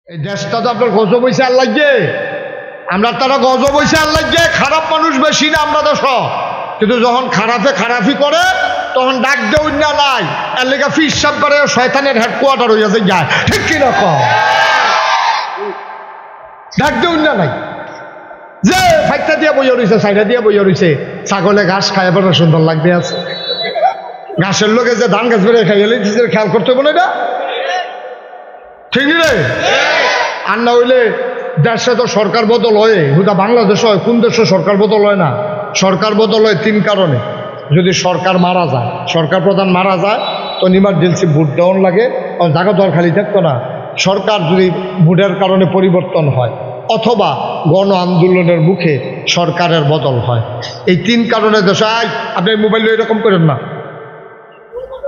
এই দেশটা তো আপনার গজব হয়েছে আল্লাহ যে আমরা তারা গজব হয়েছে আল্লাহ যে খারাপ মানুষ বেশি না আমরা দেশ কিন্তু যখন খারাপে খারাপই করে তখন ডাক দেউ না নাই এর লেগে ফিস সাপ করে শয়তানের হেডকোয়ার্টার হয়ে যায় ঠিক কিনা কম ডাক দেউ না নাই যে ফাইটটা দিয়ে বইয়া রয়েছে সাইডা দিয়ে বইয়া রয়েছে ছাগলে ঘাস খায় বড় সুন্দর লাগতে আছে ঘাসের লোকে যে ধান গাছ বেড়ে খাইলে খেয়াল করতে হবে না এটা ঠিক রে আর না হইলে দেশে তো সরকার বদল হয় হুদা বাংলাদেশ হয় কোন দেশে সরকার বদল হয় না সরকার বদল হয় তিন কারণে যদি সরকার মারা যায় সরকার প্রধান মারা যায় তো ইমার্জেন্সি ভোট দেওয়ান লাগে জায়গা দর খালি থাকতো না সরকার যদি ভোটের কারণে পরিবর্তন হয় অথবা গণ আন্দোলনের মুখে সরকারের বদল হয় এই তিন কারণে দেশে আপনি মোবাইল এরকম করেন না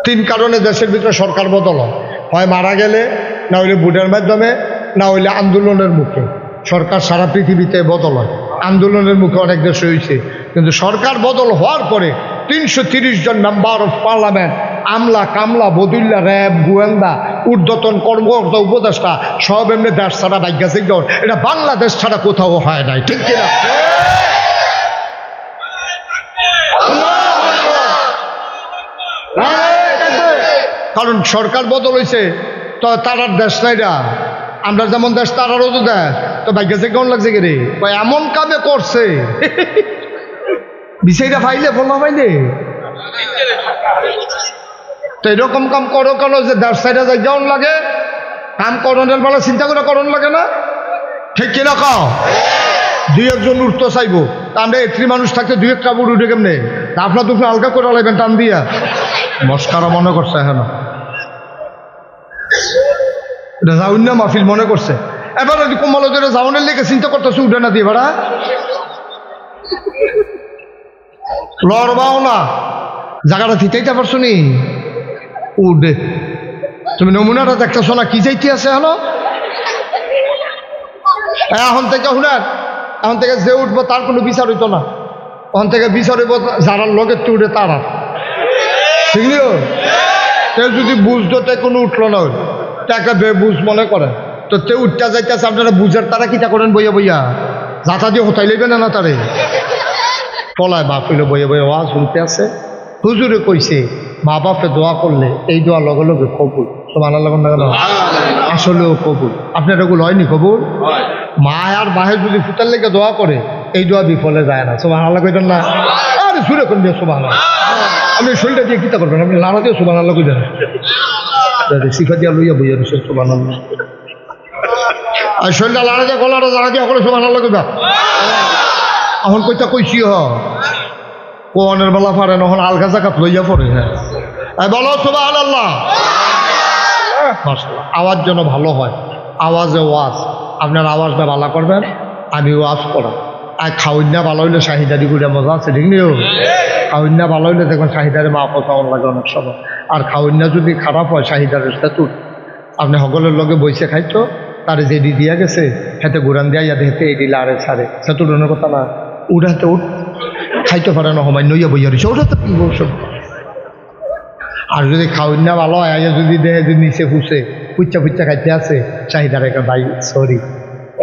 তিন কারণে দেশের ভিতরে সরকার বদল হয় মারা গেলে না হইলে ভোটের মাধ্যমে না হইলে আন্দোলনের মুখে সরকার সারা পৃথিবীতে বদল হয় আন্দোলনের মুখে অনেক দেশে হয়েছে কিন্তু সরকার বদল হওয়ার পরে 330 জন মেম্বার অফ পার্লামেন্ট আমলা কামলা বদুল্লা র্যাব গোয়েন্দা ঊর্ধ্বতন কর্মকর্তা উপদেষ্টা সব এমনি দেশ ছাড়া ভাগ্য সিগন এটা বাংলাদেশ ছাড়া কোথাও হয় নাই ঠিক কিনা কারণ সরকার বদল হয়েছে তো তারার দেশ নাইরা আমরা যেমন দেশ তারারও তো দেশ তো ভাগ্যে কেমন লাগছে কে রে এমন কামে করছে বিষয়টা ফাইলে বললো পাইলে তো এরকম কাম করো কেন যে দেশ সাইডে যাই কেমন লাগে কাম করণের বেলা চিন্তা করে করণ লাগে না ঠিক কিনা কাও দুই একজন উঠতে চাইবো আমরা এত্রি মানুষ থাকতে দুই একটা বুড় উঠে কেমনে আপনার দুপুরে হালকা করে লাগবেন টান দিয়া মস্কারা মনে করছে হ্যাঁ না এটা যাউন না মাহফিল মনে করছে এবার যদি কোমল যাওয়ানের লেগে চিন্তা করতেছে উঠে না দিয়ে ভাড়া লড়বাও না জায়গাটা থিতাইতে পারছো নি উঠে তুমি নমুনাটা দেখতেছো না কি যাইতে আছে হলো এখন থেকে শুনেন এখন থেকে যে উঠবো তার কোনো বিচার হইতো না ওখান থেকে বিচার হইব যারা লগের তো উঠে তারা ঠিক নিও কেউ যদি বুঝতো তে কোনো উঠলো না তাকে বেবুঝ মনে করে তো তে উঠতে যাইতেছে আপনারা বুঝার তারা কিটা করেন বইয়া বইয়া যাতা দিয়ে হতাই লইবে না তারে পলায় বাপ হইলে বইয়া বইয়া ওয়া শুনতে আছে হুজুরে কইছে মা বাপে দোয়া করলে এই দোয়া লগে লগে কবুল সুবহানাল্লাহ না কেন আসলেও কবুল আপনার এগুলো হয়নি কবুল মা আর বাহে যদি ফুটার লেগে দোয়া করে এই দোয়া বিফলে যায় না সুবহানাল্লাহ কইতেন না আরে সুরে কোন দিয়ে সুবহানাল্লাহ আপনি শরীরটা দিয়ে কিতা করবেন আপনি লাড়া দিয়ে সুবহানাল্লাহ কইতেন শিখা দিয়া লইয়া বইয়া রয়েছে সুবহানাল্লাহ আর শরীরটা লাড়া দিয়ে গলাটা লাড়া দিয়া করে সুবহানাল্লাহ কইবা এখন কইতা কইছি কোনের বেলা পারে নহন আলগা জায়গা লইয়া পড়ে হ্যাঁ বলো সুবহানাল্লাহ আওয়াজ যেন ভালো হয় আওয়াজে ওয়াজ আপনার আওয়াজটা ভালো করবেন আমি ওয়াজ করা আর খাওয়াইনা ভালো হইলে শাহিদারি করে মজা আছে ঠিক নিও খাওয়াইনা ভালো হইলে দেখবেন শাহিদারে মা পচাওয়ান লাগে অনেক সময় আর খাওয়াইনা যদি খারাপ হয় শাহিদারের সেতুর আপনি সকলের লগে বইসে খাইতো তারে যে দিয়া গেছে হেতে ঘুরান দিয়া ইয়াতে হেতে এই দিলে আরে ছাড়ে সেতুর অন্য কথা না উড়াতে উঠ খাইতে পারে না সময় নইয়া বইয়া রয়েছে ওটা তো কি বলছো আর যদি খাওয়াইনা ভালো হয় যদি দেহে যদি নিচে ফুসে পুচ্চা পুচ্চা খাইতে আছে চাহিদার একটা ভাই সরি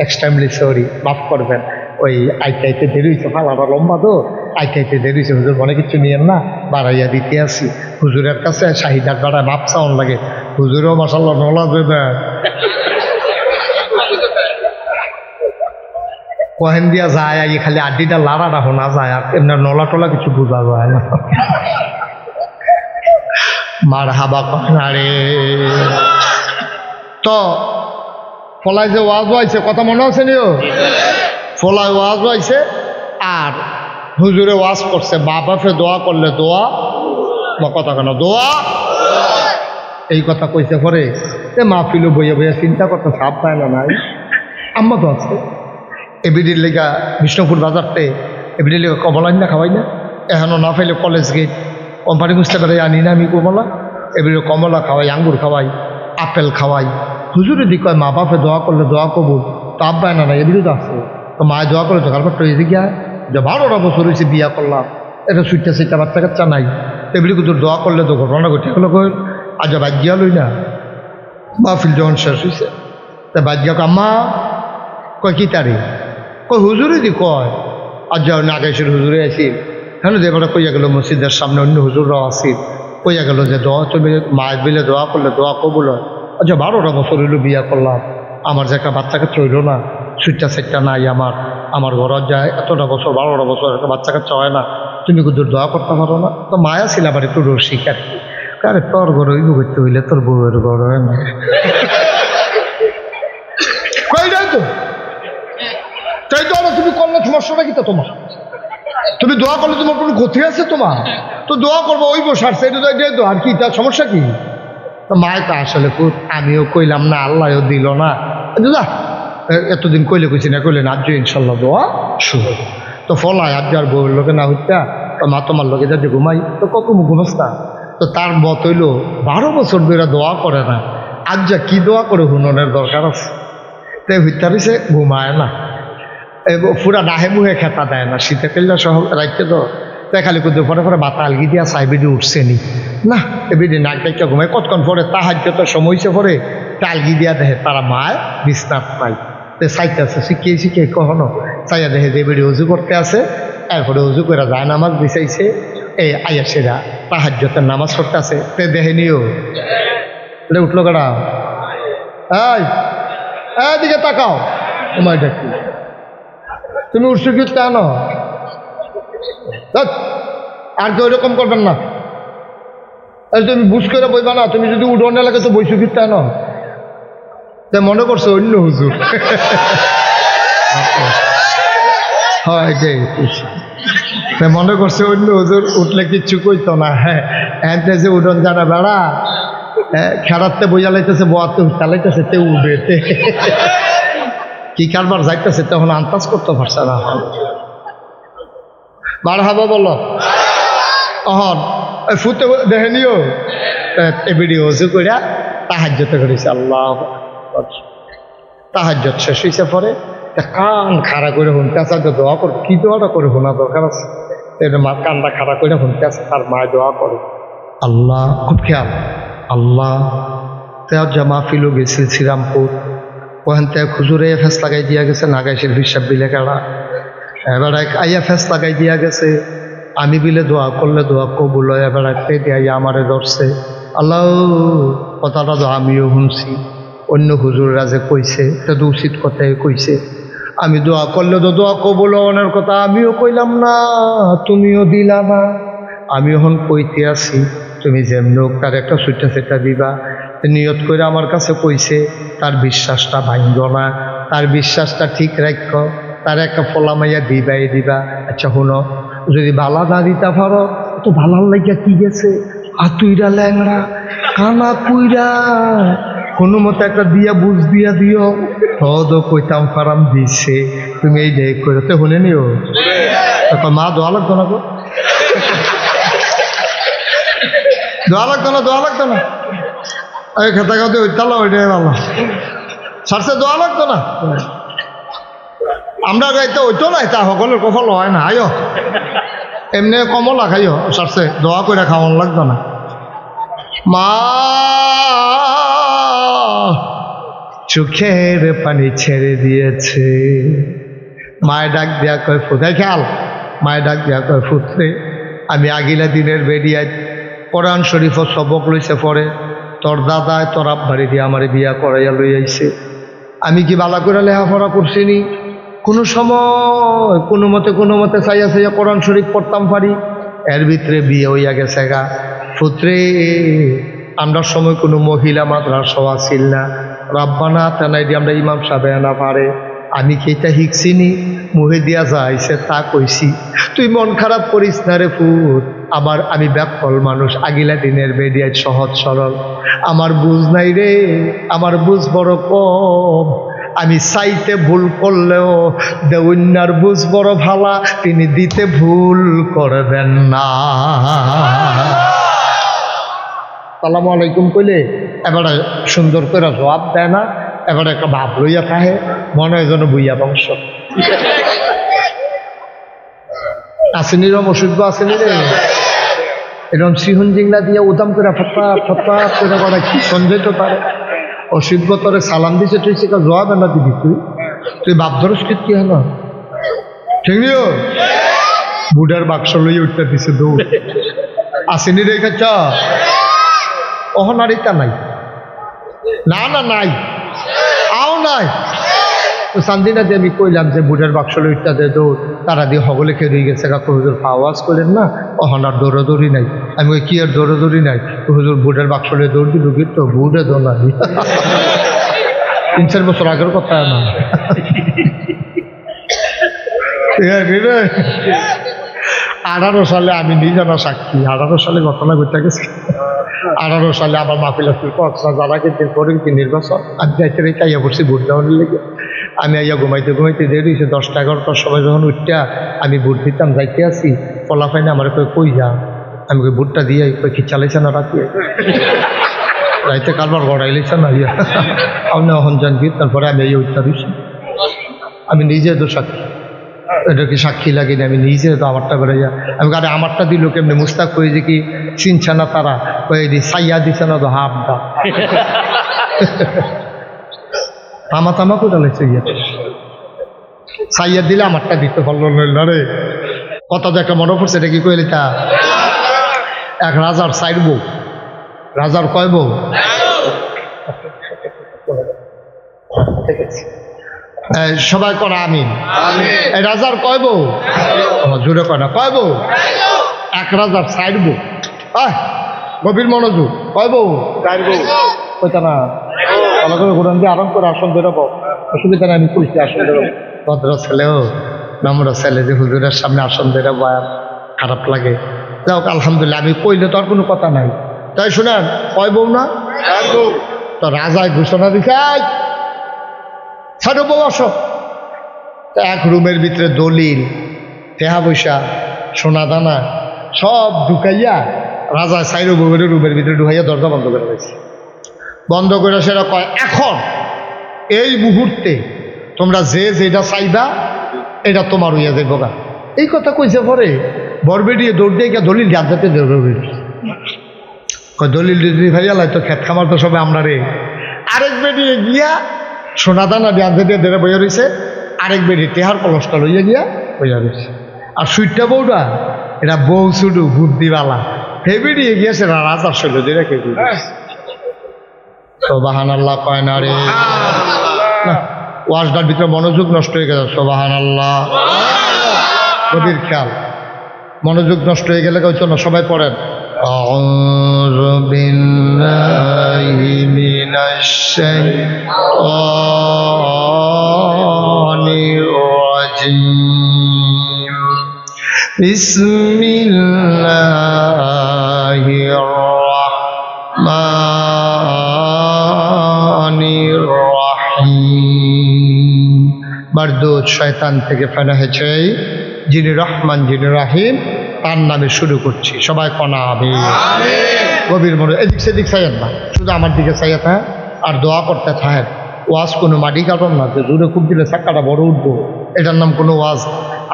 এক্সট্রিমলি সরি মাফ করবেন ওই আইতে দেরি হয়েছে ফালাটা লম্বা তো আইতে দেরি হয়েছে হুজুর মনে কিছু নিয়েন না বাড়াইয়া দিতে আসি হুজুরের কাছে শাহিদার বাড়ায় মাপ চাওয়ান লাগে হুজুরেও মাসাল্লাহ নলা দেবে কহেন দিয়া যায় এই খালি আড্ডিটা লাড়াটা শোনা যায় আর এমনি নলা টলা কিছু বোঝা যায় না মার হাবা কখনারে তো ফলায় যে ওয়াজ হয়েছে কথা মনে আছে নিও ফলায় ওয়াজ হয়েছে আর হুজুরে ওয়াজ করছে বাপে দোয়া করলে দোয়া বা কথা কেন দোয়া এই কথা কইছে পরে এ মাহফিলও বইয়া বইয়া চিন্তা করতে সাপ পায় না নাই আম্মা তো আছে এবিডির লেগা বিষ্ণুপুর বাজারতে এবিডির লেগা কমলা না খাওয়াই না এখনো না পাইলে কলেজ গেট কোম্পানি বুঝতে পারে আনি না আমি কমলা এবিডি কমলা খাওয়াই আঙ্গুর খাওয়াই আপেল খাওয়াই হুজুরে দি কয় মা বাপে দোয়া করলে দোয়া কবুল তো আব্বায় না এবিডিও তো আছে তো মায়ে দোয়া করে তো কারবার টয়ে গিয়া যে 12টা বছর হয়েছে বিয়া করলাম এটা সুইটা সুইটা বাচ্চা কাচ্চা নাই এবিডি কিন্তু দোয়া করলে তো ঘটনা ঘটে গেলো কই আজ বাদ গিয়া লই না মাহফিল যখন শেষ হয়েছে তা বাজ্য আম্মা কয় কি তারি কয় হুজুরই দি কয় আর যাও নাগেশ্বর হুজুরে আছি হ্যাঁ এবারে কইয়া গেল মসজিদের সামনে অন্য হুজুররাও আসি কইয়া গেল যে দোয়া তুমি মায়ের বিলে দোয়া করলে দোয়া কবুল হয়। আচ্ছা 12টা বছর হইলো বিয়া করলাম, আমার যে একটা বাচ্চা কাচ্চা হইল না, সুইটটা সাইটটা নাই আমার ঘর যায় এতটা বছর 12টা বছর একটা বাচ্চা কাচ্চা হয় না, তুমি কিন্তু দোয়া করতে পারো না। তো মায়া ছিল আবার একটু রসিক আর কি, আরে তোর ঘর ওই করতে হইলে তোর বউয়ের ঘর হয় না কইটাই তো তাই তো তুমি করলে সমস্যাটা কি তো তোমার, তুমি দোয়া করলে তোমার কোনো ক্ষতি আছে তোমার, তো দোয়া করবো ওই বসার সেটা তো আর কি তার সমস্যা কি। তো মায় তো আসলে আমিও কইলাম না, আল্লাহও দিল না, যা এতদিন কইলে কইছি না কইলে না আজ ইনশাল্লাহ দোয়া শুরু। তো ফলায় আজ আর বউয়ের লোকে না হইতা তো মা তোমার লোকে যাতে ঘুমাই তো কত ঘুমাস না। তো তার মত হইল 12 বছর ধরে দোয়া করে না, আজ যা কি দোয়া করে হুননের দরকার আছে। তো হইতা রয়েছে ঘুমায় না, পুরা নাহে মুহে খেতা দেয় না, শীতে পেলে সহ রাখতে তো তাই খালি কিন্তু পরে পরে বাতা আলগি দিয়া সাইবিডি উঠছে নি না এবিডি নাক ডাইকা ঘুমায় কতক্ষণ পরে তাহাজ্জুদের সময় হইছে পরে আলগি দিয়া দেখে তারা মায় বিছনাত পাই চাইতে আছে শিখিয়ে কখনো চাইয়া দেখে যে বেড়ি উজু করতে আছে, এরপরে উজু করে যায় নামাজ বিছাইছে, এই আইয়া সেরা তাহাজ্জুদের নামাজ পড়তে আছে, তে দেখে নিও এটা উঠলো কাটা দিকে তাকাও তোমার দেখি তুমি উঠছো কি তা না, আর কেউ এরকম করবেন না, তুমি বুঝ করে বইবা না, তুমি যদি উঠোন এলাকা তো বইছো কি তা না, তাই মনে করছো অন্য হুজুর হয় এটাই মনে করছে অন্য হুজুর উঠলে কিচ্ছু কইতো না। হ্যাঁ এতে যে উঠোন জানা বেড়া খেরাতে বইয়া লাইতেছে বোয়াতে চালাইতেছে তে উঠে কি কারবার যাইতেছে তখন আন্দাজ করতে পারছে না। মারহাবা বলো অহন ফুতে দেখে নিও ভিডিও উজু কইরা তাহাজ্জুদ করেছে, আল্লাহ তাহাজ্জুদ শেষ হইছে পরে কান খাড়া করে শুনতে আছে, দোয়া করে কি দোয়াটা করে শোনা দরকার আছে, মা কানটা খাড়া করে শুনতে আছে, তার মায় দোয়া করে আল্লাহ খুব খেয়াল আল্লাহ জামা ফিলো গেছে শ্রীরামপুর ওখান থেকে খুজুরে ফেস লাগাই দিয়া গেছে, নাগাইশের হিসাব বিলে কাড়া এবার আইয়া ফেস লাগাই দিয়া গেছে, আমি বিলে দোয়া করলে দোয়া কবুল হয়, এবার দিয়া আমারে ধরছে আল্লাহ কথাটা তো আমিও শুনছি, অন্য হুজুররা যে কইছে তো উচিত কথাই কইছে, আমি দোয়া করলে তো দোয়া কবুল হওয়ার কথা আমিও কইলাম না, তুমিও দিলা না, আমি এখন কইতে আছি তুমি যেমন তার একটা সুইটা সেটা দিবা, নিয়ত করে আমার কাছে কইছে, তার বিশ্বাসটা ভাঙ্গ না, তার বিশ্বাসটা ঠিক রাখ, তার একটা ফলা মাইয়া দিবাই দিবা। আচ্ছা শুনো যদি বালা না দিতে পারো তো ভালার লাগিয়া কি গেছে, আতুইরা ল্যাংড়া কানা কুইরা কোনো মতো একটা দিয়া বুঝ দিয়া দিও, হদ কইতাম ফারাম দিছে তুমি এই দেখ করে তো শুনে নিও, মা দোয়া লাগতো না গো, দোয়া লাগতো না, দোয়া লাগতো না, এই খেতা খাতে ওইতালা ওইটাই ভালো সারছে, দোয়া লাগতো না, আমরা গাইতে ওইতো না, তা সকলের কফল হয় না, আয়ো এমনি কমলা খাইও সারছে, দোয়া করে খাওয়ান লাগতো না। মা চোখের পানি ছেড়ে দিয়েছে, মায়ের ডাক দেয়া কয় ফুটাই খেয়াল, মায়ের ডাক দেয়া কয় ফুটরে আমি আগিলা দিনের বেরিয়ে কোরআন শরীফ সবক লইছে পরে তোর দাদায় তোর আব্বারে দিয়ে আমার বিয়া করাইয়া লই আইছে, আমি কি বালা করে লেখাপড়া করছি নি, কোনো সময় কোনো মতে চাইয়া চাইয়া কোরআন শরীফ পড়তাম পারি, এর ভিতরে বিয়ে হইয়া গেছে গা পুত্রে, আমরা সময় কোনো মহিলা মাদ্রাসা ছিল না, রাব্বানা তানাই দিয়ে আমরা ইমাম সাহেব না পারে, আমি কি এটা শিখছিনি, মুহে দিয়া যাইছে তা কইছি, তুই মন খারাপ করিস না রে ফুট, আমি ব্যাকল মানুষ, আগিলা দিনের বেডিয়ায় সহজ সরল, আমার বুঝ নাই রে, আমার বুঝ বড় কম, আমি চাইতে ভুল করলেও দেউন্যার বুঝ বড় ভালা, তিনি দিতে ভুল করবেন না। সালামু আলাইকুম কইলে এবারে সুন্দর করে জবাব দেয় না, এবারে একটা ভাব লইয়া থাকে, মনে হয় যেন বুইয়া বংশ আসেনি, রম অসুখ আসেনি রে, এরকম সিহুন জিংলা দিয়ে উদাম করে ফটফাট ফটফাট করে করা কি সঞ্জয় তো পারে, অসিদ্ধ তোরে সালাম দিছে তুই সেটা জবাব না দিবি তুই বাপ ধরস কি হলো ঠিক নিও বুড়ার বাক্স লইয়ে উঠতে দিছে দৌড় আসেনি রেখেছ অহনারিতা নাই না না নাই আও নাই তো সান্দিনা দিয়ে আমি কইলাম যে বুড়ার বাক্স লই উঠতে দে দৌড় তারা দিয়ে হগলে খেয়ে রয়ে গেছে কাকু হুজুর আওয়াজ করলেন না অহনার দৌড়াদৌড়ি নাই আমি কি আর দৌড়াদৌড়ি নাই হুজুর বুড়ার বাক্স লইয়ে দৌড় দিল তো বুড়ে দৌড়া 3-4 বছর আগের কথা না 18 সালে আমি নিজে না সাক্ষী 18 সালে ঘটনা ঘটে গেছে 18 সালে আমার মাহফিল আসছিল যারা কিন্তু করে কি নির্বাচন আমি যাইতে রেখে আইয়া পড়ছি ভোট দেওয়ার লেগে আমি আইয়া ঘুমাইতে দেরি হয়েছে 10টা-11টার সময় যখন উঠটা আমি ভোট দিতাম যাইতে আসি ফলাফাইনে আমার কই যা আমি কই ভোটটা দিয়ে কই কি চালাইছে না রাখি রাইতে কারবার গড়াইলেছে না ইয়া আমি অহন জানবি তারপরে আমি এই উঠতে দিচ্ছি আমি নিজে তো সাক্ষী এটা কি সাক্ষী লাগেনি আমি নিজে তো আমারটা করে যা আমি আরে আমারটা দিল কেমনি মুস্তাক হয়ে যে কি চিনছে না তারা কয়ে দি সাইয়া দিছে না তো হাফ দা তামা কোথা লাগছে ইয়ে সাইয়া দিলে আমারটা দিতে পারলো না রে কথা তো একটা মনে পড়ছে এটা কি কইলি তা এক রাজার সাইড বউ রাজার কয় বউ সবাই করা আমিন এই রাজার কয় বউ জোরে কয় না কয় বউ এক রাজার সাইড বউ গভীর মনোযোগ কয় বউ সাইড বউ কইতা না ভালো করে ঘুরান দিয়ে আরাম করে আসন বেরোবো অসুবিধা নেই আমি কইছি আসন বেরোবো ভদ্র ছেলেও নম্র ছেলে যে হুজুরের সামনে আসন বেরোবো আর খারাপ লাগে যাও আলহামদুলিল্লাহ আমি কইলে তো আর কোনো কথা নাই তাই শুনেন কয় বউ না তো রাজায় ঘোষণা দিছে ছোট বউ আসো এক রুমের ভিতরে দলিল টেহা পয়সা সোনা দানা সব ঢুকাইয়া রাজা সাইরো বউয়ের রুমের ভিতরে ঢুকাইয়া দরজা বন্ধ করে দিয়েছে বন্ধ করে সেটা কয় এখন এই মুহূর্তে তোমরা যে যেটা চাইবা এটা তোমার হইয়া যাইব গা এই কথা কইছে পরে বরবেডিয়ে দৌড় দিয়ে গিয়া দলিল জানতে দৌড়ে দলিল দিদি ভাইয়া লাই তো খেত খামার তো সবাই আমরা রে আরেক বেরিয়ে গিয়া সোনা দানা দিয়ে দিয়ে দেড়ে বইয়া রয়েছে আরেক বেরি টেহার কলসটা লইয়া গিয়া বইয়া রয়েছে আর সুইটটা বউটা এটা বউ শুধু বুদ্ধিওয়ালা হে বেরিয়ে গিয়েছে রাজার শৈল দিয়ে রেখে সোবাহান আল্লাহ কয় না রে ওয়াজটার ভিতরে মনোযোগ নষ্ট হয়ে গেছে সোবাহান আল্লাহ গভীর খেয়াল মনোযোগ নষ্ট হয়ে গেলে কেউ না সবাই পড়েন أعوذ بالله من الشيطان الرجيم بسم الله الرحمن الرحيم মারদুদ শয়তান থেকে ফেনা হয়েছে যিনি রহমান যিনি রাহিম তার নামে শুরু করছি সবাই কনা হবে গভীর মনে এদিক সেদিক চাইয়েন না শুধু আমার দিকে চাইয়ে থাকেন আর দোয়া করতে থাকেন ওয়াজ কোনো মাটি কাটন না যে দূরে খুব দিলে চাক্কাটা বড় উঠবো এটার নাম কোনো ওয়াজ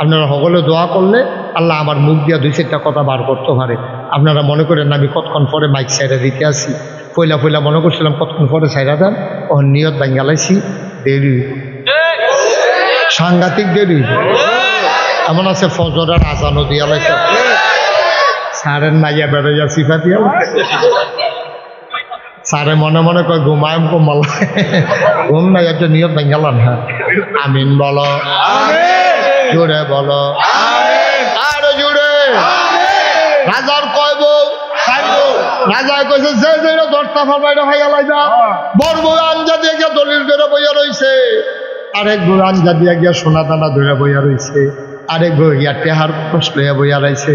আপনারা সকলে দোয়া করলে আল্লাহ আমার মুখ দিয়ে 2-4টা কথা বার করতে পারে আপনারা মনে করেন আমি কতক্ষণ পরে মাইক সাইডে দিতে আসি পয়লা মনে করছিলাম কতক্ষণ পরে সাইডা দেন ও নিয়ত বাঙ্গালাইছি দেরি সাংঘাতিক দেরি এমন আছে ফজরের আজানও দিয়া লাইছে সারের নাইয়া বেড়াইয়া সিফা দিয়া সারে মনে মনে কয় ঘুমায় কমাল ঘুম নাই একটা নিয়ত বাঙ্গালান হ্যাঁ আমিন বলো জোরে বলো আরো জোরে রাজার কয় বউ রাজা কইছে যে যেটা দশটা ফালবাইটা হইয়া লাইবা বড় বউ আঞ্জা দিয়ে গিয়া দলিল ধরে বইয়া রইছে আরেক বউ আঞ্জা দিয়ে গিয়া সোনা দানা ধরে বইয়া রইছে আরেক বউ গিয়া টেহার প্রশ্ন লইয়া বইয়া রইছে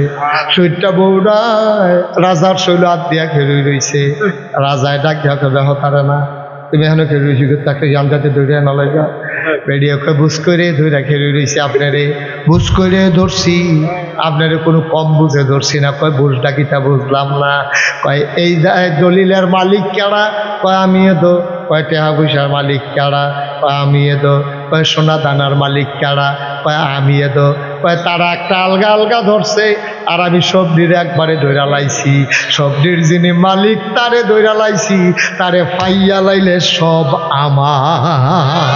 সুইটটা বউরা রাজার শৈল হাত দিয়া খেলে রইছে রাজায় ডাক দিয়া কবে হতারে না তুমি এখানে খেলে রইছি তাকে আঞ্জাতে ধরে নলাইবা বেরিয়ে বুঝ করে ধরে খেলে রইছে আপনারে বুঝ করে ধরছি আপনারে কোনো কম বুঝে ধরছি না কয় বুঝটা কিটা বুঝলাম না কয় এই দলিলের মালিক কেডা কয় আমি তো কয় টেহা পয়সার মালিক কেডা কয় আমি তো কয় সোনা দানার মালিক কেডা কয় আমি তো তারা একটা আলগা আলগা ধরছে আর আমি সবজির একবারে ধইরা লাইছি, সবজির যিনি মালিক তারে ধইরা লাইছি, তারে পাইয়া লাইলে সব আমার।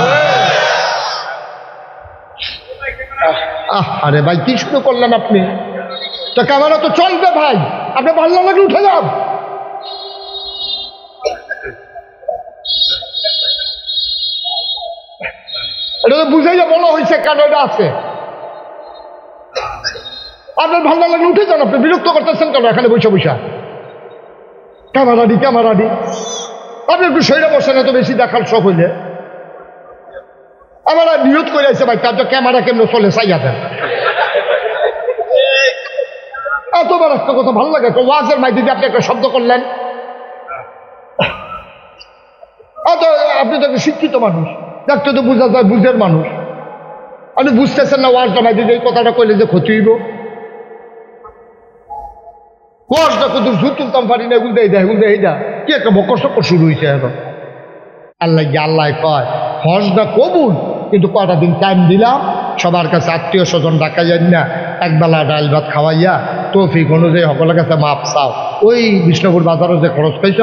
আরে ভাই কি শুরু করলেন আপনি? তো ক্যামেরা তো চলবে ভাই, আপনি ভালো লাগলে উঠে যান। এটা তো বুঝাইয়া বলা হয়েছে কেন এটা আছে। আপনার ভালো লাগলে উঠে যান, আপনি বিরক্ত করতেছেন কেন এখানে বসে বসে? ক্যামেরা দি আপনি একটু সইরা বসেন, এত বেশি দেখার শখ হইলে। আমার নিয়ত করে আছে ভাই, তার ক্যামেরা কেমন চলে চাইয়া দেন। এতবার একটা কথা ভালো লাগে, ওয়াজের মাইকে আপনি একটা শব্দ করলেন। আপনি তো একটা শিক্ষিত মানুষ, দেখতে তো বোঝা যায় বুঝের মানুষ। আপনি বুঝতেছেন না ওয়াজটা মাইকে এই কথাটা কইলে যে ক্ষতি হইব। ওয়াজটা কত ঝুট তুলতাম পারি না, এগুলো দেয় এইটা কি একটা বকর চক্কর শুরু হয়েছে এখন। আল্লাহ কয় হজটা কবুল, কিন্তু কয়টা দিন টাইম দিলাম, সবার কাছে আত্মীয় স্বজন ডাকা যায় না, একবেলা ডাল ভাত খাওয়াইয়া তৌফিক অনুযায়ী সকলের কাছে মাপ চাও। ওই বিষ্ণুপুর বাজারও যে খরচ পাইছ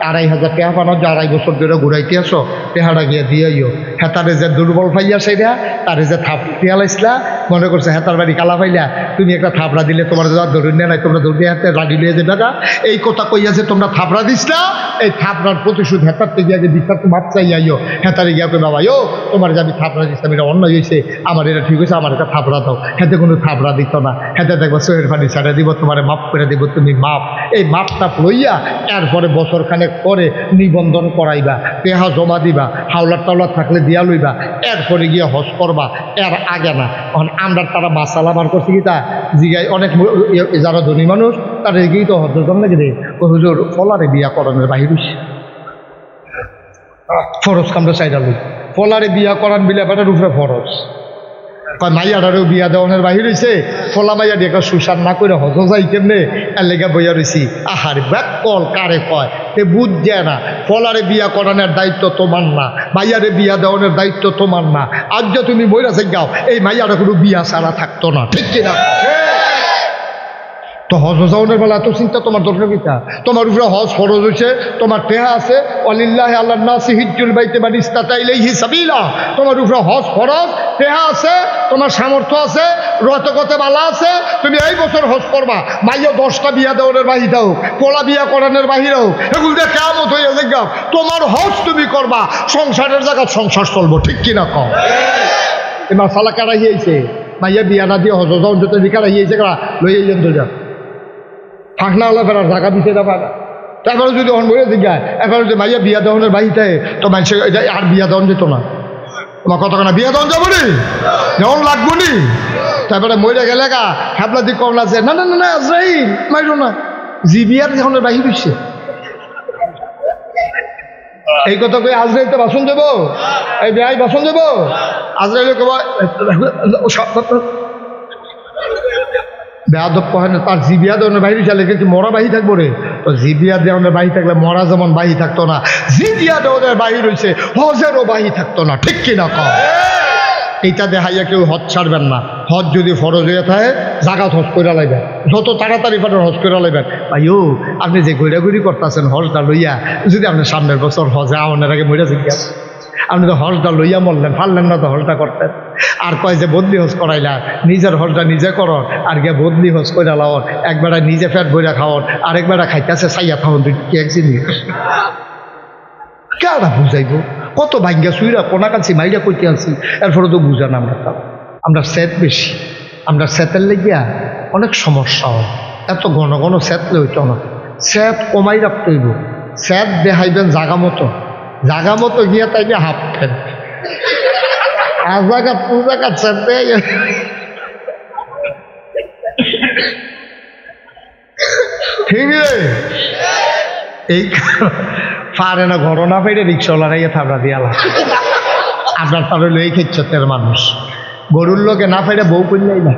2,500 টাকা পানো, যে 2.5 বছর ধরে ঘুরাইতে আসো, টেহাটা গিয়ে দিয়েও হেতারে যে দুর্বল পাইয়া সেইটা, তারে যে থাপ পেয়ালাইছিলা, মনে করছে হেতার বাড়ি কালা পাইলা, তুমি একটা থাপড়া দিলে তোমার ধরুন নাই, তোমরা ধরে হাতে রাডি লিয়ে যাবে না। এই কথা কইয়া যে তোমরা থাপড়া দিসলা, এই থাপড়ার প্রতিশোধ হেতারতে গিয়ে যে বিচার মাপ চাইয়াইও, হেতারে গিয়া কই বাবা ও তোমার যে আমি থাপড়া দিচ্ছিলাম এটা অন্য হয়েছে, আমার এটা ঠিক হয়েছে, আমার একটা থাপড়া দাও। হেতে কোনো থাপড়া দিত না, হেতে দেখবো চোহের পানি ছাড়া দিব, তোমার মাপ করে দিব, তুমি মাপ। এই মাপটা লইয়া এরপরে বছর খানেক পরে নিবন্ধন করাইবা, পেহা জমা দিবা, হাওলার টাওলার থাকলে দিয়া লইবা, এরপরে গিয়ে হজ করবা, এর আগে না। আমরা তারা মাসালা বার করছি কি তা জিগাই, অনেক যারা ধনী মানুষ তারা এগিয়ে তো হজর জন্য নাকি রে হুজুর ফলারে বিয়া করানোর বাহির হইছে, ফরজ কামরা চাইডা লই, ফলারে বিয়া করান বিলে বেটার উপরে ফরজ। কয় মাইয়াটারেও বিয়া দেওয়ানের বাহির হয়েছে, ফলা মাইয়া দিয়ে সুসার না করে হজ যাই কেমনে, এর লেগে বইয়া রয়েছি। আহার ব্যাক কল কারে কয় তে বুঝছে না, ফলারে বিয়া করানোর দায়িত্ব তোমার না, মাইয়ারে বিয়া দেওয়ানোর দায়িত্ব তোমার না। আজ যে তুমি বইরা যাও, এই মাইয়াটা কোনো বিয়া ছাড়া থাকতো না, ঠিক কিনা? তো হজ যাওয়ানোর বেলা এত চিন্তা তোমার দরকার কিতা? তোমার উপরে হজ ফরজ হয়েছে, তোমার টেহা আছে, ওয়ালিল্লাহি আলান নাসি হিজ্জুল বাইতি মান ইসতাতা ইলাইহি সাবিলা, তোমার উপরে হজ ফরজ, টেহা আছে, তোমার সামর্থ্য আছে, রতকতে বালা আছে, তুমি এই বছর হজ করবা। মাইয়া 10টা বিয়া দেওয়ানোর বাহির হোক, পোলা বিয়া করানোর বাহির হোক, এগুলো দিয়ে কেমন হয়ে যাও, তোমার হজ তুমি করবা, সংসারের জায়গা সংসার চলবো, ঠিক কিনা কম? এই মাসালা কারা হয়েছে, মাইয়া বিয়া না দিয়ে হজ যাও যত কারা হয়েছে, কারা লইয়া যান তো যা ফাঁকনা হলে ফেরার জায়গা দিতে দেবা না। তারপরে যদি অন বলে জিজ্ঞায় এবার যদি মাইয়া বিয়া দেওয়ানের বাড়িতে, তো মানুষ আর বিয়া দেওয়ান যেত না। তোমার কত না বিয়া দেওয়ান যাবো নি, যেমন লাগবো নি। তারপরে মরে গেলে গা হ্যাবলা দিয়ে কমলা যে না না না না আজরাইল মাইরো না, জি বিয়ার যখন বাহির হচ্ছে এই কথা কই আজরাইল তো বাসন দেবো, এই বিয়াই বাসন দেবো, আজরাইল বেয়াদব কহে না, তার জিবিয়া দেওয়ানের বাহির চালে কি মরা বাহি থাকবো রে? তো জিবিয়া দেওয়ানের বাহি থাকলে মরা যেমন বাহি থাকতো না, জিবিয়া দেওয়ানের বাহির হয়েছে হজেরও বাহি থাকতো না, ঠিক কিনা কম? এইটা দেখাইয়া কেউ হজ ছাড়বেন না। হজ যদি ফরজ হয়ে থাকে জাগাত হজ করে লাইবেন, যত তাড়াতাড়ি পারেন হজ করে লাইবেন। ভাইও আপনি যে ঘুরাঘুরি করতেছেন হজটা লইয়া, যদি আপনি সামনের বছর হজে আমাদের আগে মরে জিজ্ঞাস, আপনি তো হজটা লইয়া মরলেন, পারলেন না তো হজটা করতেন। আর কয় যে বদলি হজ করাইলা, নিজের হজটা নিজে করন, আর গিয়ে বদলি হজ করে লাওন, একবেলা নিজে ফ্যাট বইরা খাওয়ান, আরেকবেলা খাইতেছে চাইয়া খাওয়ান, দুই কি এক জিনিস কেডা বুঝাইব? কত ভাগ্যা সুইরা কোনা কাছি মাইরা কইতে আনছি, এরপরে তো বুঝান আমরা স্যাত বেশি, আমরা স্যাতের লেগিয়া অনেক সমস্যা হয়। এত ঘন ঘন স্যাতলে হইতো না, স্যাত কমাই রাখতে হইব। স্যাত দেখাইবেন জাগা মতো গিয়া তাই হাফ ফেন আজাগাত পূজাগাত স্যাত দেয়। ঠিক এই পারে না ঘটনা পেয়ে রিক্সাওয়ালা রাইয়া থাবড়া দিয়ালা, আপনার তাহলে লই খেচ্ছের মানুষ, গরুর লোকে না পেরে বউ করলেই না,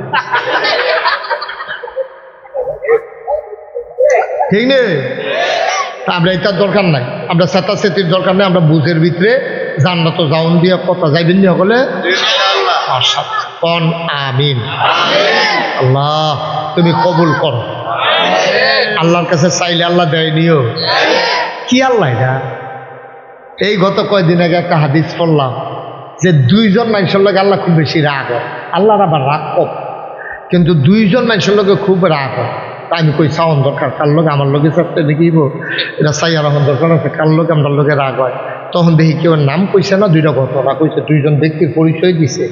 ঠিক নেই? আমরা এটার দরকার নাই, আমরা চেতাচেতির দরকার নেই, আমরা বুঝের ভিতরে জান্নাত জাউন দিয়ে কথা যাইবেন নি হলে কোন আমিন। আল্লাহ তুমি কবুল করো। আল্লাহর কাছে চাইলে আল্লাহ দেয় নিও। কি আল্লাহ এটা? এই গত কয়েকদিন আগে একটা হাদিস পড়লাম যে দুইজন মানুষের লোক আল্লাহ খুব বেশি রাগ হয়। আল্লাহর আবার রাগ কম, কিন্তু দুইজন মানুষের লোকে খুব রাগ হয়। আমি কই চাওয়ান দরকার, কার লোক আমার লোকে চাচ্ছে দেখিব, এটা চাইয়া রাখার দরকার আছে, কার লোক আমার লোকে রাগ হয়। তখন দেখি কেউ নাম কইছে না, দুইটা ঘটনা কইছে, দুইজন ব্যক্তির পরিচয় দিছে।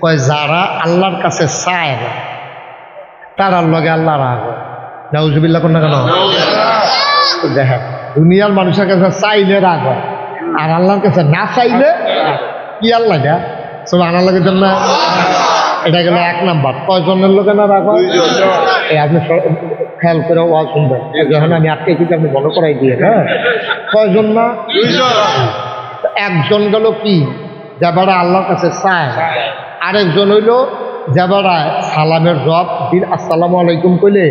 কয় যারা আল্লাহর কাছে চায় না তারার লগে আল্লাহ রাগ হয়। নাউজুবিল্লাহ কোন না কেন? দেখেন দুনিয়ার মানুষের কাছে চাইলে রাগ হয়, আর আল্লাহর কাছে না চাইলে কি আল্লাহ এটা সব আনার লোকের জন্য। এটা গেল এক নাম্বার। কয়জনের লোকে না রাগ হয়? আপনি খেয়াল করে ওয়াজ শুনবেন, যখন আমি আটকে কিন্তু আপনি মনে করাই দিয়ে। হ্যাঁ, কয়জন না? একজন গেল কি যাবারা আল্লাহর কাছে চায়, আরেকজন হইল যাবারা সালামের জবাব দিন আসসালামু আলাইকুম কইলে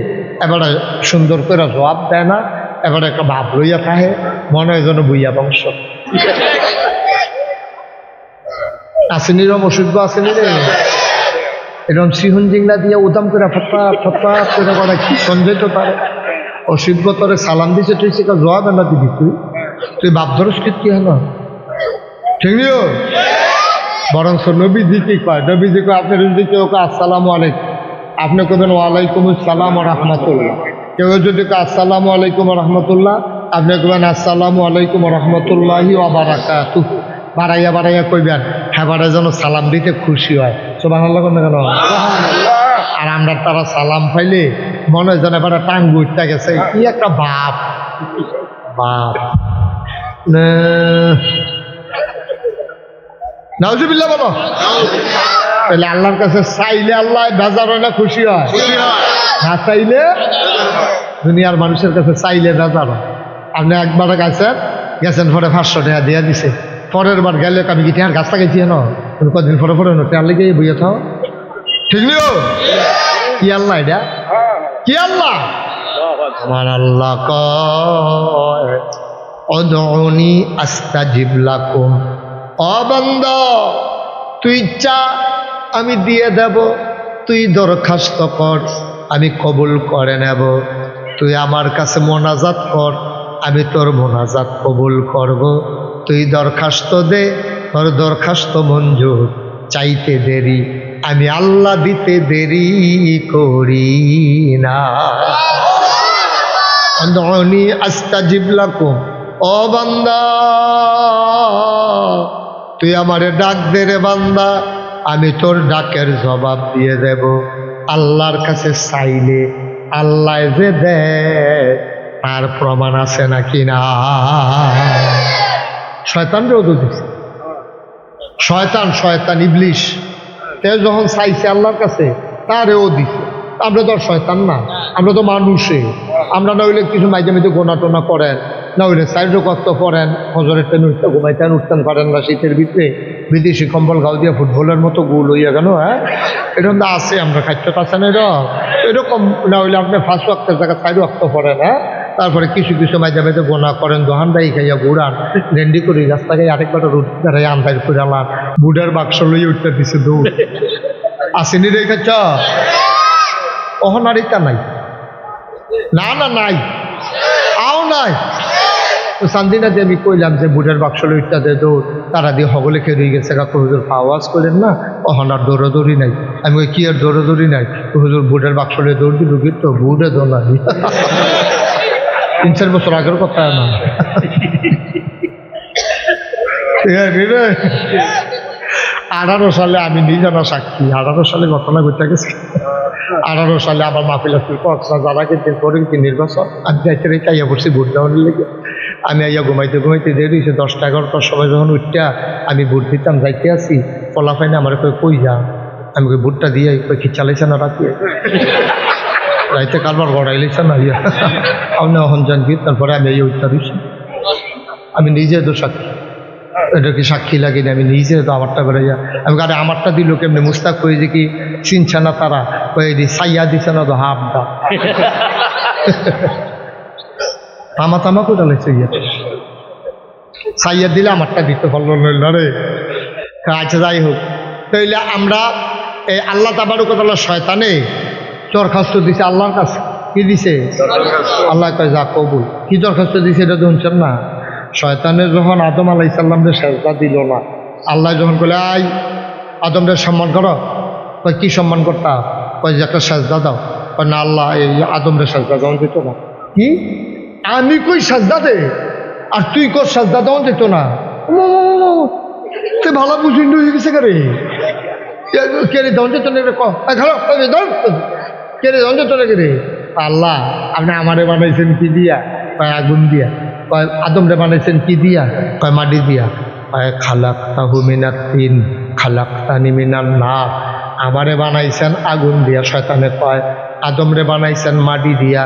এবারে সুন্দর করে জবাব দেয় না, এবারে একটা ভাব লইয়া থাকে, মনে হয় যেন বুইয়া বংশ। আসেনি রম অসুখ আসেনি রে, এরকম সিহুন জিংলা দিয়ে উদাম করে ফটফাট ফটফাট করে করা কি সঞ্জয় তো পারে। অসিদ্ধ তোরে সালাম দিছে, তুই সেটা জবাব না দিবি, তুই বাপ ধরস কি হল? ঠিক নিও। বরং নবীজি কি কয়? নবীজি কয় আপনার যদি কেউ কে আসসালামু আলাইকুম, আপনি কবেন ওয়ালাইকুম আসসালাম রহমতুল্লাহ। কেউ যদি কে আসসালামু আলাইকুম রহমতুল্লাহ, আপনি কবেন আসসালামু আলাইকুম রহমতুল্লাহি ওয়া বারাকাতুহু। বাড়াইয়া বাড়াইয়া কইবেন, হ্যাঁ বাড়াই যেন সালাম দিতে খুশি হয়। সুবহানাল্লাহ কোন কেন? আর আমরা তারা সালাম পাইলে মনে হয় যেন এবারে টাঙ্গ উঠতে গেছে, কি একটা বাপ বাপ। নাউজুবিল্লাহ বলো। তাহলে আল্লাহর কাছে চাইলে আল্লাহ বেজার হয় না খুশি হয়? না চাইলে দুনিয়ার মানুষের কাছে চাইলে বেজার হয়। আপনি একবার গেছেন পরে 500 টাকা দিয়ে দিছে, পরের বার গেলে আমি কি টেহার গাছ লাগাইছি না, কদিন পরে পরে টেহার লেগে বইয়ে থাও। ঠিক নিও। কি আল্লাহ এটা? কি আল্লাহ? আমার আল্লাহ কয় উদউনি আস্তাজিব লাকুম। ও বান্দা, তুই চা আমি দিয়ে দেব, তুই দরখাস্ত কর আমি কবুল করে নেব, তুই আমার কাছে মোনাজাত কর আমি তোর মোনাজাত কবুল করব, তুই দরখাস্ত দে তোর দরখাস্ত মঞ্জুর, চাইতে দেরি আমি আল্লাহ দিতে দেরি করি না। উদউনি আস্তাজিব লাকুম। ও বান্দা, তুই আমারে ডাক দে রে বান্দা, আমি তোর ডাকের জবাব দিয়ে দেব। আল্লাহর কাছে চাইলে আল্লাহ যে দেয় তার প্রমাণ আছে নাকি না? শয়তানরেও তো দিচ্ছে। শয়তান ইবলিশ যখন চাইছে আল্লাহর কাছে তারেও দিছে। আমরা তো আর শয়তান না, আমরা তো মানুষে। আমরা না হইলে কিছু মাঝে মাঝে গোনা টোনা করেন, না হইলে সাইডও কত পড়েন, হজরের ট্রেন উঠতে ঘুমাইতেন উঠতেন পারেন না, শীতের ভিতরে বিদেশি কম্বল গাও দিয়ে ফুটবলের মতো গোল হইয়া গেল। হ্যাঁ, এরকম তো আছে, আমরা খাদ্য আছেন এরকম। না হইলে আপনি 5 ওয়াক্তের জায়গায় 4 ওয়াক্ত পড়েন। হ্যাঁ, তারপরে কিছু কিছু মাঝে মাঝে গোনা করেন, দোহানদাই খাইয়া ঘুরান, রেন্ডি করি রাস্তা খাই আরেকবার রুট দাঁড়াই আন্দাজ করে আলান, বুডের বাক্স লইয়ে উঠতে দিছে দৌড়। আসেনি রে খাচ্ছ অহনারিতা নাই, না না নাই, আও নাই। তো সান্দিনা দিয়ে আমি কইলাম যে বুটের বাক্স লইটা দে দৌড়, তারা দিয়ে হগলে খেয়ে রয়ে গেছে। কাকু হুজুর আওয়াজ করলেন না, অহনার দৌড়াদৌড়ি নাই। আমি ওই কি আর দৌড়াদৌড়ি নাই, হুজুর বুটের বাক্স লইয়ে দৌড় দিল, কিন্তু বুটে দৌড় নাই। 3-4 বছর আগের কথা না। 18 সালে আমি নিজে না সাক্ষী, 18 সালে ঘটনা ঘটে গেছে। 18 সালে আবার মাহফিল আসছিল কক্সবাজার পরে কি নির্বাচন, আমি যাইতে রেখে আইয়া পড়ছি ভোট দেওয়ার লেগে। আমি আইয়া ঘুমাইতে ঘুমাইতে দেরি হয়েছে, 10টা-11টার সময় যখন উঠটা আমি ভোট দিতাম যাইতে আসি, ফলাফাইনে আমার কই যা, আমি কই ভোটটা দিয়ে কই কি চালাইছে না রাতে, রাইতে কারবার গড়াইলেছে না ইয়া, আমি অহন জানবি। তারপরে আমি এই উঠতে দিচ্ছি, আমি নিজে তো সাক্ষী, এটা কি সাক্ষী লাগেনি, আমি নিজে তো আমারটা করে যা। আমি আরে আমারটা দিল কেমনি, মুস্তাক কই যে কি চিনছে না তারা, কই দি সাইয়া দিছে না তো হাফটা তামা কোটা লাগছে ইয়া, সাইয়া দিলে আমারটা দিতে পারলো না রে। আচ্ছা যাই হোক, তাইলে আমরা এই আল্লাহ তাবারক ওয়া তাআলা শয়তানে দরখাস্ত দিছে আল্লাহর কাছে। কি দিছে? আল্লাহ কয় যা কবুল। কি দরখাস্ত দিছে এটা তো শুনছেন না? শয়তানের যখন আদম আলাইহিস সালামকে সেজদা দিল না, আল্লাহ যখন বলে আই আদমকে সম্মান করো, কয় কি সম্মান করতা? কয় যে একটা সেজদা দাও। কয় না আল্লাহ এই আদমকে সেজদা দেওয়া যেত না। কি আমি কই সেজদা দে আর তুই কর সেজদা দেওয়া যেত না? তুই ভালো বুঝিন হয়ে গেছে কে রে দেওয়া যেত না? কে রে দেওয়া যেত না কে রে? আল্লাহ আপনি আমারে বানাইছেন কি দিয়া? কয় আগুন দিয়া। কয় আদমরে বানাইছেন কি দিয়া? কয় মাটি দিয়া। কয় খালাকতাহু মিনাত তিন খালাকতানি মিনান নার। আমারে বানাইছেন আগুন দিয়া। শয়তানে কয় আদমরে বানাইছেন মাটি দিয়া,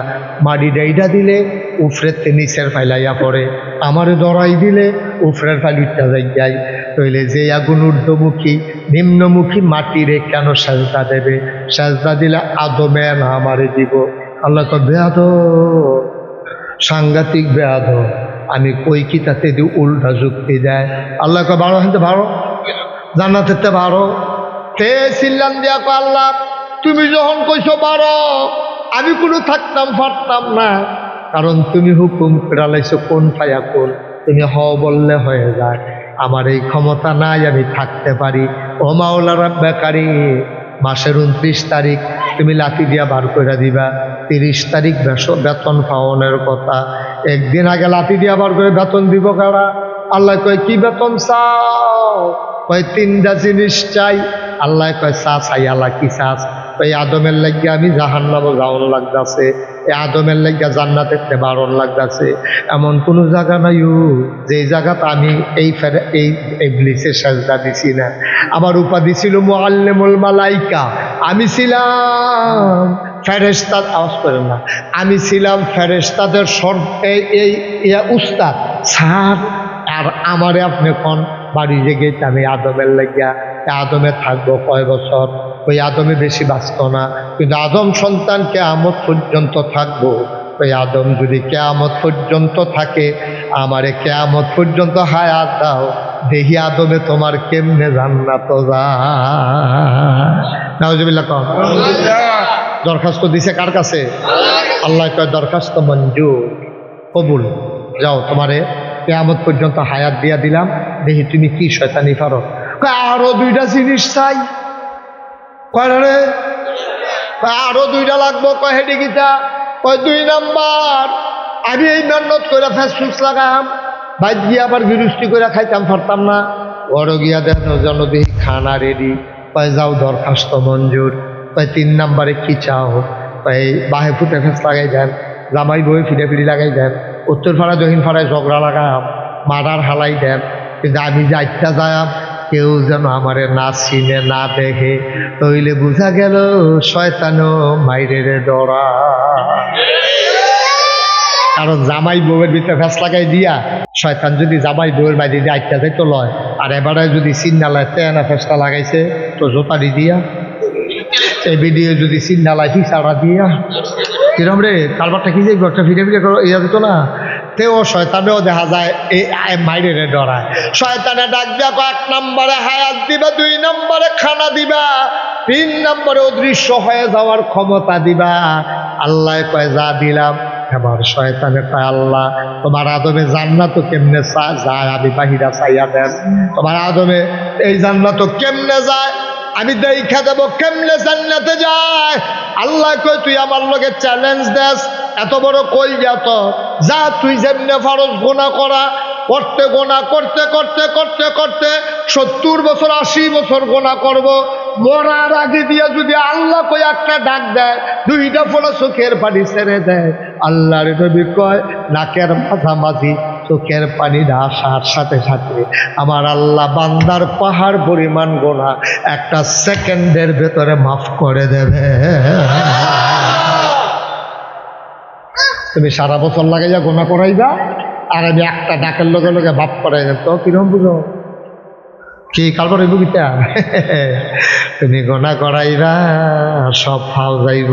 মাটি ডাইডা দিলে উফরের নিচের ফাইলাইয়া পড়ে, আমারে দরাই দিলে উফরের ফাইল উঠা যাই। তইলে যে আগুন ঊর্ধ্বমুখী নিম্নমুখী মাটিরে কেন সেজদা দেবে? সেজদা দিলে আদমে না আমারে দিব। আল্লাহ কয় বেয়াদ, সাংঘাতিক বেয়াদ, আমি কই কি তাতে দি উল্টা যুক্তি দেয়। আল্লাহ কয় ভালো হইতে ভালো, জান্নাতেতে ভালো। তে চিল্লান দিয়া কয় আল্লাহ তুমি যখন কইছো বারো আমি কোনো থাকতাম পারতাম না, কারণ তুমি হুকুম ফেরালাইছো কোন ফায়া কোন, তুমি হ বললে হয়ে যায়। আমার এই ক্ষমতা নাই আমি থাকতে পারি। ও মাওলা রাব্বে কারীম, মাসের 29 তারিখ তুমি লাঠি দিয়া বার করে দিবা, 30 তারিখ বেতন পাওনের কথা, একদিন আগে লাঠি দিয়া বার করে বেতন দিব কারা? আল্লাহ কয় কি বেতন চাও? কয় 3টা জিনিস চাই। আল্লাহ কয় চা চাই। আল্লাহ কি চাস? ওই আদমের লাগিয়া আমি জাহান্নামে যাওয়ার লাগতেছে, এই আদমের লাগিয়া জান্নাতে বারণ লাগতেছে। এমন কোনো জায়গা নাই যে জায়গাতে আমি এই ইবলিসের সেজদা দিছি না। আমার উপাধি ছিল মুআল্লিমুল মালাইকা, আমি ছিলাম ফেরেশতা, আওয়াজ করেন না, আমি ছিলাম ফেরেশতাদের এই উস্তাদ স্যার। আর আমারে আপনি কোন বাড়ি জেগে আমি আদমের লাগিয়া, আদমে থাকবো কয় বছর? ওই আদমে বেশি বাঁচত না, কিন্তু আদম সন্তান কিয়ামত পর্যন্ত থাকবো। ওই আদম যদি কিয়ামত পর্যন্ত থাকে, আমারে কিয়ামত পর্যন্ত হায়াত দাও, দেখি আদমে তোমার কেমনে জান্নাত যায়। নাউজুবিল্লাহ কও। দরখাস্ত দিছে কার কাছে? আল্লাহ কয় দরখাস্ত মঞ্জুর, কবুল। যাও তোমারে কিয়ামত পর্যন্ত হায়াত দিয়া দিলাম, দেখি তুমি কি শয়তানি পারো। আরো 2টা জিনিস চাই। কয় রে আরো 2টা লাগবো। কয় হেডি গীতা? কয় 2 নাম্বার আমি এই মেহনত করে ফেসবুক লাগাম, বাইক গিয়ে আবার বিরুষ্টি করে খাইতাম পারতাম না। বড় গিয়া দেন যেন দেখি খানা রেডি। কয় যাও দরখাস্ত মঞ্জুর। কয় 3 নাম্বারে কি চাও? কয় বাহে ফুটে ফেস লাগাই দেন, জামাই বই ফিরে ফিরি লাগাই দেন, উত্তর ফাড়া দক্ষিণ ফাড়ায় ঝগড়া লাগাম, মারার হালাই দেন, কিন্তু আমি যাইটা যাম কেউ যেন আমারে না চিনে না দেখে, তইলে বুঝা গেল শয়তানও মাইরে রে ডরা। কারণ জামাই বউয়ের ভিতরে ফেস লাগাই দিয়া শয়তান যদি জামাই বউয়ের বাইরে দিয়ে আইটা যাইতো লয়, আর এবারে যদি চিন্নালায় তেনা ফেসটা লাগাইছে তো জোতারি দিয়া, এই ভিডিও যদি চিন্নালায় ফিসারা দিয়া, কিরম রে কারবারটা কি যাইব একটা ফিরে ফিরে ইয়া দিত না। তেও শয়তানেও দেখা যায় এই মাইরে রে ডরায়। শয়তানে ডাক দিয়া 1 নম্বরে হায়াত দিবা, 2 নম্বরে খানা দিবা, 3 নম্বরে অদৃশ্য হয়ে যাওয়ার ক্ষমতা দিবা। আল্লাহ কয় যা দিলাম। এবার শয়তানে কয় আল্লাহ তোমার আদমে জান্নাত কেমনে যায় আমি বাহিরা চাইয়া দেন, তোমার আদমে এই জান্নাত কেমনে যায় আমি দেখা দেব কেমনে জান্নাতে যায়। আল্লাহ কয় তুই আমার লগে চ্যালেঞ্জ দেস, এত বড় কই যত যা, তুই যেমনে ফারজ গোনা করা করতে গোনা করতে করতে করতে করতে 70 বছর 80 বছর গোনা করব, মরার আগে দিয়ে যদি আল্লাহ কই একটা ডাক দেয়, 2টা ফোঁটা চোখের পানি ছেড়ে দেয়, আল্লাহর নবী কয় নাকের মাঝামাঝি চোখের পানিটা আসার সাথে সাথে আমার আল্লাহ বান্দার পাহাড় পরিমাণ গোনা 1 সেকেন্ডের ভেতরে মাফ করে দেবে। তুমি সারা বছর লাগাইয়া গোনা করাইবা, আর আমি একটা ডাকের লগে লগে ভাব করাই দেব, তো কিরম বুঝো কি কালবার হইব গীতা? তুমি গোনা করাইবা সব ফাও যাইব,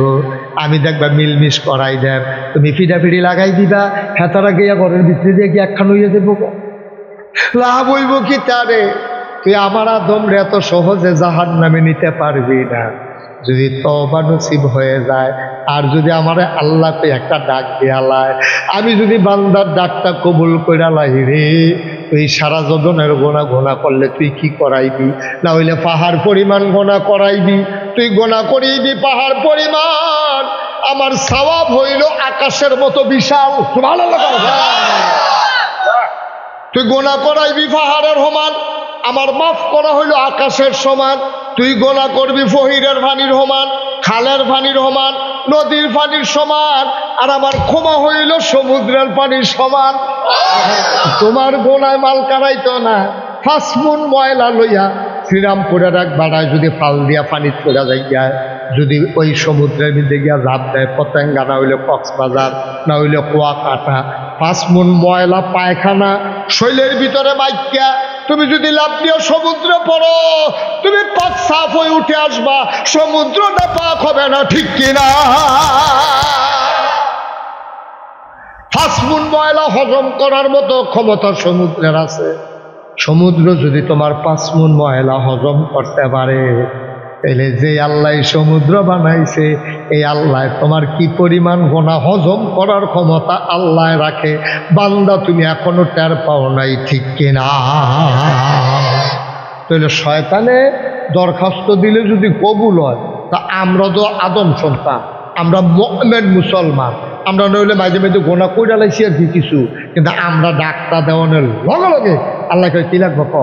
আমি দেখবা মিলমিশ করাই দেব, তুমি ফিডাফিডি লাগাই দিবা, হেতারা গিয়া ঘরের ভিতরে দিয়ে কি একখান হইয়া দেব, লাভ হইব কি তারে? তুই আমার আদমরে এত সহজে জাহান্নামে নিতে পারবি না। যদি তওবা নসিব হয়ে যায়, আর যদি আমার আল্লাহকে একটা ডাক দেয়ালায়, আমি যদি বান্দার ডাকটা কবুল কইরালাই রে, তুই সারা জীবনের গোনা গোনা করলে তুই কি করাইবি? না হইলে পাহাড় পরিমাণ গোনা করাইবি। তুই গোনা করিবি পাহাড় পরিমাণ, আমার সওয়াব হইল আকাশের মতো বিশাল। সুবহানাল্লাহ। তুই গোনা করাইবি পাহাড়ের সমান, আমার মাফ করা হইল আকাশের সমান। তুই গোনা করবি ফহিরের পানির সমান, খালের পানির সমান, নদীর পানির সমান, আর আমার ক্ষমা হইল সমুদ্রের পানির সমান। তোমার গোনায় মাল কারাইতো না। ফাসমুন ময়লা লইয়া শ্রীরামপুরের এক বাড়ায় যদি পাল দিয়া পানি চলে যায়, যদি ওই সমুদ্রের মধ্যে গিয়া লাভ দেয় পতেঙ্গা, না হইলে কক্সবাজার, না হইলে কুয়াকাটা, ফাসমুন ময়লা পায়খানা শৈলের ভিতরে বাইকা তুমি যদি লাভ দিয়ে সমুদ্রে পড়ো, তুমি পাক সাফ হয়ে উঠে আসবা, সমুদ্রটা পাক হবে না, ঠিক কিনা? ফাসমুন ময়লা হজম করার মতো ক্ষমতা সমুদ্রের আছে। সমুদ্র যদি তোমার পাঁচমুন ময়লা হজম করতে পারে, তাহলে যে আল্লাহ সমুদ্র বানাইছে, এই আল্লাহ তোমার কি পরিমাণ গোনা হজম করার ক্ষমতা আল্লাহ রাখে, বান্দা তুমি এখনো টের পাও নাই, ঠিক কিনা? তাহলে শয়তানে দরখাস্ত দিলে যদি কবুল হয়, তা আমরা তো আদম সন্তান, আমরা মুমিন মুসলমান, আমরা নইলে মাঝে মাঝে গোনা কইরা লাইছি আর কি কিছু, কিন্তু আমরা ডাক্তার দেওয়ানোর লগে লগে আল্লাহ কই কি লাগবো ক,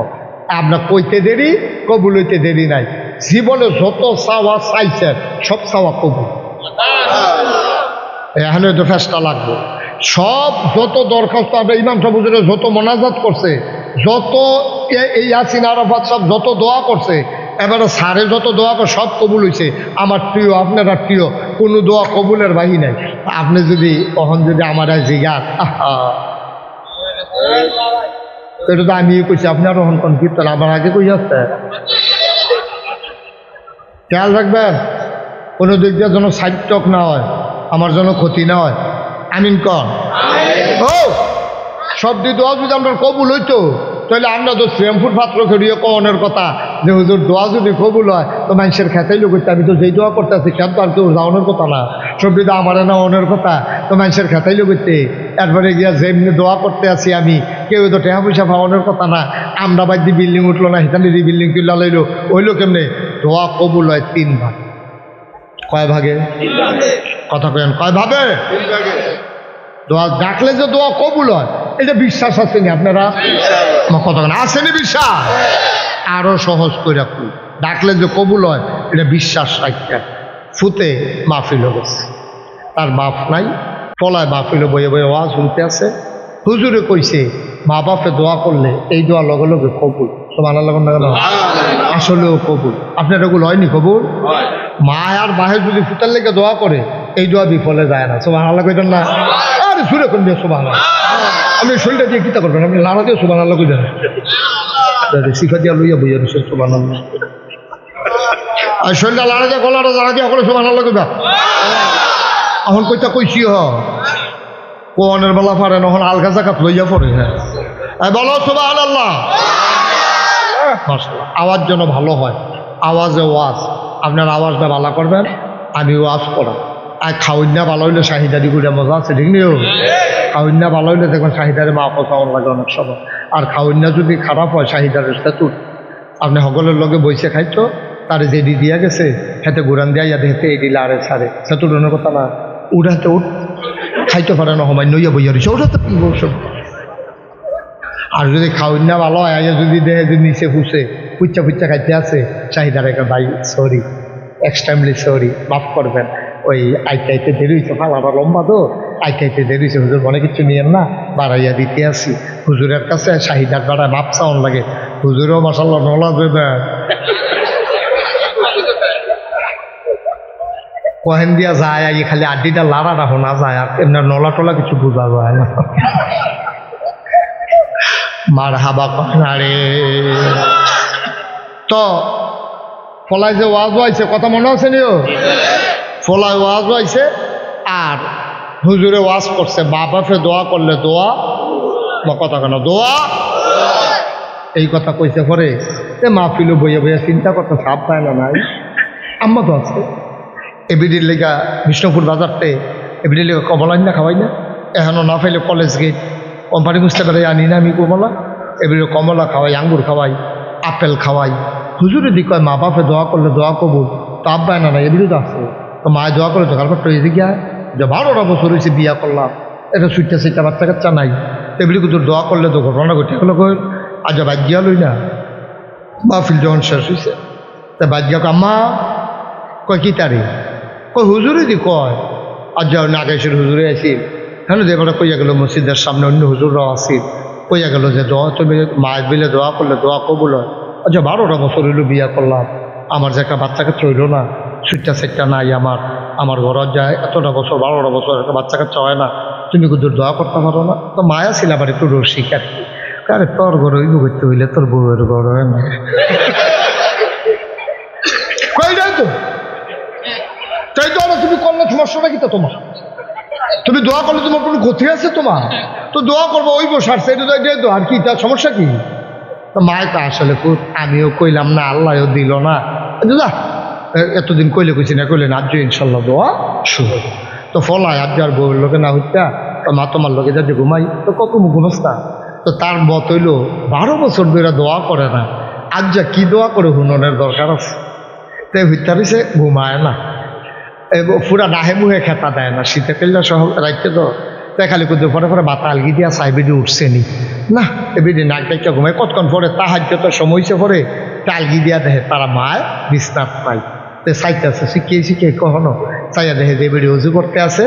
আমরা কইতে দেরি, কবুল হইতে দেরি নাই। জীবনে যত চাওয়া চাইছেন সব চাওয়া কবুল। এখানে তো ফেসটা লাগবে। সব যত দরখাস্ত আমরা ইমাম সাহেব যত মোনাজাত করছে, যত এই ইয়াসিন আরাফাত সব যত দোয়া করছে, এবারে সারে যত দোয়া করে সব কবুল হয়েছে। আমার প্রিয়, আপনারা প্রিয়, কোনো দোয়া কবুলের বাহি নাই। আপনি যদি কখন যদি আমার জিগান, এটা তো আমি কইছি, আপনার ওখান কোন কীর্তন আমার আগে কই আসছে। খেয়াল রাখবেন কোনো দিক দিয়ে যেন সাইটক না হয়, আমার যেন ক্ষতি না হয়। আমিন কর। ও সব দিয়ে দোয়া যদি আমরা কবুল হইতো, তাহলে আমরা তো শ্রীরামপুর পাত্র খেলিয়ে কনের কথা যে হুজুর দোয়া যদি কবুল হয় তো মানুষের খেতাইলো করতে, আমি তো যেই দোয়া করতে আছি খেত আর কেউ যাওয়ানোর কথা না, সবজি তো আমার না অনের কথা, তো মানুষের খেতাইলো করতে। এরপরে গিয়া যেমনি দোয়া করতে আছি আমি, কেউ তো টাকা পয়সা পাওয়ানোর কথা না, আমরা বাদ দিয়ে বিল্ডিং উঠলো না, হিতানি বিল্ডিং তুলে লাইলো, হইলো কেমনে? দোয়া কবুল হয় 3 ভাগ। কয় ভাগে? কথা কেন কয় ভাবে? দোয়া ডাকলে যে দোয়া কবুল হয়, এটা বিশ্বাস আসেনি আপনারা? কথা কেন আসেনি বিশ্বাস? আরো সহজ করে রাখুন, ডাকলে যে কবুল হয় এটা বিশ্বাস রাখতে। ফুতে মাহফিল গেছে, তার বাপ নাই, পলায় মাহফিল বয়ে বয়ে ওয়াজ শুনতে আছে। হুজুরে কইছে মা বাপে দোয়া করলে এই দোয়া লগে লগে কবুল। সুবহানাল্লাহ না কেন? আসলেও কবুল। আপনার এগুলো হয়নি কবুল? মা আর বাহে যদি ফুতার লেগে দোয়া করে এই দোয়া বিফলে যায় না। সুবহানাল্লাহ কইতেন না? আরে সুরে কোন দিয়ে সুবহানাল্লাহ। আপনি শরীরটা দিয়ে কিতা করবেন? আপনি লাড়া দিয়ে সুবহানাল্লাহ কইতেন, শিখা দিয়া লইয়া বইয়া দিচ্ছে সুবহানাল্লাহ। আর শরীরটা লাড়া দিয়ে গলাটা লাড়া দিয়ে করে সুবহানাল্লাহ কইবা। এখন কইতা কইছি কোনের বেলা পারে না, এখন আলগা জাকাত লইয়া পড়ে। হ্যাঁ বলো সুবহানাল্লাহ। আওয়াজ যেন ভালো হয়, আওয়াজে ওয়াজ। আপনার আওয়াজটা ভালো করবেন, আমি ওয়াজ করা। আর খাওয়ান্না ভালো হইলে শাহিদারি করে মজা আছে, ঠিক নিও? খাওয়ান্না ভালো হইলে দেখবেন শাহিদারে মা পচাওয়ান লাগে অনেক সময়। আর খাওয়ান্না যদি খারাপ হয় শাহিদারের সেতুর, আপনি সকলের লগে বইসে খাইতো, তারে যে দিয়া গেছে হেতে ঘুরান দিয়া ইয়াতে হেতে এই দিলে আরে সারে সেতুর অনেক কথা না। উঠাতে উঠ খাইতে পারে না, সময় নইয়া বইয়া রয়েছে, ওটাতে কি বলছো? আর যদি খাওয়ান্না ভালো হয়, যদি দেহে যদি নিচে ফুসে পুচ্চা পুচ্চা খাইতে আছে, চাহিদার একটা ভাই সরি, এক্সট্রিমলি সরি, মাফ করবেন। ওই আইতে আইতে দেরি হয়েছে, ফালাটা লম্বা তো, আইতে আইতে দেরি হয়েছে, হুজুর মনে কিছু নিয়েন না, বাড়াইয়া দিতে আসি। হুজুরের কাছে শাহিদার বাড়ায় মাপ চাওয়ান লাগে। হুজুরেও মাসাল্লাহ নলা দেবে, কহেন দিয়া যায়, আই খালি আড্ডিটা লাড়াটা শোনা যায়, আর এমনি নলা টলা কিছু বোঝা যায় না। মার হাবা কনারে তো ফলায় যে ওয়াজ হয়েছে, কথা মনে আছে নিও? ফলায় ওয়াজ হয়েছে আর হুজুরে ওয়াজ করছে, মা বাপে দোয়া করলে দোয়া, বা কথা কেন দোয়া, এই কথা কইছে পরে মাহফিলও বইয়া বইয়া চিন্তা করতে সাপ পায় না নাই আম্মা তো আছে এবিডির লেগা বিষ্ণুপুর বাজারতে এবিডির লেগা কমলা না খাওয়াই না এখনও না পাইলে কলেজ গেট কোম্পানি বুঝতে পারে আনি না আমি কমলা এবিডি কমলা খাওয়াই আঙ্গুর খাওয়াই আপেল খাওয়াই হুজুরে দিক কয় মা বাপে দোয়া করলে দোয়া কবুল তো আব্বায় না এবিডিও তো আছে তো মায়ে দোয়া করলে তো কারপর তো এদিকে গিয়া যে 12টা বছর হয়েছে বিয়া করলাম এটা সুইটটা সুইটটা বাচ্চা কাচ্চা নাই এবিডি কিন্তু দোয়া করলে তো ঘটনা ঘটে গেলো কই আজ বাজ্যা লই না মাহফিল যখন শেষ হয়েছে তা বাজ্যা আম্মা কয় কি তারিখ কই হুজুরে দি কয় আজ যাও নাগেশ্বর হুজুরে আসি হ্যাঁ এবারে কইয়া গেল মসজিদের সামনে অন্য হুজুররাও আসিল কইয়া গেল যে দোয়া তুমি মায়ের বিলে দোয়া করলে দোয়া কবুল হয় আচ্ছা 12টা বছর হইল বিয়া করলাম আমার যে একটা বাচ্চা কাচ্চা হইল না সুইটটা সেটটা নাই আমার ঘর যায় এতটা বছর 12টা বছর একটা বাচ্চা কাচ্চা হয় না তুমি কিন্তু দোয়া করতে পারো না তো মায়া ছিল আবার একটু রসিক আর কি আরে তোর ঘর ওই করতে হইলে তোর বউয়ের ঘর হয় না কইটাই তো তাই তো তুমি করলে সমস্যাটা কি তো তোমার তুমি দোয়া করলে তোমার কোনো ক্ষতি আছে তোমার তো দোয়া করবো ওই বসার সেটা তো আর কি তার সমস্যা কি তো মায় তো আসলে আমিও কইলাম না আল্লাহও দিল না যা এতদিন কইলে কইছি না কইলে না আজ ইনশাল্লাহ দোয়া শুরু তো ফলায় আজ আর বউয়ের লোকে না হইতা তো মা তোমার লোকে যাতে ঘুমাই তো কত ঘুমাস না তো তার মত হইল 12 বছর ধরে দোয়া করে না আজ যা কি দোয়া করে হুননের দরকার আছে তাই হইতা রয়েছে ঘুমায় না পুরা নাহে মুহে খেতা দেয় না শীতে পেলে সহ রাখতে তো তাই খালি করতে পরে পরে বাতা আলগি দিয়া সাইবেডি উঠছে নি না এবিডি নাক ডাইকা ঘুমায় কতক্ষণ পরে তাহাজ্জুদ সময় হইছে পরে টালগি দিয়া দেখে তারা মায় বিছনাত পাই তো চাইতে আছে শিখিয়ে কখনো চাইয়া দেখে যে এবিডি উজু করতে আছে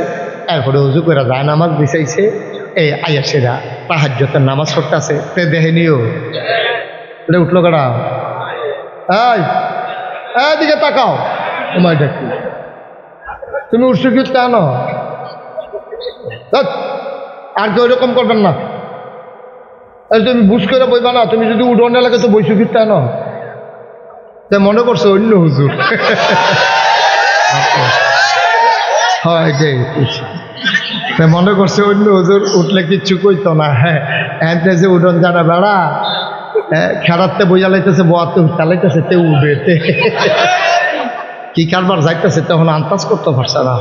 এরপরে উজু করে যায় নামাজ বিছাইছে এই আয়াসেরা তাহাজ্জুদের নামাজ পড়তে আছে তে দেখে নিও এটা উঠলো কাটা দিকে তাকাও তোমায় দেখি তুমি উঠছো কি তা না আর কেউ এরকম করবেন না তুমি বুঝ করে বইবা না তুমি যদি উঠোন এলাকা তো বইছো কি তা না মনে করছো অন্য হুজুর হয় এটাই মনে করছে অন্য হুজুর উঠলে কিচ্ছু কইতো না হ্যাঁ যে উঠোন জানা বেড়া খেড়াতে বইয়া লাইতেছে বোয়াতে চালাইতেছে তে উঠে কি কারবার যাইতেছে তখন আন্দাজ করতে পারছে না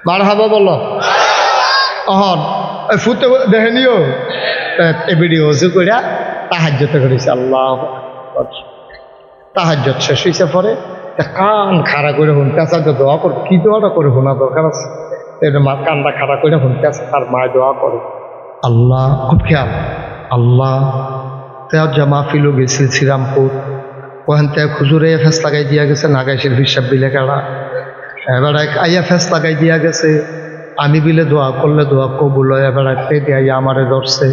মারহাবা বলো অহন ফুটে দেখে নিও এবিডি ওযু কইরা তাহাজ্জুদ করেছে আল্লাহ তাহাজ্জুদ শেষ হইছে পরে কান খাড়া করে শুনতে আছে দোয়া করে কি দোয়াটা করে শোনা দরকার আছে মা কানটা খাড়া করে শুনতে আছে তার মায় দোয়া করে আল্লাহ খুব খেয়াল আল্লাহ তেও জামা ফিলো গেছিল শ্রীরামপুর ওখান থেকে খুজুরে ফেস লাগাই দিয়া গেছে নাগাইশের হিসাব বিলে কাড়া এবার আইয়া ফেস লাগাই দিয়া গেছে আমি বিলে দোয়া করলে দোয়া কবুল হয় এবার দিয়া আমারে ধরছে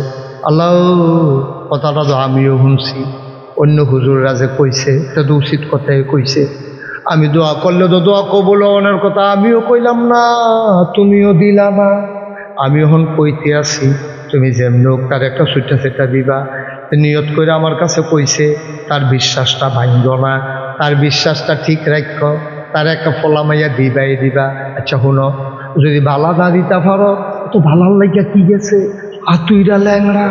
আল্লাহ কথাটা তো আমিও শুনছি অন্য হুজুররা যে কইছে তো উচিত কথাই কইছে আমি দোয়া করলে তো দোয়া কবুল হওয়ার কথা আমিও কইলাম না তুমিও দিলা না আমি এখন কইতে আছি তুমি যেমন তার একটা সুইটা সেটা দিবা নিয়ত করে আমার কাছে কইছে তার বিশ্বাসটা ভাঙব না তার বিশ্বাসটা ঠিক রাখ তার একটা ফলামাইয়া দিবা আচ্ছা শুনো যদি ভালা না দিতে পারো তো ভালার লাগিয়া কি গেছে আতুইরা ল্যাংড়া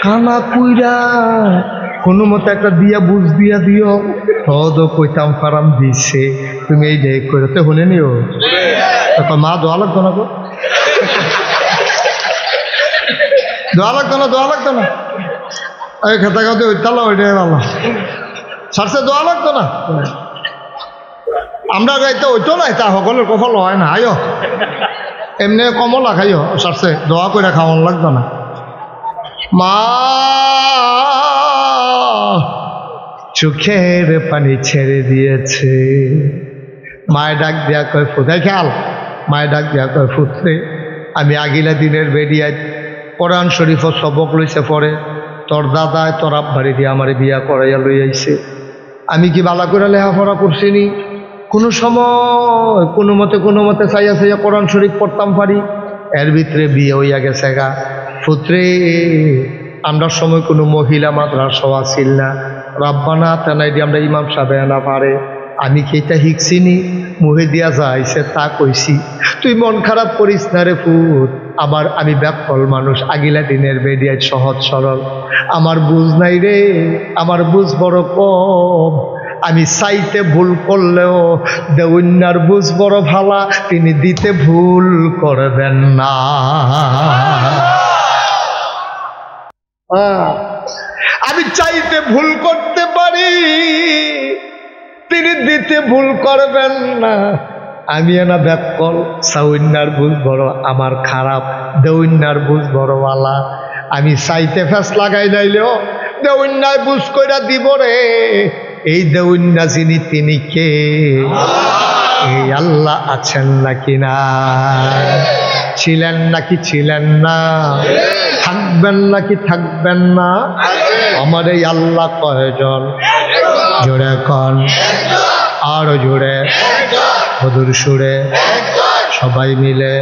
কানা কুইরা কোনো মতো একটা দিয়া বুঝ দিয়া দিও হদো কইতাম ফারাম দিছে তুমি এই দেখ করে তো শুনে নিও মা দোয়া লাগতো না গো দোয়া লাগতো না এই খেতা খাতে ওইটাল ওইটাই ভালো সারছে দোয়া লাগতো না আমরা গাইতে ওইতো নাই তা সকলের কফল হয় না আয়ো এমনি কমলা খাইও সারছে দোয়া করে খাওয়ান লাগতো না মা চোখের পানি ছেড়ে দিয়েছে মায়ের ডাক দেয়া কয় ফুটাই খেয়াল মায়ের ডাক দেয়া কয় ফুটরে আমি আগিলা দিনের বেরিয়ায় কোরআন শরীফ সবক লইছে পরে তোর দাদায় তোর আব্বারে দিয়ে আমার বিয়া করাইয়া লই আইছে আমি কি বালা করে লেখাপড়া করছি নি কোনো সময় কোনো মতে চাইয়া কোরআন শরীফ পড়তাম পারি এর ভিতরে বিয়ে হইয়া গেছে গা পুত্রে আমরা সময় কোনো মহিলা মাদ্রাসা ছিল না রাব্বানা তানাই দিয়ে আমরা ইমাম সাহেব না পারে আমি কি এটা শিখছি নি মুহে দিয়া যাইছে তা কইছি তুই মন খারাপ করিস না রে ফুট আমি ব্যাকল মানুষ, আগিলা দিনের বেডিয়ায় সহজ সরল, আমার বুঝ নাই রে, আমার বুঝ বড় কম। আমি চাইতে ভুল করলেও দেউন্যার বুঝ বড় ভালা, তিনি দিতে ভুল করবেন না। আমি চাইতে ভুল করতে পারি, তিনি দিতে ভুল করবেন না। আমি না ব্যাকল, সাউন্যার বুঝ বড় আমার খারাপ, দেউন্যার বুঝ বড় ওয়ালা। আমি চাইতে ফেস লাগাই নাইলেও দেউন্যায় বুঝ কইরা দিব রে। এই দেউন্যা যিনি তিনি কে? এই আল্লাহ আছেন নাকি না? ছিলেন নাকি ছিলেন না? থাকবেন নাকি থাকবেন না? আমার এই আল্লাহ কয়জন? জোরে কন, আরো জোরে, মধুর সুরে সবাই মিলে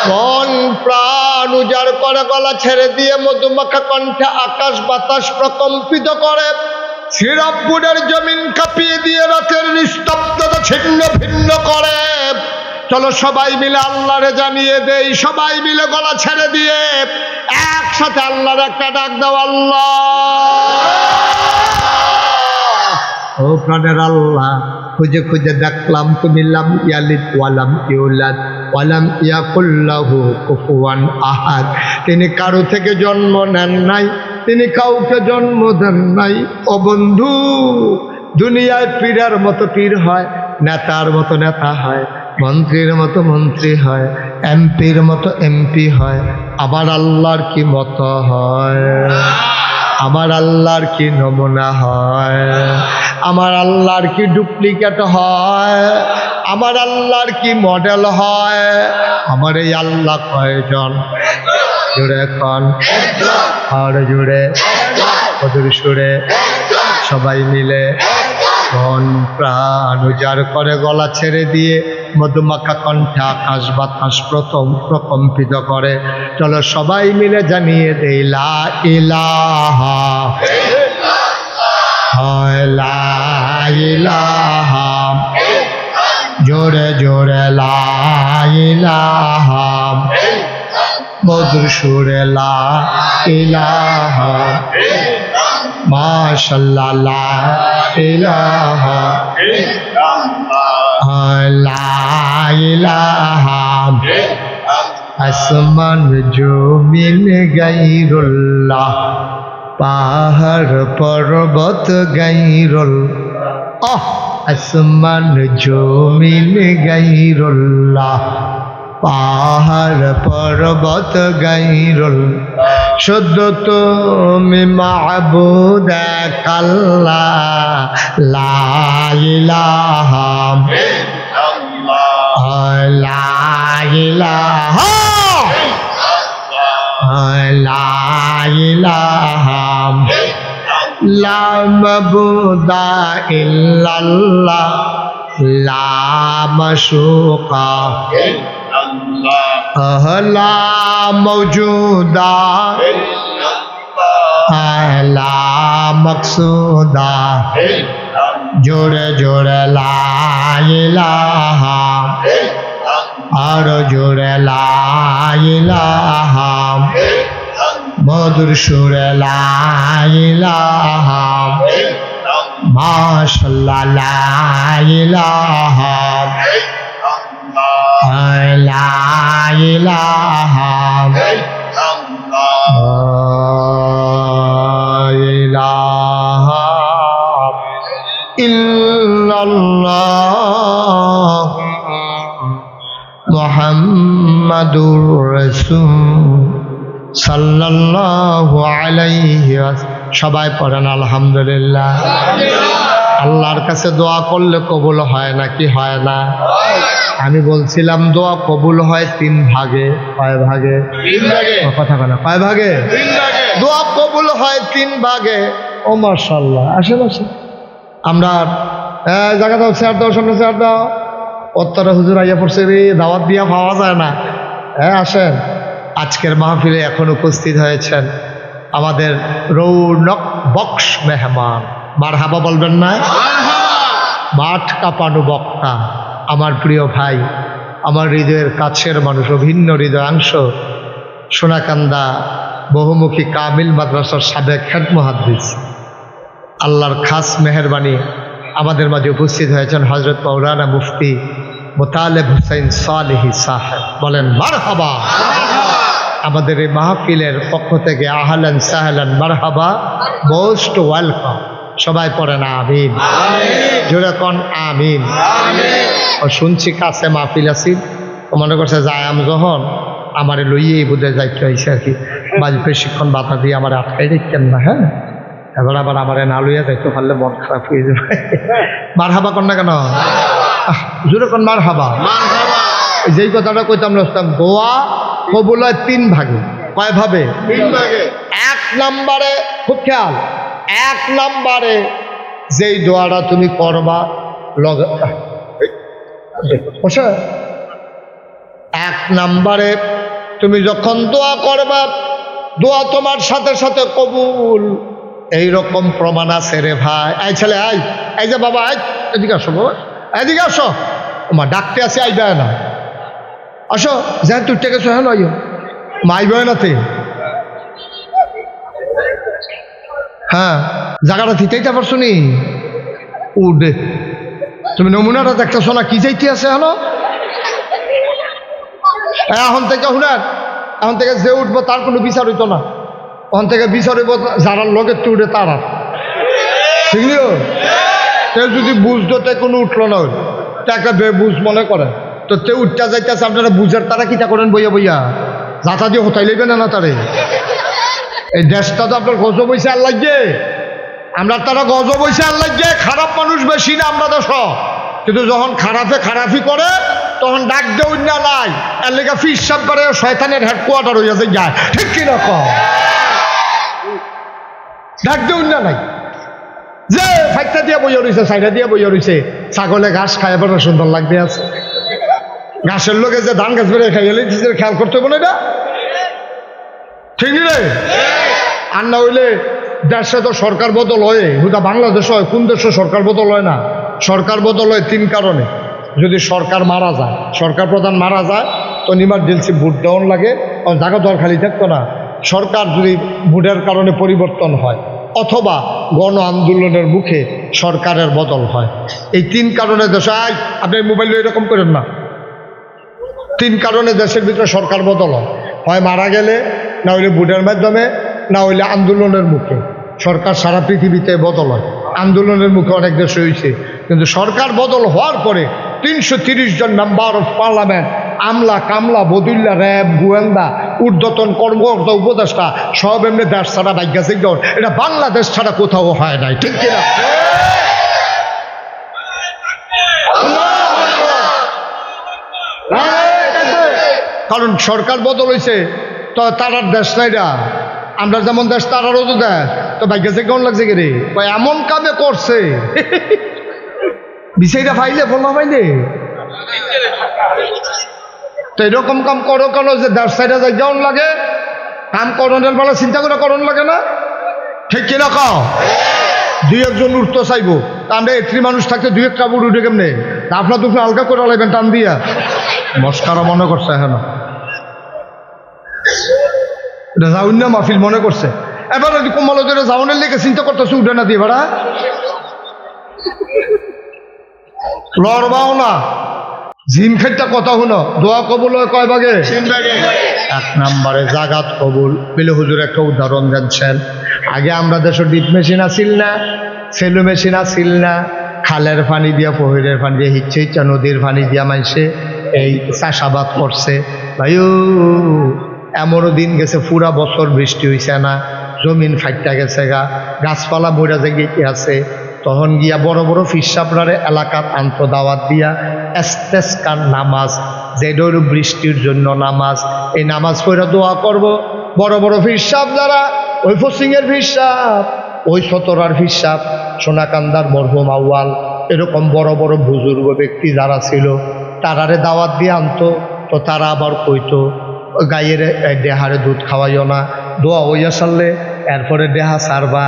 মন প্রাণ উজাড় করে গলা ছেড়ে দিয়ে মধুমাখা কণ্ঠে আকাশ বাতাস প্রকম্পিত করে, শ্রীরামপুরের জমিন কাঁপিয়ে দিয়ে রাতের নিস্তব্ধতা ছিন্ন ভিন্ন করে। চলো সবাই মিলে আল্লাহরে জানিয়ে দেই, সবাই মিলে গলা ছেড়ে দিয়ে একসাথে আল্লাহর একটা ডাক দাও, আল্লাহ। ও প্রাণের আল্লাহ, খুঁজে খুঁজে দেখলাম তুমি লাম ইয়ালিদ ওয়ালাম ইউলাদ ওয়ালাম ইয়াকুল লাহু কুফুয়ান আহাদ। তিনি কারো থেকে জন্ম নেন নাই, তিনি কাউকে জন্ম দেন নাই। ও বন্ধু, দুনিয়ায় পীরের মতো পীর হয়, নেতার মতো নেতা হয়, মন্ত্রীর মতো মন্ত্রী হয়, এমপির মতো এমপি হয়। আমার আল্লাহর কি মতো হয়? আমার আল্লাহর কি নমুনা হয়? আমার আল্লাহর কি ডুপ্লিকেট হয়? আমার আল্লাহর কি মডেল হয়? আমার এই আল্লাহ কয়জন? জুড়ে কন, আর জুড়ে, মধুর সুরে সবাই মিলে মন প্রাণ উজাড় করে গলা ছেড়ে দিয়ে মধুমাখা কণ্ঠে আকাশ বাতাস প্রকম্পিত করে। চলো সবাই মিলে জানিয়ে দেই লা ইলাহা লা ইলাহা, জোরে জোরে লা ইলাহা, মধুর সুরে লা ইলাহা, মাশাআল্লাহ লা ইলাহা লা ইলাহা, আসমান জমিন গায়রুল্লাহ, পাহাড় পর্বত গায়রুল্লাহ, আসমান জমিন গায়রুল্লাহ, পাহাড় পর্বত গায়রুল্লাহ। শুদ্ধ তুমি মাবুদ এক আল্লাহ, লা ইলাহা লা ইলাহা লা ইলাহা লা মাবুদা ইল্লাল্লাহ, লা মাশুকা লা মওজুদা লা মকসুদা, জোরে জোরে লা ইলাহা, আর জোরে লা ইলাহা, মধুর সুরে লা ইলাহা, মাশাআল্লাহ লা ইলাহা লা ইলাহা ইলাহা ইল্লাল্লাহ মুহাম্মাদুর রাসূল সাল্লাল্লাহু আলাইহি ওয়াসাল্লাম। সবাই পড়েন আলহামদুলিল্লাহ। আল্লাহর কাছে দোয়া করলে কবুল হয় না কি হয় না? আমি বলছিলাম দোয়া কবুল হয় 3 ভাগে। কয় ভাগে? 3 ভাগে। কথা বলা কয় ভাগে? 3 ভাগে। দোয়া কবুল হয় 3 ভাগে। ও মাশাআল্লাহ, আসেন আসেন। আমরা জায়গা দাও, চেয়ার দাও, সামনে চেয়ার দাও। উত্তরে হুজুর আইয়া পড়ছে রে, দাওয়াত দিয়া পাওয়া যায় না। আসেন। আজকের মাহফিলে এখন উপস্থিত হয়েছেন আমাদের রৌনক বক্স মেহমান। মারহাবা বলবেন না? মাঠ কাঁপানো বক্তা, আমার প্রিয় ভাই, আমার হৃদয়ের কাছের মানুষ, অভিন্ন হৃদয়াংশ, সোনাকান্দা বহুমুখী কামিল মাদ্রাসার সাবেক হেড মুহাদ্দিস, আল্লাহর খাস মেহেরবানি আমাদের মাঝে উপস্থিত হয়েছেন হযরত মাওলানা মুফতি মোতালেব হুসাইন সালেহী সাহেব। বলেন মারহাবা। আমাদের এই মাহফিলের পক্ষ থেকে আহলান সাহলান মারহাবা, মোস্ট ওয়েলকাম। সবাই পড়েন আমিন, জোরে কোন আমিন। ও শুনছি কাছে মাহফিল আসিল, ও মনে করছে যায়াম যখন আমার লইয়েই বোধ হয় যাইতে হয়েছে আর কি, বাজ প্রশিক্ষণ বাধা দিয়ে আমার আটকাই দিচ্ছেন না। হ্যাঁ, এবার আবার আমার না লইয়া যাইতে পারলে মন খারাপ হয়ে যাবে। মারহাবা কর না কেন, জোরে কোন মারহাবা। যেই কথাটা কইতাম রস্তাম, দোয়া কবুল হয় 3 ভাগে। কয় ভাবে? 3 ভাগে। 1 নম্বরে, খুব খেয়াল, 1 নম্বরে যেই দোয়াটা তুমি করবা লগে 1 নম্বরে তুমি যখন দোয়া করবা, দোয়া তোমার সাথে সাথে কবুল, এইরকম প্রমাণ আছে রে ভাই। এই ছেলে, এই যে বাবা, এদিকে আসো বাবা, এদিকে আসো, মা ডাকতে আসি, আইবে না, আসো, যা তুই গেছো। হ্যাঁ নয় মাইবে নাতে, হ্যাঁ জায়গাটা থিতাইতে পারছো নি উডে, তুমি নমুনাটা দেখতেছো না কি যাইতে আছে। হলো এখন থেকে শুনেন, এখন থেকে যে উঠবো তার কোনো বিচার হইতো না, ওখান থেকে বিচার হইব যারা লগে উঠে তারা। ঠিক নিও, কেউ যদি বুঝতো তে কোনো উঠলো না, তাকে বেবুঝ মনে করে, তো তে উঠতে যাইতেছে, আপনারা বুঝার তারা কিটা করেন বইয়া বইয়া যাতা দিয়ে হতাই লইবেন না তারে। এই দেশটা তো আপনার গজব হয়েছে আর লাগছে, আমরা তারা গজব হয়েছে আর লাগছে। খারাপ মানুষ বেশি না আমরা দেশ, কিন্তু যখন খারাপি করে তখন ডাক দেউ না নাই, এর লেগে ফিসাব করে শয়তানের হেডকোয়ার্টার হইয়া যায়। ঠিক কিনা কম, ডাক দেউ না নাই, যে ফাইকটা দিয়ে বইয়া রয়েছে, সাইডা দিয়ে বইয়া রয়েছে, ছাগলে ঘাস খায় বড় সুন্দর লাগবে আছে। ঘাসের লোকে যে ধান গাছ বেড়ে খাই এলে খেয়াল করতে হবে না, এটা ঠিক রে। আর না হইলে দেশে তো সরকার বদল হয়, হুদা বাংলাদেশ হয়, কোন দেশে সরকার বদল হয় না? সরকার বদল হয় 3 কারণে। যদি সরকার মারা যায়, সরকার প্রধান মারা যায়, তো ইমার্জেন্সি ভোট দেওয়ান লাগে, জায়গা দর খালি থাকতো না। সরকার যদি ভোটের কারণে পরিবর্তন হয়, অথবা গণ আন্দোলনের মুখে সরকারের বদল হয়। এই 3 কারণে দেশে, আপনি মোবাইল এরকম করেন না, 3 কারণে দেশের ভিতরে সরকার বদল হয় মারা গেলে, না হইলে ভোটের মাধ্যমে, না হইলে আন্দোলনের মুখে। সরকার সারা পৃথিবীতে বদল হয়, আন্দোলনের মুখে অনেক দেশে হয়েছে। কিন্তু সরকার বদল হওয়ার পরে 330 জন মেম্বার অফ পার্লামেন্ট, আমলা কামলা বদুল্লা, র্যাব, গোয়েন্দা, ঊর্ধ্বতন কর্মকর্তা, উপদেষ্টা সব এমনি দেশ ছাড়া ভাগ্যাছে। এটা বাংলাদেশ ছাড়া কোথাও হয় নাই। ঠিক কিনা? কারণ সরকার বদল হয়েছে, তো তারার দেশ না এটা, আমরা যেমন দেশ তারারও তো দেশ। তো ভাগ্যাছে কেমন লাগছে কে রে, এমন কামে করছে বিষয়টা পাইলে ফোন পাইলে, তো এরকম কাম করো কেন যে দেশ সাইডে যাই কেমন লাগে? কাম করণের বেলা চিন্তা করে করণ লাগে না? ঠিক কিনা কাও? 2-1 জন উঠতে চাইবো, আমরা 3 মানুষ থাকতে 2-1 কাপড় উঠে কেমনে? আপনার দুপুরে হালকা করে লাগবেন টান দিয়া, মস্কারা মনে করছে। হ্যাঁ, এটা যাউন না মাহফিল মনে করছে। এবার যদি কোমল ধরে যাওনের লেগে চিন্তা করতেছে, উঠে না দিয়ে ভাড়া লড়বাও না, জিন খাইটা কথা শুনো, দোয়া কবুল হয় কয় ভাগে? 1 নম্বরে জাগাত কবুল। পেলে হুজুর একটা উদাহরণ জানছেন, আগে আমরা দেশের ডিপ মেশিন আসিল না, সেলু মেশিন আসিল না, খালের পানি দিয়া, পহিরের পানি দিয়ে, ইচ্ছা নদীর পানি দিয়া মাইসে এই চাষাবাদ করছে। ভাইও এমনও দিন গেছে পুরা বছর বৃষ্টি হয়েছে না, জমিন ফাইটা গেছে গা, গাছপালা মরা জায়গাতে আছে। তখন গিয়া বড় বড় ফিসাবরারে এলাকাত আন্ত দাওয়াত দিয়া ইস্তেসকার নামাজ, যেডর বৃষ্টির জন্য নামাজ, এই নামাজ পড়ে দোয়া করব। বড় বড় ফিসাব যারা, ওই ফসিংয়ের ফিসাব, ওই সতরার ফিসাব, সোনাকান্দার মরহুম আউয়াল, এরকম বড় বড় বুজুর্গ ব্যক্তি যারা ছিল, তারারে দাওয়াত দিয়ে আনতো। তো তারা আবার কইতো গাইয়ের দেহারে দুধ খাওয়াইও না, দোয়া হইয়া সারলে এরপরে দেহা সারবা,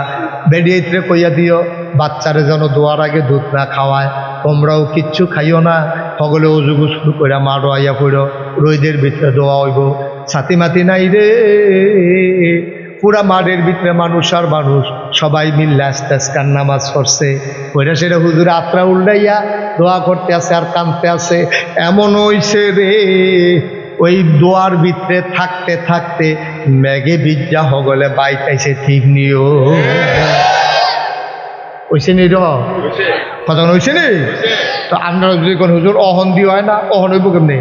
বেডিয়েত্রে কইয়া দিও বাচ্চারে যেন দোয়ার আগে দুধ না খাওয়ায়, তোমরাও কিচ্ছু খাইও না, সকলে অজু গোসল করে মারো আইয়া পড়ো, রোদের ভিতরে দোয়া হইব, ছাতি মাতি নাই রে। পুরা মাঠের ভিতরে মানুষ আর মানুষ, সবাই মিললে আস্তে আস্তে নামাজ পড়ছে। ওইটা সেটা হুজুরে আত্রা উল্টাইয়া দোয়া করতে আছে আর কাঁদতে আছে। এমন হইছে রে, ওই দোয়ার ভিতরে থাকতে থাকতে মেঘে বিজ্জা হগলে বাইতাইছে। ঠিক নিও হইছে নি র কথা হইছে নি? তো আপনারা যদি কোন হুজুর অহন দিয়ে হয় না, অহন হইব কেমনি?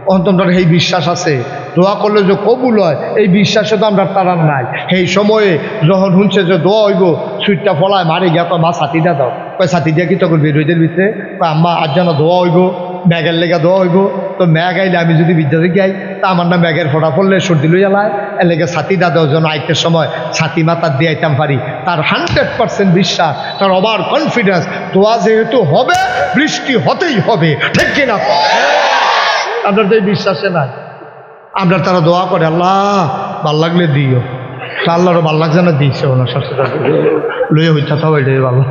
অহন তোমরা এই বিশ্বাস আছে দোয়া করলে যে কবুল হয়, এই বিশ্বাসে তো আমরা তারার নাই। সেই সময়ে যখন শুনছে যে দোয়া হইব, সুইটটা ফলায় মারে গিয়া তো মা ছাতিটা দাও। কয় ছাতি দিয়া কি তখন বেরোইদের ভিতরে আম্মা আজ যেন দোয়া হইব, ম্যাগের লেগে দোয়া হইব। তো ম্যাগ আইলে আমি যদি বিদ্যাতে গাই তা আমার না ম্যাগের ফোটা পড়লে সর্দি লই এলায় এর লেগে ছাতিটা দেওয়ার জন্য আইতের সময় ছাতি মাথার দিয়ে আইতাম পারি। তার 100% বিশ্বাস, তার ওভার কনফিডেন্স, দোয়া যেহেতু হবে বৃষ্টি হতেই হবে। ঠিক কিনা? আপনার তো এই বিশ্বাসে নাই। আমরা তারা দোয়া করে আল্লাহ ভাল লাগলে দিও, তা আল্লাহরও ভাল লাগছে না দিয়েছে ওনার সাথে লইয়া হইতে থাও। এটাই ভালো।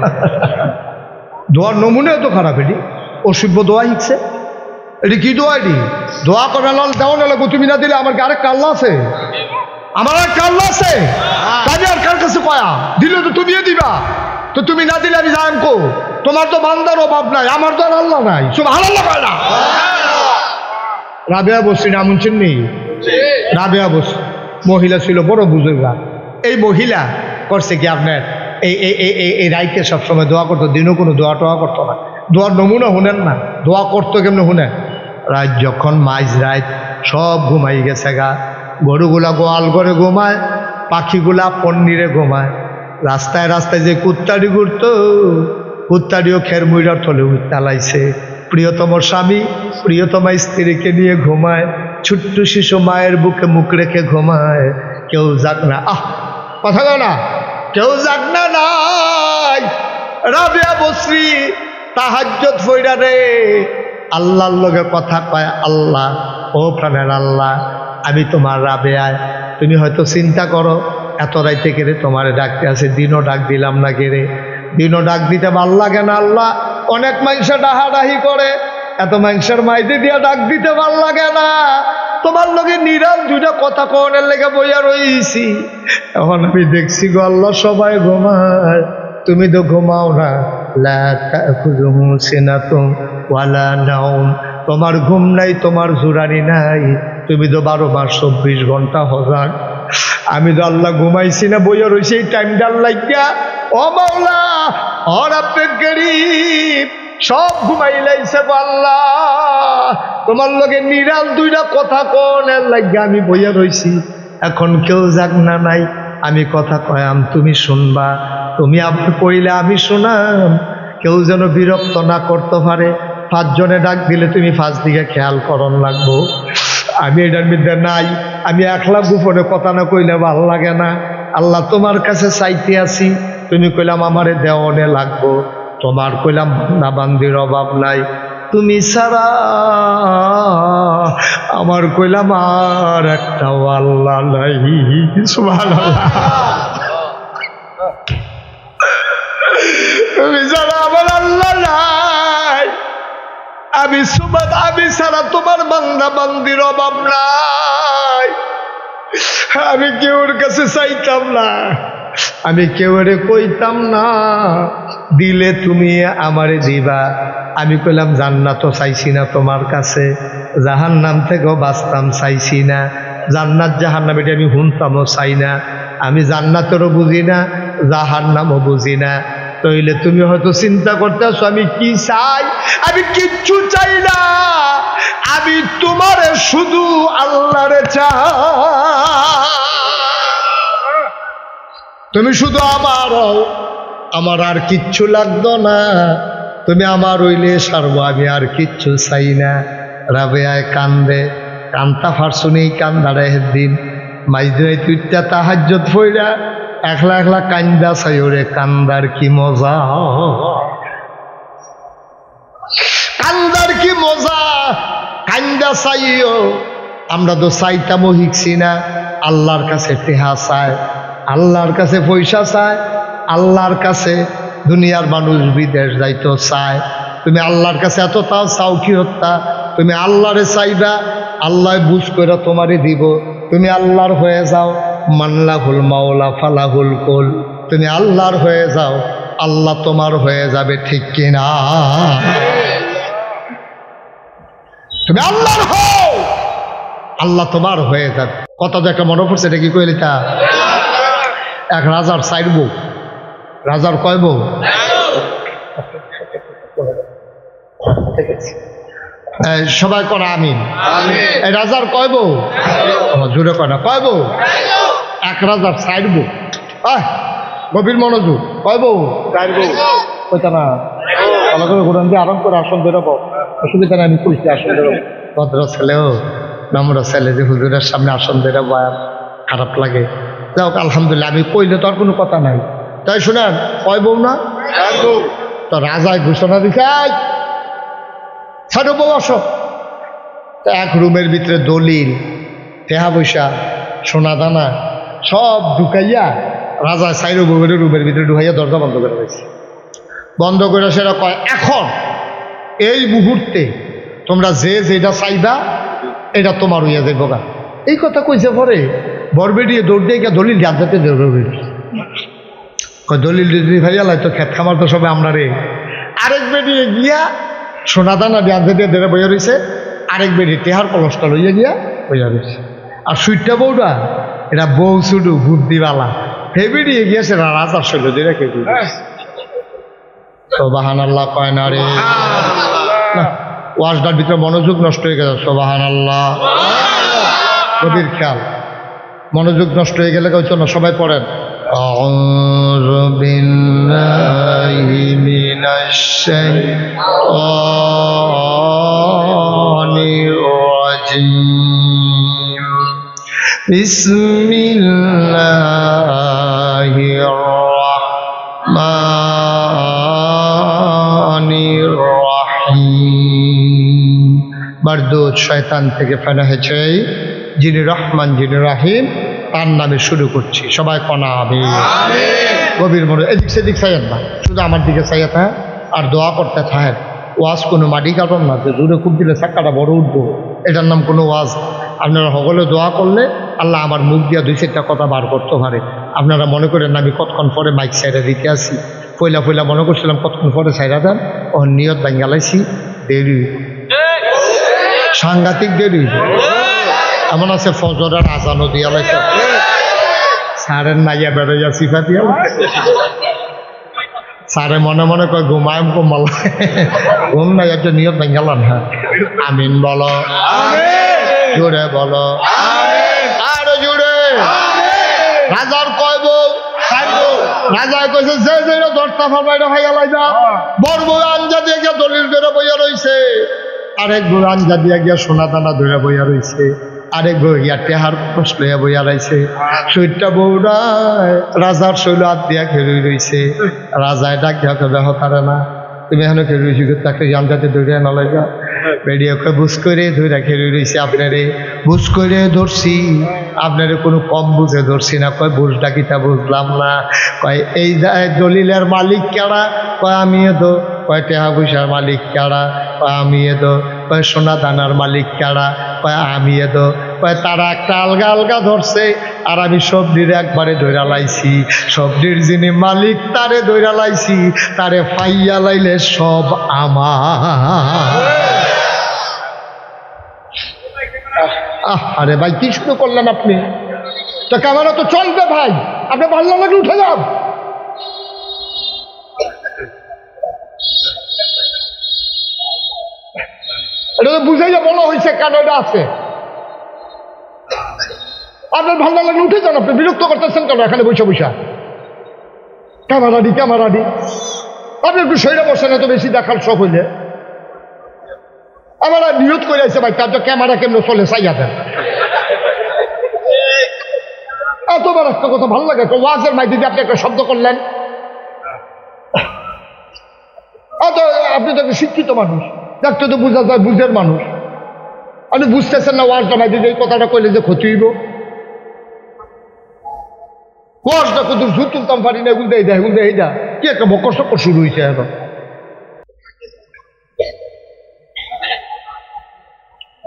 দোয়ার নমুনাও তো খারাপ। এটি অসভ্য দোয়া শিখছে। এটি কি দোয়া? এটি দোয়া করে লাল দেওয়া লাগবো, তুমি না দিলে আমার আরেক কাল্লা আছে, আমার আর কাল্লা আছে। কাজে আর কার কাছে কয়া দিলে তো তুমিও দিবা, তো তুমি না দিলে আমি যাই কো? তোমার তো বান্দার অভাব নাই, আমার তো আর আল্লাহ নাই। সুবহানাল্লাহ কয় না? রাবেয়া বসরি নাম শুনছেন নি? রাবেয়া বসরি মহিলা ছিল, বড় বুজুর্গ। এই মহিলা করছে কি আপনার এই রাইতে সবসময় দোয়া করতো, দিনও কোনো দোয়া টোয়া করতো না। দোয়ার নমুনা শুনেন না, দোয়া করতো কেমনে শুনেন? রাত যখন মাঝ রাত সব ঘুমাই গেছে গা, গরুগুলা গোয়াল করে ঘুমায়, পাখিগুলা পন্নিরে ঘুমায়, রাস্তায় রাস্তায় যে কুত্তাড়ি ঘুরতো, কুত্তাড়িও খের মুইরার থলে চালাইছে। প্রিয়তম স্বামী প্রিয়তমা স্ত্রীকে নিয়ে ঘুমায়, ছোট্ট শিশু মায়ের বুকে মুখ রেখে ঘুমায়। কেউ যাক না, কথা বলো না, কেউ যাক না নাই। রাবেয়া বসরি তাহাজ্জুদ পইড়া রে আল্লাহর লগে কথা কয়, আল্লাহ ও প্রাণের আল্লাহ, আমি তোমার রাবেয়ায়। তুমি হয়তো চিন্তা করো এত রাইতে কেড়ে তোমার ডাকতে আছে, দিনও ডাক দিলাম না কেড়ে, দিনও ডাক দিতে ভাল লাগে না আল্লাহ। অনেক মানুষ ডাহাডাহি করে, এত মানুষের মাইতে দিয়া ডাক দিতে ভাল লাগে না। তোমার লগে নিরাল দুইটা কথা কনের লেগে বইয়া রইছি। এখন আমি দেখছি গো আল্লাহ সবাই ঘুমায়, তুমি তো ঘুমাও না। লা তাখুযুহু সিনাতুন ওয়ালা নাওম, তোমার ঘুম নাই, তোমার জুরানি নাই, তুমি তো 12 মাস 24 ঘন্টা হজাক। আমি তো আল্লাহ ঘুমাইছি না, বইয়া রইছি এই টাইমটার লাগিয়া। ও মাওলা ও রব্বে গরীব, সব ঘুমাই লাইছে আল্লাহ, তোমার লগে নিরাল দুইটা কথা কোনের লাগিয়া আমি বইয়া রইছি। এখন কেউ যাক না নাই, আমি কথা কয়াম তুমি শুনবা, তুমি আবার কইলে আমি শোনাম। কেউ যেন বিরক্ত না করতে পারে। 5 জনে ডাক দিলে তুমি 5 দিকে খেয়াল করন লাগবো। আমি এটার মধ্যে নাই, আমি একলা গোপনে কথা না কইলে ভাল লাগে না। আল্লাহ তোমার কাছে চাইতে আছি, তুমি কইলাম আমারে দেওয়ানে লাগবো, তোমার কইলাম বান্দা বান্দির অভাব নাই, তুমি ছাড়া আমার কইলাম আর একটাও আল্লাহ নাই। সুবহানাল্লাহ। তুমি ছাড়া আমার আল্লাহ নাই, আমি ছাড়া তোমার বান্দা বান্দির অভাব নাই। আমি কেউর কাছে চাইতাম না, আমি কেউরে কইতাম না, দিলে তুমি আমারে দিবা। আমি কইলাম জান্নাতও চাইছি না তোমার কাছে, জাহান্নাম থেকেও বাঁচতাম চাইছি না, জান্নাত জাহান্নাম এটা আমি শুনতামও চাই না। আমি জান্নাতেরও বুঝি না, জাহান্নামও বুঝি না। তাইলে তুমি হয়তো চিন্তা করতে আছো আমি কি চাই। আমি কিচ্ছু চাই না, আমি তোমারে শুধু আল্লাহরে চাই। তুমি শুধু আমার আর কিচ্ছু লাগতো না, তুমি আমার হইলে সারবো, আমি আর কিচ্ছু চাই না। রাবেয়ায় কান্দে, কান্তা ফারসুনি কান্দারে দিন মাইজরে তুইটা তাহাজ্জুদ পইরা একলা একলা কান্দা চাই। ওরে কান্দার কি মজা, কান্দার কি মজা, কান্দা চাইও। আমরা তো চাইতামও শিখছি না। আল্লাহর কাছে টেহা চায়, আল্লাহর কাছে পয়সা চায়, আল্লাহর কাছে দুনিয়ার মানুষ বিদেশ যাইতো চায়। তুমি আল্লাহর কাছে এত তাও চাও কি হত্যা? তুমি আল্লাহরে চাইবা, আল্লাহ বুঝ করে তোমারে দিব। তুমি আল্লাহর হয়ে যাও, মাল্লাহুল মাওলা ফালাহুল কুল। তুমি আল্লাহর হয়ে যাও, আল্লাহ তোমার হয়ে যাবে, ঠিক কিনা? তুমি আল্লাহর হও, আল্লাহ তোমার হয়ে যাবে। কথা তো একটা মনে পড়ছে, এটা কি কইলি তা? এক রাজার চার বউ। রাজার কয় বউ? সবাই করা আমিন। এই রাজার কয় বউ? জুড়ে কয় না, কয় বউ? এক রাজার চার বউ। গভীর মনোযোগ। কয় বউ? চার বউ। কইতা না, ভালো করে ঘুরান দিয়ে আরাম করে আসন বেরোবো, অসুবিধা নেই, আমি কইছি আসন বেরোবো। ভদ্র ছেলেও নম্র ছেলে যে হুজুরের সামনে আসন বেরোবো, খারাপ লাগে। যাও, আলহামদুলিল্লাহ, আমি কইলে তো আর কোনো কথা নাই। তাই শুনেন, কয় বউ না? তো রাজায় ঘোষণা দিছে, ছাড়ো বউ আসো। এক রুমের ভিতরে দলিল, টেহা পয়সা, সোনা দানা সব ঢুকাইয়া রাজা সাইরো বউয়ের রুমের ভিতরে ঢুকাইয়া দরজা বন্ধ করে দিয়েছে। বন্ধ করে সেটা কয়, এখন এই মুহূর্তে তোমরা যে যেটা চাইবা এটা তোমার হইয়া যাইব গা। এই কথা কইছে পরে বরবেডিয়ে দৌড় দিয়ে গিয়া দলিল জানতে দৌড়বে। দলিল দিদি ভাইয়া লাই তো খেত খামার তো সবাই আমরা রে। আরেক বেরিয়ে গিয়া সোনা দানা জানতে দিয়ে দেড়ে বইয়া রয়েছে, আরেক বেরিয়ে টেহার কলসটা লইয়া গিয়া বইয়া রয়েছে। আর সুইটটা বউটা এটা বউ শুধু বুদ্ধিওয়ালা, হে বেরিয়ে গিয়া সে রাজার শৈল দিয়ে রেখে দিল। সুবহানাল্লাহ কয় না রে? ওয়াজটার ভিতরে মনোযোগ নষ্ট হয়ে গেছে। সুবহানাল্লাহ, গভীর খেয়াল। মনোযোগ নষ্ট হয়ে গেলে কইছো না, সবাই পড়েন। আউযু বিল্লাহি মিনাশ শাইতানির রাজিম। বিসমিল্লাহির রাহমানির রাহিম। মারদুদ শয়তান থেকে ফানাহে চাই, যিনি রহমান যিনি রাহিম, তার নামে শুরু করছি। সবাই কনা আমিন। গভীর মনে এদিক সেদিক চাইয়েন না, শুধু আমার দিকে চাইয়া থাকেন আর দোয়া করতে থাকেন। ওয়াজ কোনো মাটি কাটন না যে দূরে খুব দিলে চাক্কাটা বড় উঠবো, এটার নাম কোনো ওয়াজ। আপনারা সকলে দোয়া করলে আল্লাহ আমার মুখ দিয়া দুই চারটা কথা বার করতে পারে। আপনারা মনে করেন আমি কতক্ষণ পরে মাইক সাইডা দিতে আসি, পয়লা পয়লা মনে করছিলাম কতক্ষণ পরে সাইডা দেন, ও নিয়ত বাঙ্গালাইছি, দেরি সাংঘাতিক দেরি। এমন আছে ফজরের আজানও দিয়া লাইছে, সারের নাইয়া বেড়াইয়া সিফা দিয়া, সারে মনে মনে কয় ঘুমায় কমাল, ঘুম নাই, একটা নিয়ত বাঙ্গালাম। হ্যাঁ, আমিন বলো, জোরে বলো, আরো জোরে। রাজার কয় বউ? রাজা কইছে যে যে দশটা ফাইটা ভাইয়া লাইবা। বড় বউ আঞ্জা দিয়ে গিয়া দলিল ধরে বইয়া রইছে, আরেক বউ আঞ্জা দিয়া গিয়া সোনা দানা ধরে বইয়া রইছে, আরেক বউ গিয়া টেহার প্রশ্ন লইয়া বইয়া রইছে। সুইটটা বউরা রাজার শৈল হাত দিয়া খেলুই রইছে। রাজায় ডাক দিয়া কবে হতারে না, তুমি এখানে খেলুই রইছি, তাকে আঞ্জাতে ধরে না লাইবা। বেরিয়ে কয় বুঝ করে ধরে খেলুই রইছে, আপনারে বুঝ করে ধরছি, আপনারে কোনো কম বুঝে ধরছি না। কয় বুঝটা কিতা বুঝলাম না। কয় এই দলিলের মালিক কেডা? কয় আমি এদো। কয় টেহা পয়সার মালিক কেডা? কয় আমি এদো। কয় সোনা দানার মালিক কেডা? কয় আমি এদো। কয় তারা একটা আলগা আলগা ধরছে, আর আমি সবজির একবারে ধইরা লাইছি। সবজির যিনি মালিক তারে ধইরা লাইছি, তারে ফাইয়া লাইলে সব আমার। আরে ভাই কি শুরু করলেন আপনি? তো ক্যামেরা তো চলবে ভাই, আপনি ভালো লাগে উঠে যান। এটা তো বুঝাইয়া বলা হয়েছে কেন এটা আছে। আপনার ভালো লাগলে উঠে যান, আপনি বিরক্ত করতেছেন কেন এখানে বৈশা বৈশা? ক্যামেরা দি আপনি একটু শরীরে বসেন, এত বেশি দেখার শখ হইলে। আমার নিয়ত করে আছে ভাই, তার তো ক্যামেরা কেমন চলে চাইয়া দেন। এতবার একটা কথা ভালো লাগে, ওয়াজের মাইকে আপনি একটা শব্দ করলেন। আপনি তো একটা শিক্ষিত মানুষ, দেখতে তো বোঝা যায় বুঝের মানুষ। আপনি বুঝতেছেন না ওয়াজটা মাইকে এই কথাটা কইলে যে ক্ষতি হইব। ওয়াজটা কত জুত তুলতাম পারি না, এগুলো দেয় এগুলো দেয়, এইটা কি একটা বকর সকর শুরু হয়েছে এখন।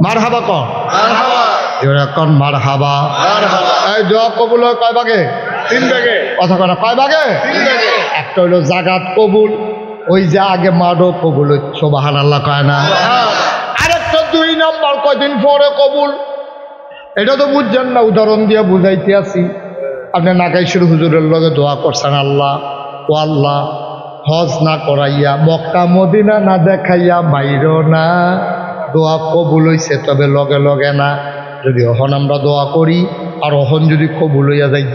মারহাবা কর, এরকম মারহাবা। এই দোয়া কবুল হয় কয় ভাগে? 3 ভাগে। কথা কয় না, কয় ভাগে? 3 ভাগে। একটা হইলো জাগাত কবুল, ওই যে আগে মারো কবুল, সুবহানাল্লাহ কয় না? আরেকটা 2 নম্বর কয়দিন পরে কবুল। এটা তো বুঝছেন না, উদাহরণ দিয়ে বুঝাইতে আছি। আপনি নাকাইশের হুজুরের লগে দোয়া করছেন, আল্লাহ ও আল্লাহ হজ না করাইয়া মক্কা মদিনা না দেখাইয়া বাইরো না, দোয়া কবুল হইছে, তবে লগে লগে না। যদি অহন আমরা দোয়া করি আর অহন যদি কবুল হইয়া যাই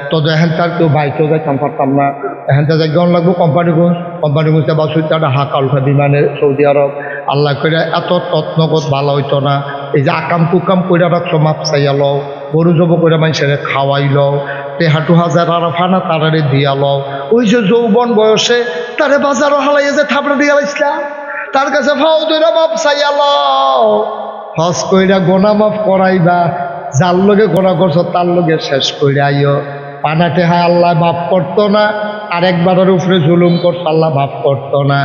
তো এখান তার কেউ বাইকেও যাইতাম পারতাম না। এখান থেকে যাই লাগবো কোম্পানিগঞ্জ বা সুইটাটা হাকা উঠা বিমানে সৌদি আরব। আল্লাহ করে এত তৎনগত ভালো হইতো না। এই যে আকাম কুকাম কইরা রাখছো, মাপ চাইয়া লও, গরু জব করে মানুষের খাওয়াই লও, তেহাটু হাজার আর ফানা তারারে দিয়া লও। ওই যে যৌবন বয়সে তারে বাজারও হালাইয়া যে থাপড়া দিয়া লাইছিলাম, তার কাছে ফাও দইরা মাপ চাইয়া লও। হজ কইরা গোনা মাফ করাইবা, যার লগে গোনা করছো তার লগে শেষ কইরা আইও। পানাতে হায় আল্লাহ মাফ করতো না, আরেকবারের উপরে জুলুম করছো আল্লাহ মাফ করতো না।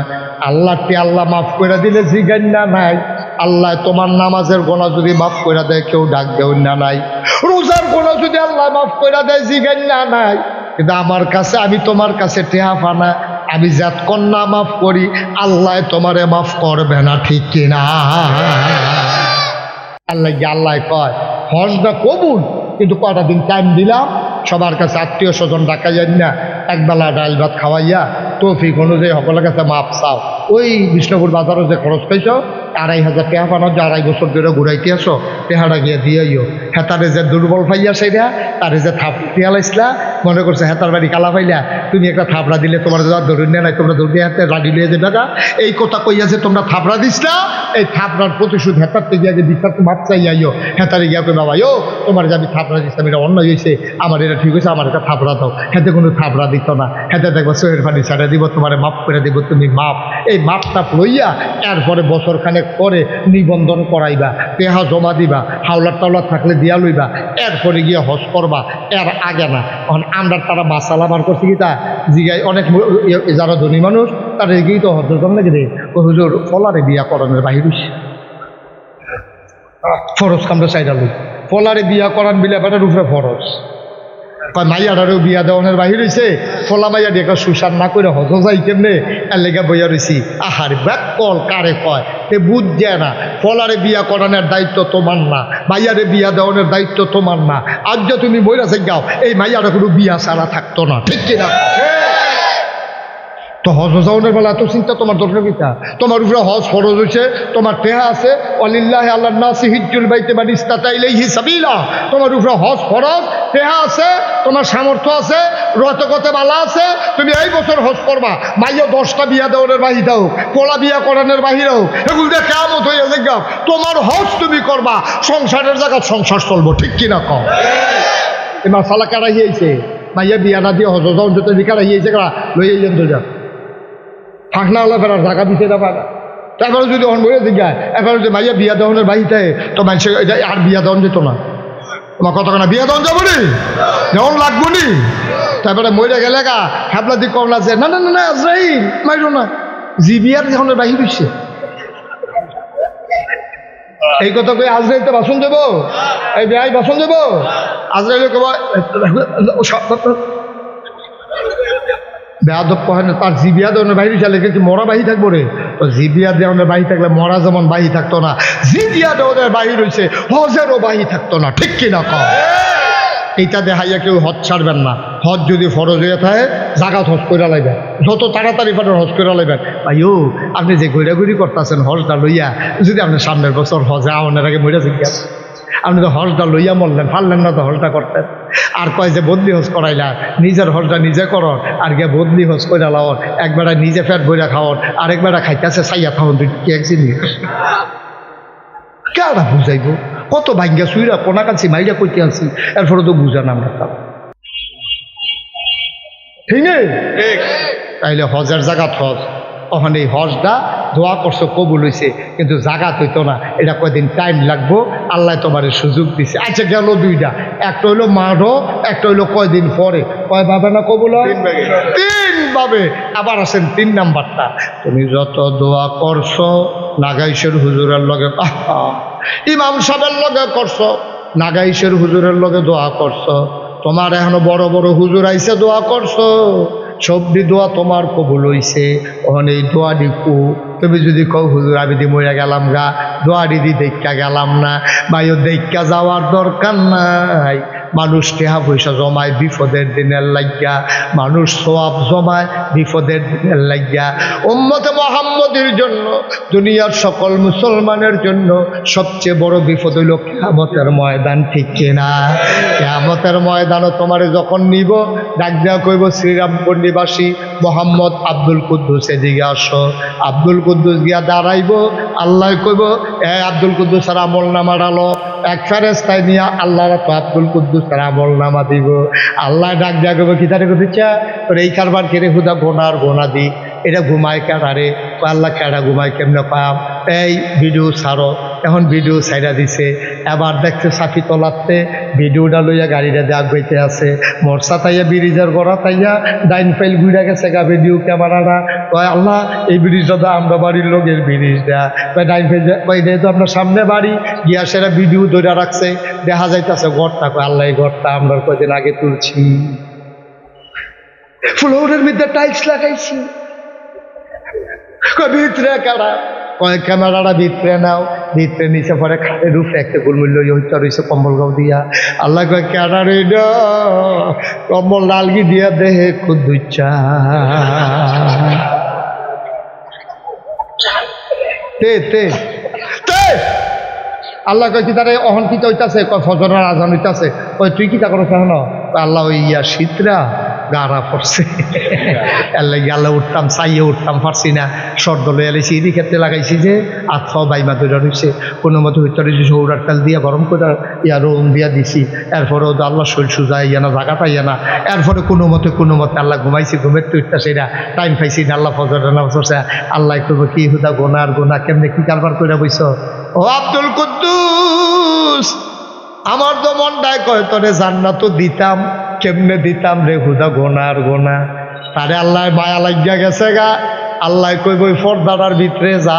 আল্লাহটি আল্লাহ মাফ করে দিলে জিগান না নাই। আল্লাহ তোমার নামাজের গোনা যদি মাফ করে দেয় কেউ ডাক দেও না নাই। রোজার গোনা যদি আল্লাহ মাফ করে দেয় জিগান না নাই। কিন্তু আমার কাছে, আমি তোমার কাছে টেহা ফানা, আমি যতক্ষণ না মাফ করি আল্লাহ তোমারে মাফ করবে না, ঠিক কিনা? আল্লাহ কয় হজটা কবুল, কিন্তু কয়টা দিন টাইম দিলাম, সবার কাছে আত্মীয় স্বজন ডাকা যায় না, একবেলা ডাল ভাত খাওয়াইয়া তৌফিক অনুযায়ী সকলের কাছে মাপ চাও। ওই বিষ্ণুপুর বাজারও যে খরচ পাইছো 2,500 টাকা পানো, যে 2.5 বছর ধরে ঘুরাইতে আসো, টেহাটা গিয়ে দিয়েইও। হেতারে যে দুর্বল পাইয়া সেইটা, তারে যে থাপ দিয়া লাইসলা, মনে করছে হেতার বাড়ি কালা পাইলা, তুমি একটা থাপড়া দিলে তোমার ধরে নেয় নাই, তোমরা ধরে হাতে রাডি লিয়ে যাবে না। এই কথা কইয়া যে তোমরা থাপড়া দিসলা, এই থাপড়ার প্রতিশোধ হেতারতে গিয়া যে বিচার মাপ চাইয়াইও। হেতারে গিয়া কই বাবা ও তোমার যে আমি থাপড়া দিচ্ছিলাম এটা অন্য হয়েছে, আমার এটা ঠিক হয়েছে, আমার একটা থাপড়া দাও। হেতে কোনো থাপড়া দিত না, হেতে দেখবো চোহের পানি ছাড়া দিব, তোমার মাপ করে দিব, তুমি মাপ। এই মাপটা লইয়া এরপরে বছর খানেক পরে নিবন্ধন করাইবা, টেহা জমা দিবা, হাওলার টাওলার থাকলে দিয়া লইবা, এরপরে গিয়ে হজ করবা, এর আগে না। এখন আমরা তারা মাসালা বার করছি কি তা জিগাই, অনেক যারা ধনী মানুষ তারা এগিয়ে তো হজ জম লাগে রে, ও হুজুর ফলারে বিয়া করানোর বাহির হইছে, ফরজ কামড়া চাইডা লই, ফলারে বিয়া করান বিলে বেটার উপরে ফরজ। মাইয়াটারেও বিয়া দেওয়ানের বাহির হয়েছে, ফলা মাইয়া দিয়ে সুসার না করে হজ যাই কেমনে, এর লেগে বইয়া রয়েছি। আহার ব্যাক কল কারে কয় এ বুঝ যায় না। ফলারে বিয়া করানোর দায়িত্ব তোমার না, মাইয়ারে বিয়া দেওয়ানোর দায়িত্ব তোমার না। আজ যে তুমি বইরা যাও, এই মাইয়াটা কোনো বিয়া ছাড়া থাকতো না, ঠিক কিনা? তো হজ যাওয়ানোর বেলা এত চিন্তা তোমার দরকার কিতা? তোমার উপরে হজ ফরজ হয়েছে, তোমার টেহা আছে, ওয়ালিল্লাহি আলান নাসি হিজ্জুল বাইতি মান ইসতাতা ইলাইহি সাবিলা। তোমার উপরে হজ ফরজ, টেহা আছে, তোমার সামর্থ্য আছে, রতকতে বালা আছে, তুমি এই বছর হজ করবা। মাইয়া 10টা বিয়া দেওয়ানের বাহির হোক, পোলা বিয়া করানোর বাহির হোক, এগুলো দিয়ে কেমন হয়ে যাবে। তোমার হজ তুমি করবা, সংসারের জায়গা সংসার চলবো, ঠিক কিনা কম? এই মাসালা কারা হয়েছে, মাইয়া বিয়া না দিয়ে হজ যাও যেতে কারা হয়েছে, কারা লইয়া যেতে যা ফাঁকনা হলে ফেরার জায়গা দিতে না পারে। তারপরে যদি অন বলে জিজ্ঞায় এবার যদি মাইয়া বিয়া দেওয়ানের বাড়িতে, তো মানুষ আর বিয়া দেওয়ান যেত না। তোমার কত না বিয়া দেওয়ান যাবো নি, যেমন লাগবো নি। তারপরে মরে গেলে গা হ্যাবলা দিক কমলা যে না না না না আজরাইল মাইরো না, জি বিয়ার যখন বাহির হইছে। এই কথা কই আজরাইল তো বাসন দেবো, এই বিয়াই বাসন দেবো, আজরাইল বেয়াদব কহে না, তার জিবিয়া দেওয়ানের বাহির চালে কি মরা বাহি থাকবো রে? তো জিবিয়া দেওয়ানের বাহি থাকলে মরা যেমন বাহি থাকতো না, জিবিয়া দেওয়ানের বাহির হয়েছে হজেরও বাহি থাকতো না, ঠিক কিনা কম? এইটা দেখাইয়া কেউ হজ ছাড়বেন না। হজ যদি ফরজ হয়ে থাকে জাগাত হজ করে লাইবেন, যত তাড়াতাড়ি পারেন হজ করে লাইবেন। ভাইও আপনি যে ঘুরাঘুরি করতেছেন হজটা লইয়া, যদি আপনি সামনের বছর হজে আমাদের আগে মরে জিজ্ঞাস, আপনি তো হজটা লইয়া মরলেন, পারলেন না তো হজটা করতেন। আর কয় যে বদলি হজ করাইলা, নিজের হজটা নিজে করন, আর গিয়ে বদলি হজ করে লাওন, একবেলা নিজে ফ্যাট বইরা খাওয়ান, আরেকবেলা খাইতেছে চাইয়া খাওয়ান, কি এক জিনিস? কেডা বুঝাইব? কত ভাঙ্গা সুইরা কোনা কাছি মাইরা কইতে আনছি, এরপরে তো বুঝা না আমরা। ঠিক নেই? তাইলে হজের জাগাত হজ, ওখানে এই হজটা দোয়া করছো কবুল হয়েছে, কিন্তু জাগাত হইতো না, এটা কয়দিন টাইম লাগবো, আল্লাহ তোমার সুযোগ দিছে। আচ্ছা গেল দুইটা, একটা হইলো মারো, একটা হইলো কয়দিন পরে। কয় ভাবে না কবুল হয়? 3 ভাবে। আবার আসেন 3 নাম্বারটা, তুমি যত দোয়া করছো নাগাইশের হুজুরের লগে, ইমাম সাহেবের লগে করছো, নাগাইশের হুজুরের লগে দোয়া করছো, তোমার এখনো বড় বড় হুজুর আইসে দোয়া করছো, সবদি দোয়া তোমার কবুল হইছে। ওখানে এই দোয়া দিকু তুমি যদি কও হুজুর আমি দি মইরা গেলাম গা, দোয়া দিদি দেখা গেলাম না, ভাইও দেখা যাওয়ার দরকার নাই। মানুষ টেহা পয়সা জমায় বিপদের দিনের লাগিয়া, মানুষ সওয়াব জমায় বিপদের দিনের লাগিয়া। উম্মতে মুহাম্মদের জন্য, দুনিয়ার সকল মুসলমানের জন্য সবচেয়ে বড় বিপদ হইল কিয়ামতের ময়দান, ঠিক কিনা? কিয়ামতের ময়দানও তোমারে যখন নিব, ডাক দেওয়া কইব শ্রীরামপুর নিবাসী মোহাম্মদ আব্দুল কুদ্দুস এদিকে আসো। আব্দুল কুদ্দুস গিয়া দাঁড়াইব, আল্লাহ কইব এ আব্দুল কুদ্দুস আর আমল নামা ডালো। এক ফেরেশতায় নিয়ে আল্লাহরা তো আব্দুল কুদ্দুস আর আমল নামা দিব। আল্লাহ ডাক দেওয়া কইব কি তারে কইছা তোর এই কারবার কেড়ে হুদা গোনার গোনা দি, এটা ঘুমায় কেডারে? আল্লাহ কেডা ঘুমায় কেমনে পাম? এই ভিডিও ছাড়ো। এখন ভিডিও ছাইড়া দিছে, এবার দেখছে সাফি তোলাতে ভিডিওটা লইয়া গাড়িটা দিয়ে আগাইতে আছে। মরসা তাইয়া ব্রিজের গড়া তাইয়া ডাইন ফাইল ঘুরে গেছে গা ভিডিও ক্যামেরাটা। কয় আল্লাহ এই ব্রিজটা তো আমরা বাড়ির লোকের ব্রিজটা। কয় ডাইন ফাইল কয় তো আপনার সামনে বাড়ি গিয়া সেটা ভিডিও ধরে রাখছে, দেখা যাইতেছে ঘরটা। কয় আল্লাহ এই ঘরটা আমরা কয়দিন আগে তুলছি, ফ্লোরের মধ্যে টাইলস লাগাইছি। ভিতরে কারা? কয় ক্যামেরাটা ভিতরে নাও। ভিতরে নিচে পরে খাটের উপরে একটা গোলমূল্য হইতে রয়েছে কম্বল গাও দিয়া। আল্লাহ কয় ক্যাডা রে কম্বল লালগি দিয়া দেহে খুদ দুচ্ছা তে তে তে। আল্লাহ কয় কি তারে অহন কিতা হইতাছে? কয় ফজরের আজান হইতাছে। কয় তুই কিতা করছ? এখন আল্লাহ ওই শীতরা গাড়া পড়ছে, আল্লাহ উঠতাম চাইয়ে উঠতাম পারছি না, শর্ট দলে এলেছি এদিক ক্ষেত্রে লাগাইছি যে আত্মাও বাইমা তৈরি রয়েছে, কোনো মতো হইতে রয়েছে সৌরার তেল দিয়া গরম করে রোম দিয়া দিছি। এরপরেও তো আল্লাহ শরীর সুজা ইয়া না, জায়গাটা ইয়া না। এরপরে কোনো মতে আল্লাহ ঘুমাইছি, ঘুমের তো উঠতেছে এটা টাইম পাইছি না। আল্লাহ ফজর নামাজ পড়ছে। আল্লাহ করবো কি হুদা গোনার গোনা কেমনে কি কারবার করে বইছ? ও আব্দুল কুদ্দুস, আমার তো মনটায় কয় তোরে জান্নাতও দিতাম, কেমনে দিতাম রে হুদা গোনার গোনা। তারে আল্লাহ মায়া লাগিয়া গেছে গা। আল্লাহ কইব ওই পর্দাটার ভিতরে যা,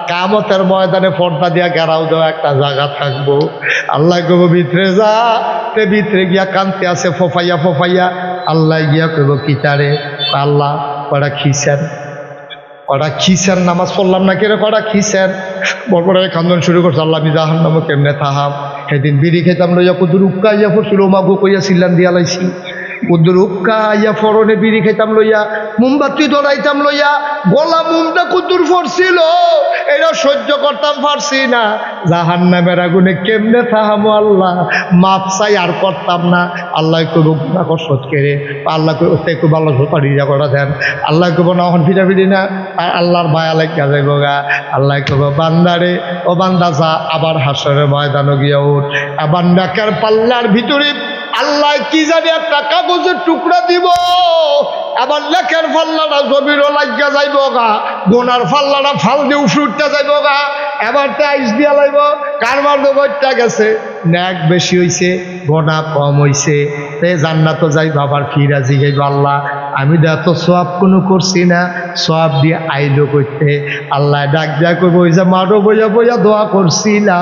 কিয়ামতের ময়দানে পর্দা দিয়া ঘেরাও দেওয়া একটা জায়গা থাকবো। আল্লাহ কইব ভিতরে যা। তে ভিতরে গিয়া কানতে আছে ফোফাইয়া ফোফাইয়া। আল্লাহ গিয়া কইব কি তারে? আল্লাহ কটা খিসেন, কটা খিসেন নামাজ পড়লাম না কেন, কটা খিসেন? বড় খান্দন শুরু করছে। আল্লাহ আমি জাহান্নামে কেমনে থাহাম? সেদিন বিড়ি খেতাম লইয়া কুদুর উক্কা ইয়া পড়ছিল, মাগো কইয়া সিল্লান দিয়া লাইছি। কুদুর উক্কা ইয়া ফরনে বিড়ি খেতাম লইয়া, মোমবাতি ধরাইতাম লইয়া, গলা মুমটা কুদুর ফরছিল, এটা সহ্য করতাম পারছি না। জাহান্নামের আগুনে কেমনে থাহামো আল্লাহ, মাপ চাই আর করতাম না। আল্লাহ কইব গুণা কসরত কেড়ে, আল্লাহ কইব আল্লাহ ঝোপাড়িয়া করা দেন। আল্লাহ কইব না এখন ফিরি না, আর আল্লাহর মায়া লাগিয়া যাইব গা। আল্লাহ কইব বান্দারে ও বান্দা যা, আবার হাসরের ময়দানে গিয়া উঠ। আবার নাকের পাল্লার ভিতরে আল্লাহ কি জানি একটা কাগজের টুকরা দিব, আবার লেখের ফাল্লাটা জমিরও লাগিয়া যাইব গা, গোনার ফাল্লাটা ফাল দিয়ে উঠতে যাইব গা। এবার টাইস দিয়া লাইব, কারবার দোবরটা গেছে, ন্যাক বেশি হইছে, গোনা কম হইছে, তে জান্নাতও যাইব। আবার ফিরা জিগাইব আল্লাহ আমি তো এত সোয়াব কোনো করছি না, সোয়াব দিয়ে আইলো করতে। আল্লাহ ডাক দিয়া কইব ওই যে মারো বইয়া বইয়া দোয়া করছিলা,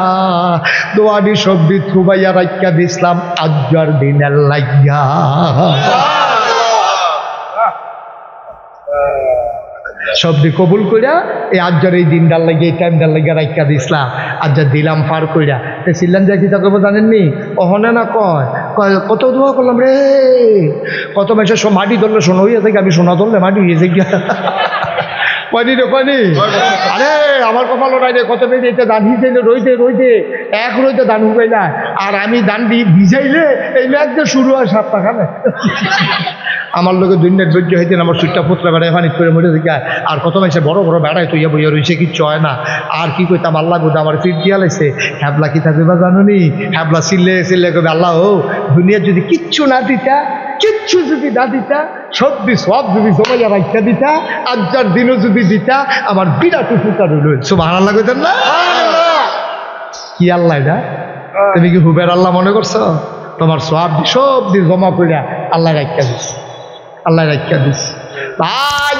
দোয়া দি সবজি থুবাইয়া রাখিয়া দিছিলাম আজ্জার দিনের লাগিয়া। সবদি কবুল কইরা এই আজ্জার এই দিনটার লাগিয়ে এই টাইমটার লাগিয়া রাখিয়া দিছিলাম, আজ্জার দিলাম পার কইরা। তে সিল্লান যা কি তা করবো জানেননি? অহনে না কয় কত দোয়া করলাম রে, কত মাসে সব মাটি ধরলে শোনা হইয়া থেকে, আমি সোনা ধরলে মাটি হয়েছে গিয়া কয়নি রে কয়নি। আরে আমার কপালও নাই রে, কত বেরিয়েছে ধান হিসাইলে রইতে রইতে এক রইতে ধান উগাইলা, আর আমি ধান দিয়ে ভিজাইলে এই ম্যাচ দিয়ে শুরু হয় 7 টাকা না। আমার লোকের 2 মিনিট ধৈর্য হইতেন, আমার সুইটটা পুতলা বেড়ায় পানি করে মরে যায়। আর কত মাসে বড় বড় বেড়ায় তো ইয়া বইয়া রয়েছে, কিচ্ছু হয় না। আর কি কইতাম, আল্লাহ বোধ আমার ফিট দিয়া লাইছে। হ্যাবলা কি থাকবে বা জানো নি? হ্যাবলা চিল্লে চিল্লে কবে আল্লাহ ও দুনিয়া যদি কিচ্ছু না দিতা, কিচ্ছু যদি না দিতা, সবজি সব যদি জমাইয়া রাখা দিতা, আজ্জার দিনও যদি দিতা, আমার বিরাট উপকার হইল। সুবহানাল্লাহ কইতেন না? কি আল্লাহ এটা? তুমি কি হুবের আল্লাহ মনে করছো? তোমার সব সব দিন জমা কইরা আল্লাহ রাখা দিস, আল্লাহ রাখা দিস। ভাই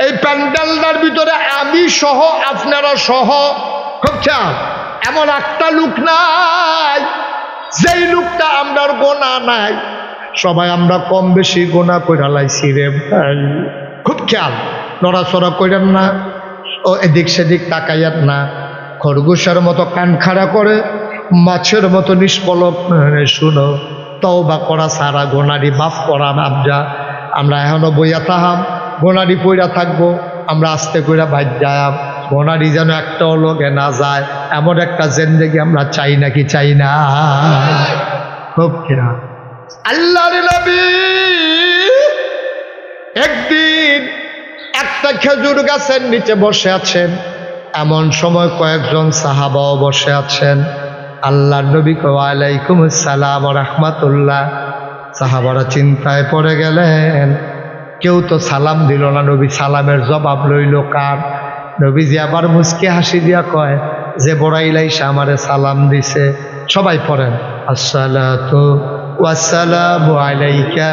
এই প্যান্ডেলটার ভিতরে আমি সহ আপনারা সহ খুব চাপ এমন একটা লোক নাই যেই লোকটা আমরার গোনা নাই। সবাই আমরা কম বেশি গোনা কইরা লাইছি রে ভাই। খুব খেয়াল, নড়াচড়া কইরেন না, ও এদিক সেদিক তাকাইয়েন না। খরগোশের মতো কান খাড়া করে, মাছের মতো নিষ্পলক শুনো। তওবা করা সারা গোনারি মাফ করা আমরা এখনো বইয়া তাহাম, গোনারি পইরা থাকবো। আমরা আস্তে কইরা ভাই যাম, গোনারি যেন একটাও লোকে না যায়, এমন একটা জিন্দেগি আমরা চাই নাকি চাই না? খুব খেয়াল। আল্লাহর নবী একদিন একটা খেজুর গাছের নিচে বসে আছেন। এমন সময় কয়েকজন সাহাবাও বসে আছেন। আল্লাহর নবী ওয়ালাইকুম আসসালাম ওয়া রাহমাতুল্লাহ। সাহাবারা চিন্তায় পড়ে গেলেন, কেউ তো সালাম দিল না, নবী সালামের জবাব লইল কার? নবীজি আবার মুচকি হাসি দিয়া কয়, যে বড়াইলাইসা আমারে সালাম দিছে। সবাই পড়েন, আসসালাতু ওয়াসসালামু আলাইকা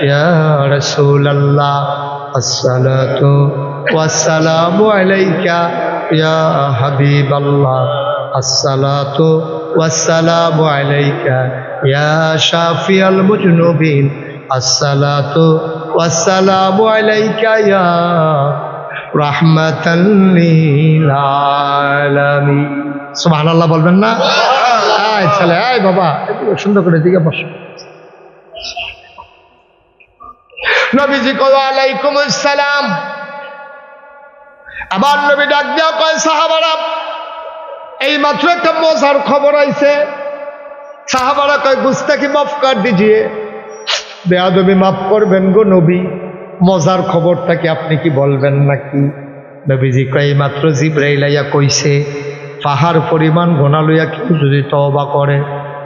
ইয়া রাসূলুল্লাহ, আসসালাতু ওয়াসসালামু আলাইকা ইয়া হাবিবাল্লাহ, আসসালাতু ওয়াসসালামু আলাইকা ইয়া শাফিয়াল মুজনুবিন, আসসালাতু ওয়াসসালামু আলাইকা ইয়া রাহমাতাল লিল আলামিন। সুবহানাল্লাহ বলবেন না? আয় ছেলে, আয় বাবা, সুন্দর করে দিকে বসো। নবীজি কয় ওয়ালাইকুম আসসালাম। আবার নবী ডাক দেওয়া কয়, সাহাবারা এই মাত্র একটা মজার খবর আইছে। সাহাবারা কয়, গুস্তাখি মাফ কর দিজিয়ে, বেয়াদবি মাফ করবেন গো নবী, মজার খবরটা কি আপনি কি বলবেন নাকি? নবীজি কয়, এই মাত্র জিবরাইল আইয়া কইছে, পাহাড় পরিমাণ গোনা লইয়া কেউ যদি তওবা করে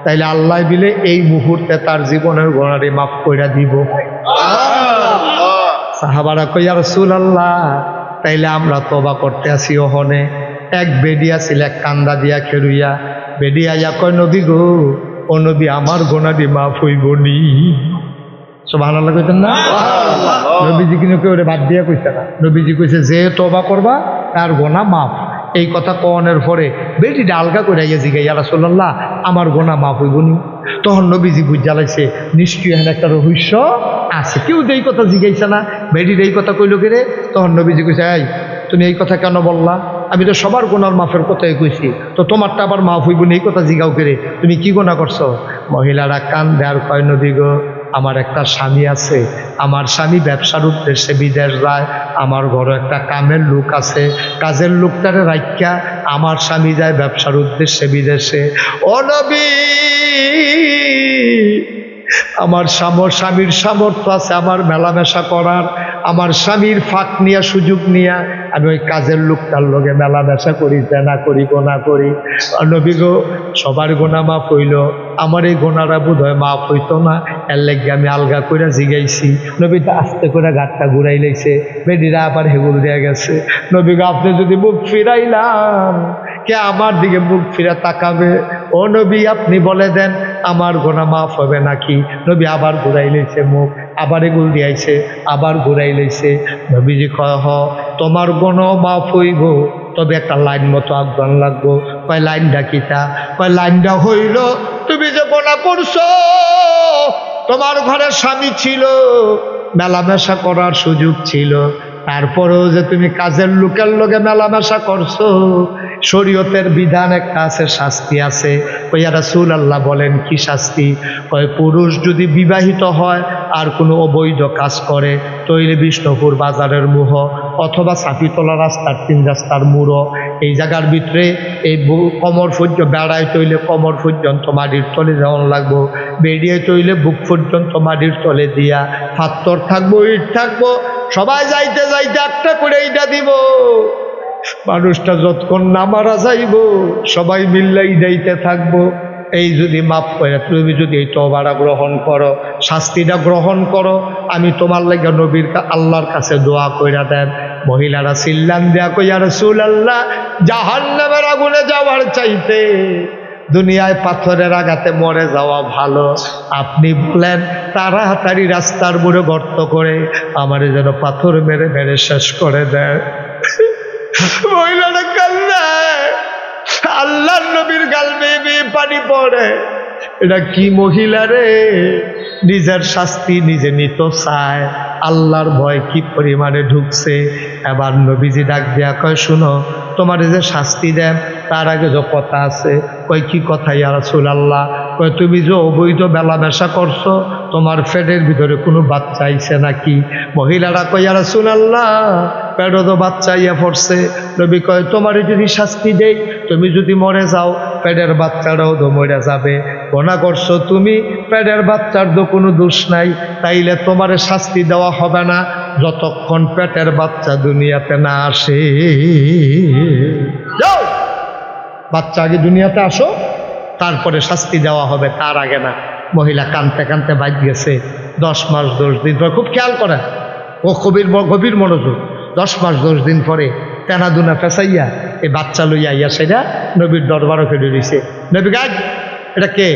তাইলে আল্লাহ বিলে এই মুহূর্তে তার জীবনের গোনারে মাফ কইরা দিব। সাহাবারা কই, ইয়া রাসূলুল্লাহ, তাইলে আমরা তওবা করতে আসি। ওহনে এক বেডিয়া ছিল, এক কান্দা দিয়া খেরুইয়া। বেডিয়া ইয়া কয়, নবী গো, ও নবী, আমার গোনাটি মাফ হইব নি? সুবহানাল্লাহ কইতেন না? নবীজি কিন্তু কেউ বাদ দিয়া কইছে না। নবীজি কইছে, যে তওবা করবা তার গোনা মাফ। এই কথা কওয়ানোর পরে বেটিটা আলগা করে জিগাই, ইয়া রাসূলুল্লাহ, আমার গোনা মাফ হইব নি? তখন নবীজি বুঝা লাইছে নিশ্চয়ই এখানে একটা রহস্য আছে। কেউ তো এই কথা জিগাইছে না, বেটির এই কথা কইল কে রে? তখন নবীজি কইছে, এই তুমি এই কথা কেন বললা? আমি তো সবার গোনার মাফের কথাই কইছি, তো তোমারটা আবার মাফ হইব না এই কথা জিগাও কে রে? তুমি কি গোনা করছো? মহিলারা কান দেয়ার কয়, নবী গো, আমার একটা স্বামী আছে, আমার স্বামী ব্যবসার উদ্দেশ্যে বিদেশ যায়, আমার ঘরে একটা কামের লোক আছে, কাজের লোকটারে রাইখা আমার স্বামী যায় ব্যবসার উদ্দেশ্যে বিদেশে। ও নবী, আমার স্বামীর সামর্থ্য আছে আমার মেলামেশা করার, আমার স্বামীর ফাঁক নিয়ে সুযোগ নিয়ে আমি ওই কাজের লোকটার লগে মেলামেশা করি, না করি, গোনা করি। নবী গো, সবার গোনা মাফ হইল, আমার এই গোনাটা বোধ হয় মাফ হইতো না, এর লেগে আমি আলগা করে জিগাইছি। নবী তো আস্তে করে ঘাটটা ঘুরাই লাইছে, বেডিরা আবার হেগুল দেয়া গেছে। নবী গো, আপনি যদি মুখ ফিরাইলাম, কে আমার দিকে মুখ ফিরা তাকাবে? ও নবী, আপনি বলে দেন আমার গোনা মাফ হবে নাকি? নবী আবার ঘুরাই লইছে মুখ, আবার এগুল দিয়াইছে, আবার ঘুরাই লইছে। নবীজি কয়, হ, তোমার গোনা মাফ হইব, তবে একটা লাইন মতো আগ্রহণ লাগবো। কয়, লাইনটা কিতা? কয়, লাইনটা হইল, তুমি যে গোনা করছো, তোমার ঘরে স্বামী ছিল, মেলামেশা করার সুযোগ ছিল, তারপরেও যে তুমি কাজের লোকের লগে মেলামেশা করছো, শরীয়তের বিধান একটা আছে, শাস্তি আছে। কই, ইয়া রাসূলুল্লাহ, বলেন কি শাস্তি? কয়, পুরুষ যদি বিবাহিত হয় আর কোনো অবৈধ কাজ করে, তৈলে বিষ্ণুপুর বাজারের মুহ অথবা সাফিতলা রাস্তার 3 রাস্তার মুড়ো, এই জায়গার ভিতরে এই কমর পর্যন্ত বেড়ায় তৈলে কমর পর্যন্ত মাটির তলে যাওয়ান লাগবো, বেরিয়ে তৈলে বুক পর্যন্ত মাটির তলে দিয়া, পাথর থাকবো, ইট থাকবো, সবাই যাইতে যাইতে একটা করে এইটা দিব। মানুষটা যতক্ষণ না মারা যাইব, সবাই মিল্লাই যাইতে থাকবো। এই যদি মাফ করে, তুমি যদি এই তওবাটা গ্রহণ করো, শাস্তিটা গ্রহণ করো, আমি তোমার লাগে নবীর আল্লাহর কাছে দোয়া কইরা দেন। মহিলারা চিল্লান দেয়া কই, ইয়া রাসূলুল্লাহ, জাহান্নামের আগুনে যাওয়ার চাইতে দুনিয়ায় পাথরের আঘাতে মরে যাওয়া ভালো। আপনি বলেন তাড়াতাড়ি রাস্তার মোড়ে গর্ত করে আমারে যেন পাথর মেরে মেরে শেষ করে দেয়। মহিলারা কান্না, আল্লাহ আল্লাহর নবীর গাল বেয়ে বেয়ে পানি পড়ে। এটা কি মহিলা রে, নিজের শাস্তি নিজে নিত চায়, আল্লাহর ভয় কি পরিমাণে ঢুকছে। এবার নবীজি ডাক দিয়া কয়, শুনো, তোমার যে শাস্তি দেন তার আগে যে কথা আছে। কয় কি কথা ইয়া রাসূলুল্লাহ? কয় তুমি যে অবৈধ মেলামেশা করছো, তোমার পেটের ভিতরে কোনো বাচ্চা আইছে নাকি? মহিলারা কয় ইয়া রাসূলুল্লাহ, পেটে তো বাচ্চা ইয়া পড়ছে। নবী কয়, তোমার যদি শাস্তি দেই, তুমি যদি মরে যাও, পেটের বাচ্চাটাও তো মরে যাবে। গোনা করছো তুমি, পেটের বাচ্চার তো কোনো দোষ নাই, তাইলে তোমার শাস্তি দেওয়া হবে না যতক্ষণ পেটের বাচ্চা দুনিয়াতে না আসে। যাও, বাচ্চা আগে দুনিয়াতে আসো, তারপরে শাস্তি দেওয়া হবে, তার আগে না। মহিলা কানতে কানতে বাইক গেছে 10 মাস 10 দিন পরে। খুব খেয়াল করে, ও গভীর মনোযোগ। 10 মাস 10 দিন পরে তেনাদুনা ফেসাইয়া এই বাচ্চা লইয়া ইয়া সেটা নবীর দরবারও ফেলে দিয়েছে। নবী গাছ, এটা কে?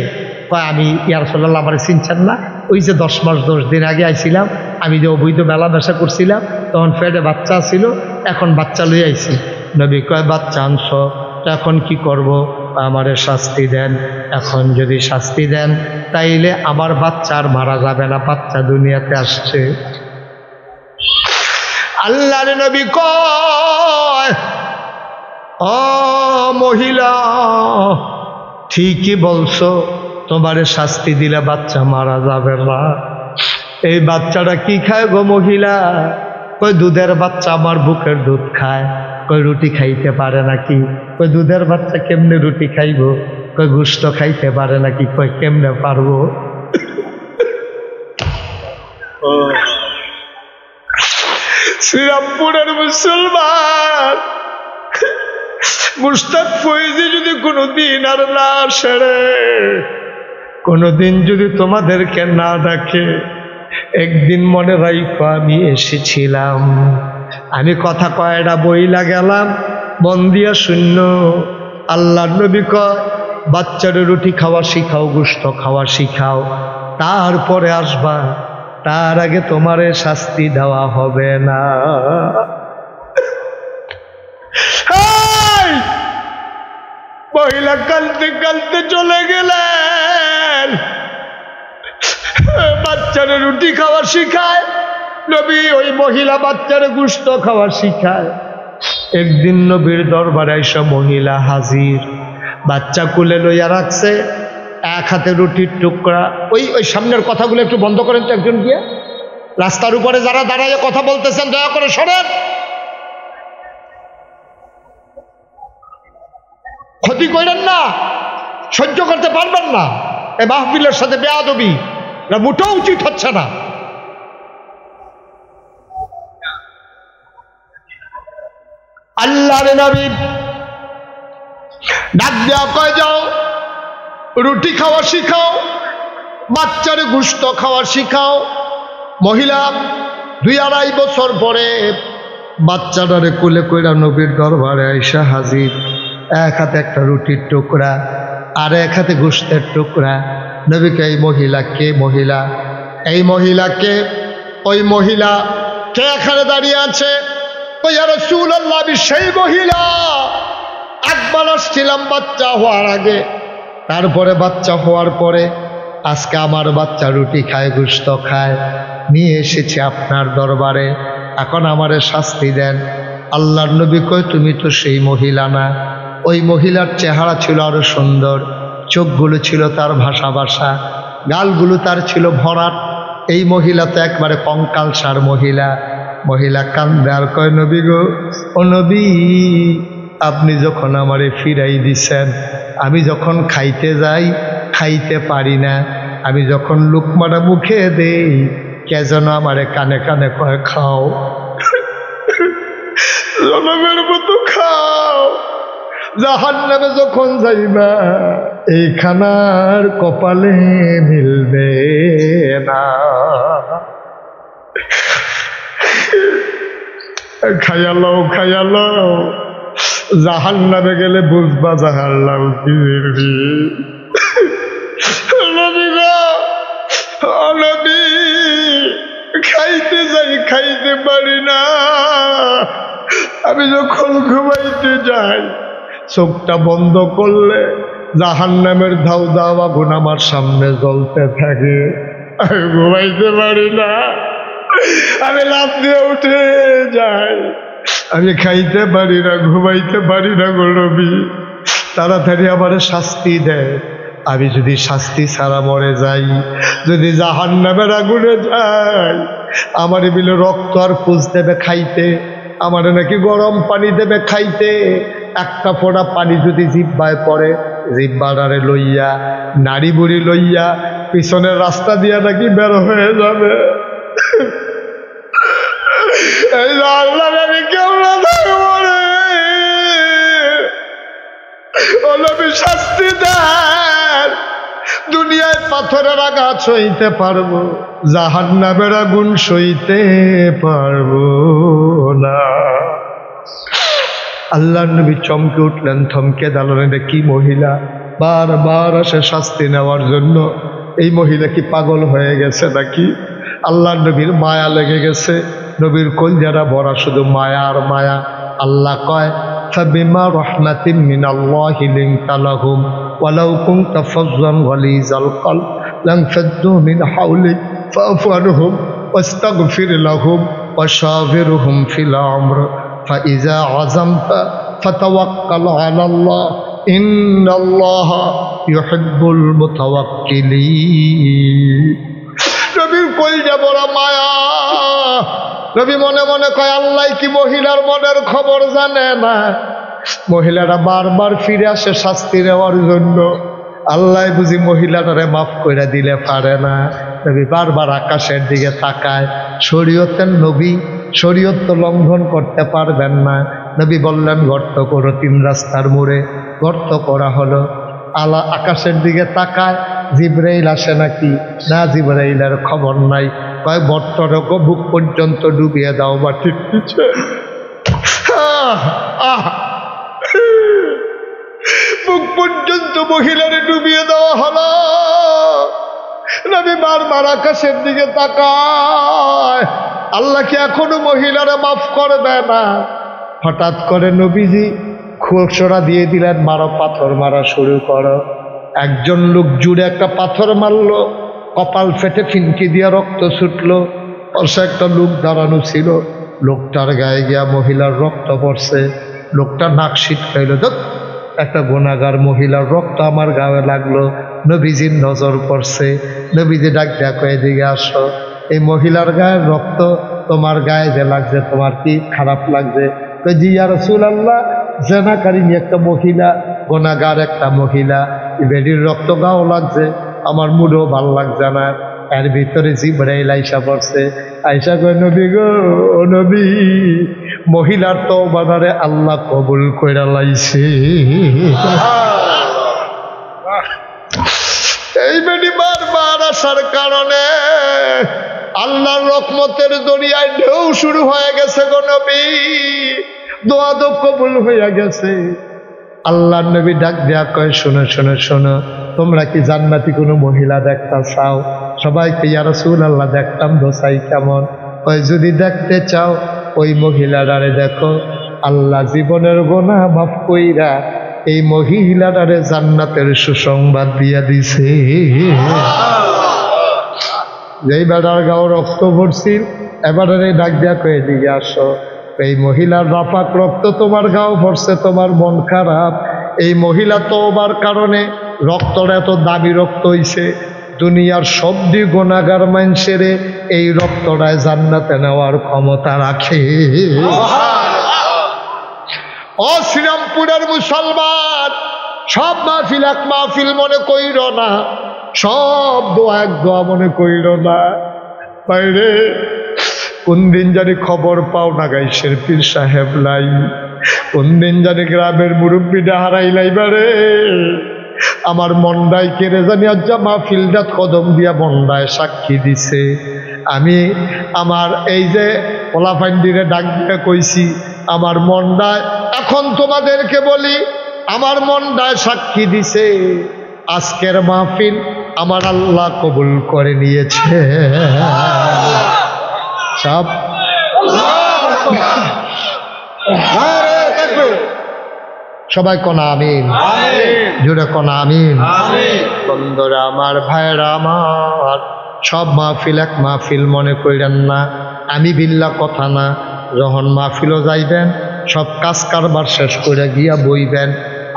কয়, আমি ইয়া রাসূলুল্লাহ, আমার চিনছেন না? ওই যে 10 মাস 10 দিন আগে আইছিলাম, আমি যে অবৈধ মেলামেশা করছিলাম, তখন পেটে বাচ্চা ছিল, এখন বাচ্চা লইয়া আইছি। নবী কয়, বাচ্চা আনছ, এখন কি করব? আমারে শাস্তি দেন। এখন যদি শাস্তি দেন তাইলে আমার বাচ্চা আর মারা যাবে না, বাচ্চা দুনিয়াতে আসছে। আল্লাহর নবী কয়, ও মহিলা, ঠিকই বলছো, তোমারে শাস্তি দিলে বাচ্চা মারা যাবে না। এই বাচ্চাটা কি খায় গো মহিলা? কই, দুধের বাচ্চা আমার বুকের দুধ খায়। কই, রুটি খাইতে পারে নাকি? কই, দুধের বাচ্চা কেমনে রুটি খাইব? কই, গোশত খাইতে পারে নাকি? কই, কেমনে পারবো? শ্রীরামপুরের মুসলমান মুস্তাক ফৈজি যদি কোনোদিন আর না আসে, কোনোদিন যদি তোমাদেরকে না ডাকে, একদিন মনে রাখো আমি এসেছিলাম। আমি কথা কয়টা বইলা গেলাম, মন দিয়া শূন্য। আল্লাহর নবী কয়, বাচ্চারে রুটি খাওয়া শিখাও, গোশত খাওয়া শিখাও, তারপরে আসবা, তার আগে তোমারে শাস্তি দেওয়া হবে না। মহিলা কালতে কালতে চলে গেলেন। বাচ্চারে রুটি খাওয়া শিখায় নবী, ওই মহিলা বাচ্চারে গোশত খাওয়া শিখায়। একদিন নবীর দরবারে এসে মহিলা হাজির, বাচ্চা কুলে লইয়া রাখছে, এক হাতে রুটির টুকরা। ওই সামনের কথাগুলো একটু বন্ধ করেন তো, একজন গিয়ে। রাস্তার উপরে যারা দাঁড়াইয়ে কথা বলতেছেন দয়া করে শোনেন, ক্ষতি করেন না, সহ্য করতে পারবেন না। এই মাহফিলের সাথে বেয়াদবি না, মোটেও উচিত হচ্ছে না। আল্লাহর নবী ডাক দেয়া কয়, যাও রুটি খাওয়া শিখাও, বাচ্চারে গোশত খাওয়া শিখাও। মহিলা 2-2.5 বছর পরে বাচ্চাটারে কোলে কইরা নবীর দরবারে আইসা হাজির। এক হাতে একটা রুটির টুকরা, আর এক হাতে গোশতের টুকরা। নবীকে, এই মহিলা কে? মহিলা, এই মহিলাকে, ওই মহিলা কে এখানে দাঁড়িয়ে আছে? ওই ইয়া রাসূলুল্লাহ, আমি সেই মহিলা। একবার আসছিলাম বাচ্চা হওয়ার আগে, তারপরে বাচ্চা হওয়ার পরে আজকে আমার বাচ্চা রুটি খায়, গোশত খায়, নিয়ে এসেছি আপনার দরবারে, এখন আমারে শাস্তি দেন। আল্লাহর নবী কয়, তুমি তো সেই মহিলা না। ওই মহিলার চেহারা ছিল আরো সুন্দর, চোখগুলো ছিল তার ভাষা ভাষা, গালগুলো তার ছিল ভরাট। এই মহিলা তো একবারে কঙ্কালসার মহিলা। মহিলা কান্দে আর কয়, নবী গো, ও নবী, আপনি যখন আমারে ফিরাই দিছেন, আমি যখন খাইতে যাই খাইতে পারি না, আমি যখন লুকমাটা মুখে দেই, কে যেন আমারে কানে কানে কয়, খাও, জনমের মতো খাও, জাহান্নামে যখন যাইবা এই খানার কপালে মিলবে না। খাইয়ালো খাইয়ালো, জাহান্নামে গেলে বুঝবা জাহান্নাম কি। নবী, খাইতে যাই খাইতে পারি না, আমি যখন ঘুমাইতে যাই চোখটা বন্ধ করলে জাহান্নামের ধাউ ধাউ আগুন আমার সামনে জ্বলতে থাকে। আমি ঘুমাইতে পারি না, আমি লাফ দিয়ে উঠে যাই, আমি খাইতে পারি না, ঘুমাইতে পারি না গো নবী। তাড়াতাড়ি আমার শাস্তি দেয়। আমি যদি শাস্তি ছাড়া মরে যাই, যদি জাহান্নামের আগুনে যাই, আমার বিলে রক্ত আর পুষ দেবে খাইতে, আমার নাকি গরম পানি দেবে খাইতে। একটা ফোঁটা পানি যদি জিহ্বায় পড়ে, জিহ্বাটারে লইয়া নাড়ি বুড়ি লইয়া পিছনের রাস্তা দিয়া নাকি বের হয়ে যাবে। এই আল্লাহ আমি কেমন থাকবো রে, ও নবী শাস্তি দেন। দুনিয়ায় পাথরের আঘাত সইতে পারবো, জাহান্নামের আগুন সইতে পারবো না। আল্লাহ নবী চমকে উঠলেন, থমকে দাঁড়ালেন। এটা কি মহিলা, বারবার আসে শাস্তি নেওয়ার জন্য। এই মহিলা কি পাগল হয়ে গেছে নাকি? আল্লাহ নবীর মায়া লেগে গেছে, নবীর কলজাটা ভরা শুধু মায়া আর মায়া। আল্লাহ কয়, ফাবিমা রাহমাতিন মিনাল্লাহি লিনতা লাহুম ওয়ালাউ কুনতা ফাজ্জান গালিজাল কলব লানফাদ্দু মিন হাওলিক ফাআফু আনহুম ওয়াস্তাগফির লাহুম ওয়াশাবিরহুম ফিল আমর ফাইযা আযামতা ফাতাওয়াক্কাল আলাল্লাহ ইন্নাল্লাহা ইউহিব্বুল মুতাওয়াক্কিলিন। নবীর কলজা ভরা মায়া। নবী মনে মনে কয়, আল্লাহ কি মহিলার মনের খবর জানে না? মহিলারা বারবার ফিরে আসে শাস্তি নেওয়ার জন্য। আল্লাহ বুঝি মহিলাটারে মাফ করে দিলে পারে না। নবী বারবার আকাশের দিকে তাকায়। শরীয়তের নবী, শরীয়ত তো লঙ্ঘন করতে পারবেন না। নবী বললেন, গর্ত করো 3 রাস্তার মোড়ে। গর্ত করা হলো। আল্লাহ আকাশের দিকে তাকায়, জিবরাইল আসে নাকি? না, জিবরাইলের খবর নাই। কয়, গর্তটাকে বুক পর্যন্ত ডুবিয়ে দাও বা ঠিক পিছে। বুক পর্যন্ত মহিলারে ডুবিয়ে দেওয়া হলো। নবী বারবার আকাশের দিকে তাকায়, আল্লাহ কি এখনো মহিলারে মাফ করবে না? হঠাৎ করে নবীজি ঘোষণা দিয়ে দিলেন, মারো, পাথর মারা শুরু করো। একজন লোক জুড়ে একটা পাথর মারলো, কপাল ফেটে ফিনকি দিয়ে রক্ত ছুটলো। পাশে একটা লোক দাঁড়ানো ছিল, লোকটার গায়ে গিয়া মহিলার রক্ত পড়ছে। লোকটা নাক ছিটকাইল, দেখ একটা গুনাহগার মহিলার রক্ত আমার গায়ে লাগলো। নবীজির নজর পড়ছে। নবীজি ডাক দেয়া কয়ে, এদিকে আসো। এই মহিলার গায়ের রক্ত তোমার গায়ে যে লাগছে, তোমার কি খারাপ লাগছে? জি ইয়া রাসূলুল্লাহ, জেনাকারিনী একটা মহিলা, গুনাহগার একটা মহিলা, বেডির রক্ত গাও লাগছে, আমার মুডও ভাল লাগছে না। এর ভিতরে জিবরাইল আইসা পড়ছে। আইসা কয়, নবী গো, ও নবী, মহিলার তওবারে আল্লাহ কবুল কইরা লাইছে। এই বেডি বারবার আসার কারণে আল্লাহর রহমতের দরিয়ায় ঢেউ শুরু হয়ে গেছে গো নবী। দোয়া তো কবুল হইয়া গেছে। আল্লাহর নবী ডাক দেয়া কয়, শোনো শোনো শোনো, তোমরা কি জান্নাতি কোনো মহিলা দেখতে চাও? সবাইকে, ইয়া রাসূলুল্লাহ, দেখতাম দোসাই কেমন? ওই যদি দেখতে চাও ওই মহিলাটারে দেখো। আল্লাহ জীবনের গুনাহ মাফ কইরা এই মহিলাটারে জান্নাতের সুসংবাদ দিয়া দিছে। যেই বেটার গাও রক্ত ভরছিল, এবারে ডাক দেয়া কয়ে, দিকে আসো। এই মহিলার নাপাক রক্ত তোমার গাও ভরছে, তোমার মন খারাপ। এই মহিলা তওবার কারণে রক্তটা এত দামি রক্ত হইছে। দুনিয়ার সবদি গুনাহগার মানুষের এই রক্তটায় জান্নাতে নেওয়ার ক্ষমতা রাখে। ও শ্রীরামপুরের মুসলমান, সব মাহফিল এক মাহফিল মনে কইর না, সব দোয়া এক দোয়া মনে কইর না। বাইরে কোন দিন জানি খবর পাও না গাইশের পীর সাহেব লাই, কোন দিন জানি গ্রামের মুরব্বীটা হারাইলাই। বারে আমার মন্ডায় কেড়ে জানি আজ মাহফিলটা কদম দিয়া মন্ডায় সাক্ষী দিছে। আমি আমার এই যে পোলাপান্ডিরে ডাক দিয়ে কইছি, আমার মন্ডায়, এখন তোমাদেরকে বলি, আমার মন্ডায় সাক্ষী দিছে আজকের মাহফিল আমার আল্লাহ কবুল করে নিয়েছে। সব সবাই কোন আমিন, জুড়ে কোন আমিন। বন্ধুরা আমার, ভাইরা আমার, সব মাহফিল এক মাহফিল মনে করেন না। আমি বিল্লা কথা না, যখন মাহফিলও যাইবেন সব কাজ কারবার শেষ করে গিয়া বইবেন,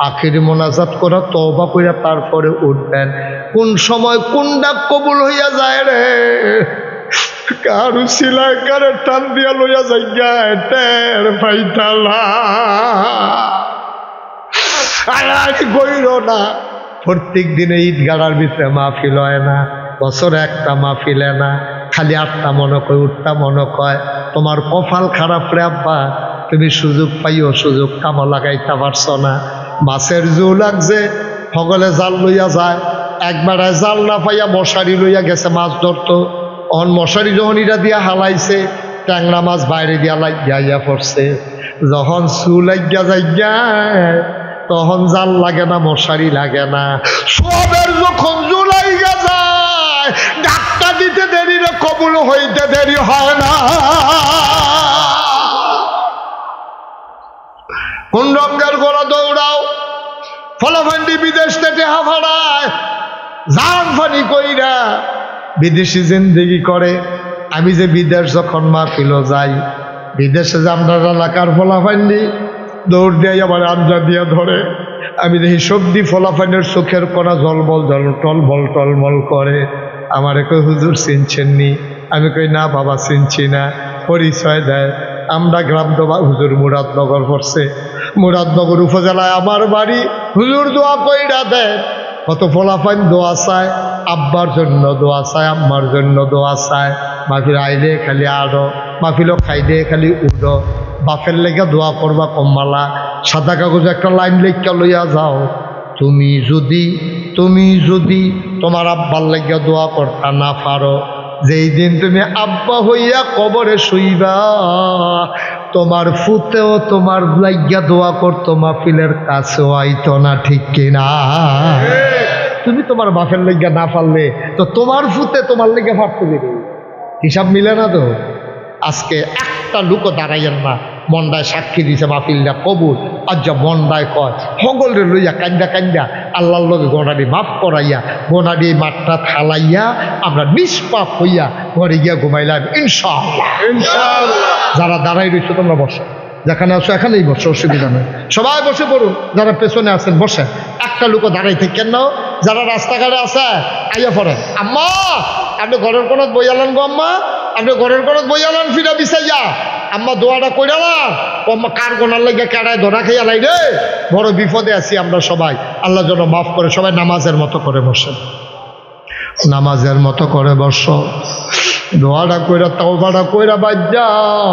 আখির মোনাজাত করে তওবা করে তারপরে উঠবেন। কোন সময় কোন ডাক কবুল হইয়া যায় রে, কারু সিলাই কারে টান দিয়া লইয়া যাই টের পাইতালা। গইর না, প্রত্যেক দিনে ঈদ গাড়ার ভিতরে মাহফিল হয় না, বছরে একটা মাহফিলে না, খালি আটটা মনে কয় উঠটা মনে কয়। তোমার কপাল খারাপ রে আব্বা, তুমি সুযোগ পাইও সুযোগ কামো লাগাইতে পারছো না। মাছের জু লাগছে, সকলে জাল লইয়া যায়, একবারে জাল না পাইয়া মশারি লইয়া গেছে মাছ ধরতো। অন মশারি যখন ইরা দিয়া হালাইছে, ট্যাংরা মাছ বাইরে দিয়া লাগিয়া পড়ছে। যখন সু লাগিয়া যাই তখন জাল লাগে না, মশারি লাগে না। সবের যখন জু লাগিয়া যায়, ডাক্তা দিতে দেরি না, কবুল হইতে দেরি হয় না। কোন রঙের গোড়া দৌড়াও, ফলাফান্ডি বিদেশ থেকে হাফাড়ায় জান ফানি কইরা বিদেশি জিন্দেগি করে। আমি যে বিদেশ যখন মাহফিল যাই, বিদেশে যে আমরা এলাকার ফলাফান্ডি দৌড় দিয়ে আবার আঞ্জা দিয়া ধরে, আমি দেখি সবজি ফলাফান্ডের চোখের কোনা জলমল টলমল টলমল করে। আমারে কই হুজুর চিনছেননি? আমি কই না বাবা চিনছি না। পরিচয় দেয়, আমরা গ্রাম দোবা হুজুর মুরাদনগর পড়ছে, মুরাদনগর উপজেলায় আমার বাড়ি। হুজুর দোয়া কইরা দেয়, কত ফলাফাইন দোয়া চায়, আব্বার জন্য দোয়া চায়, আম্মার জন্য দোয়া চায়। মাহফিল আইলে খালি আড়ো, মাহফিলও খাইলে খালি উড়ো। বাপের লেগে দোয়া করবা কম্মালা, সাদা কাগজ একটা লাইন লেখা লইয়া যাও, তুমি যদি তোমার আব্বার লেগে দোয়া করতে না পারো, যেই দিন তুমি আব্বা হইয়া কবরে শুইবা, তোমার ফুতেও তোমার লাগিয়া দোয়া করতো, মাহফিলের কাছেও আইতো না, ঠিক কিনা? তুমি তোমার বাপের লেগে না পারলে তো তোমার ফুতে তোমার লেগে পারতে দেবে, হিসাব মিলে না তো। আজকে একটা লুকো দাঁড়াইয়েন না, মন্ডায় সাক্ষী দিছে মাহফিলটা কবুল, আর যা মন্ডায় কয় সকলরে লইয়া কান্দা কান্দা আল্লাহর লগে গোনাডি মাফ করাইয়া, গোনাডি মাঠটা থালাইয়া আমরা নিষ্পাপ হইয়া ঘরে গিয়া ঘুমাইলাম ইনশাআল্লাহ। যারা দাঁড়াই রয়েছে তোমরা বসো, যেখানে আছো এখানেই বসো, অসুবিধা নেই। সবাই বসে পড়ুন, যারা পেছনে আছেন বসে, একটা লুকো দাঁড়াই থেকে নাও। যারা রাস্তাঘাটে আছে আইয়া পড়েন। আম্মা আপনি ঘরের কোন বই আলেন গো, আম্মা আপনি ঘরের কোন বই আলেন, ফিরা বিছাইয়া আম্মা দোয়াটা কইরালাম। আম্মা কার গোনার লেগে কেড়ায় ধরা খাইয়া লাই রে, বড় বিপদে আছি আমরা সবাই, আল্লাহ যেন মাফ করে। সবাই নামাজের মতো করে বসেন, নামাজের মতো করে বসো, দোয়াটা কইরা তওবাটা কইরা বাদ যাও।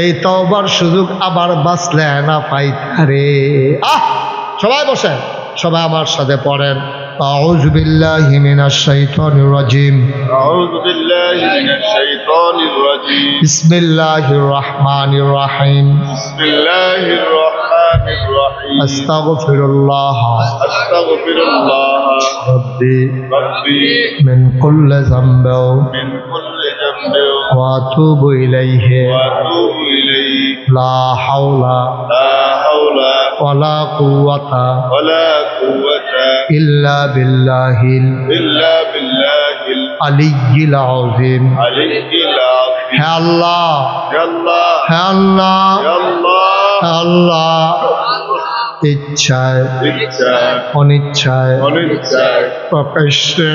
এই তওবার সুযোগ আবার বাঁচলে না পাইতারে। সবাই বসেন, সবাই আমার সাথে পড়েন, আউযু বিল্লাহি মিনাশ শাইতানির রাজিম, আউযু বিল্লাহি মিনাশ শাইতানির রাজিম, বিসমিল্লাহির রাহমানির রাহিম, বিসমিল্লাহির রাহমানির রাহিম, আস্তাগফিরুল্লাহ রাব্বি মিন কুল্লি যামবিন ওয়া আতুবু ইলাইহি লা হাওলা ওয়ালা কুওয়াতা ইল্লা বিল্লাহিল আলিয়্যিল আযীম। হে আল্লাহ, হে আল্লাহ, হে আল্লাহ, ইচ্ছায় অনিচ্ছায় প্রকাশ্যে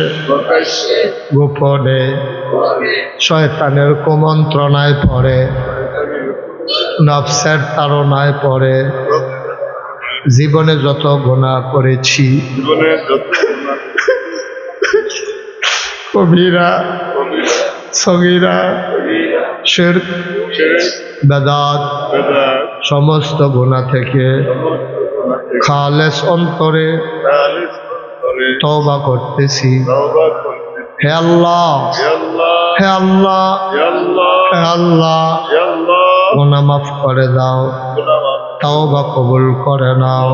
গোপনে শয়তানের কুমন্ত্রণায় পড়ে, নফসের তাড়নায় পড়ে জীবনে যত গুনাহ করেছি, কবিরা সগীরা শিরক বেদাত সমস্ত গুনাহ থেকে খালেস অন্তরে তওবা করতেছি। হে আল্লাহ, হে আল্লাহ, হে আল্লাহ, গুনাহ মাফ করে দাও, তওবা কবুল করে নাও।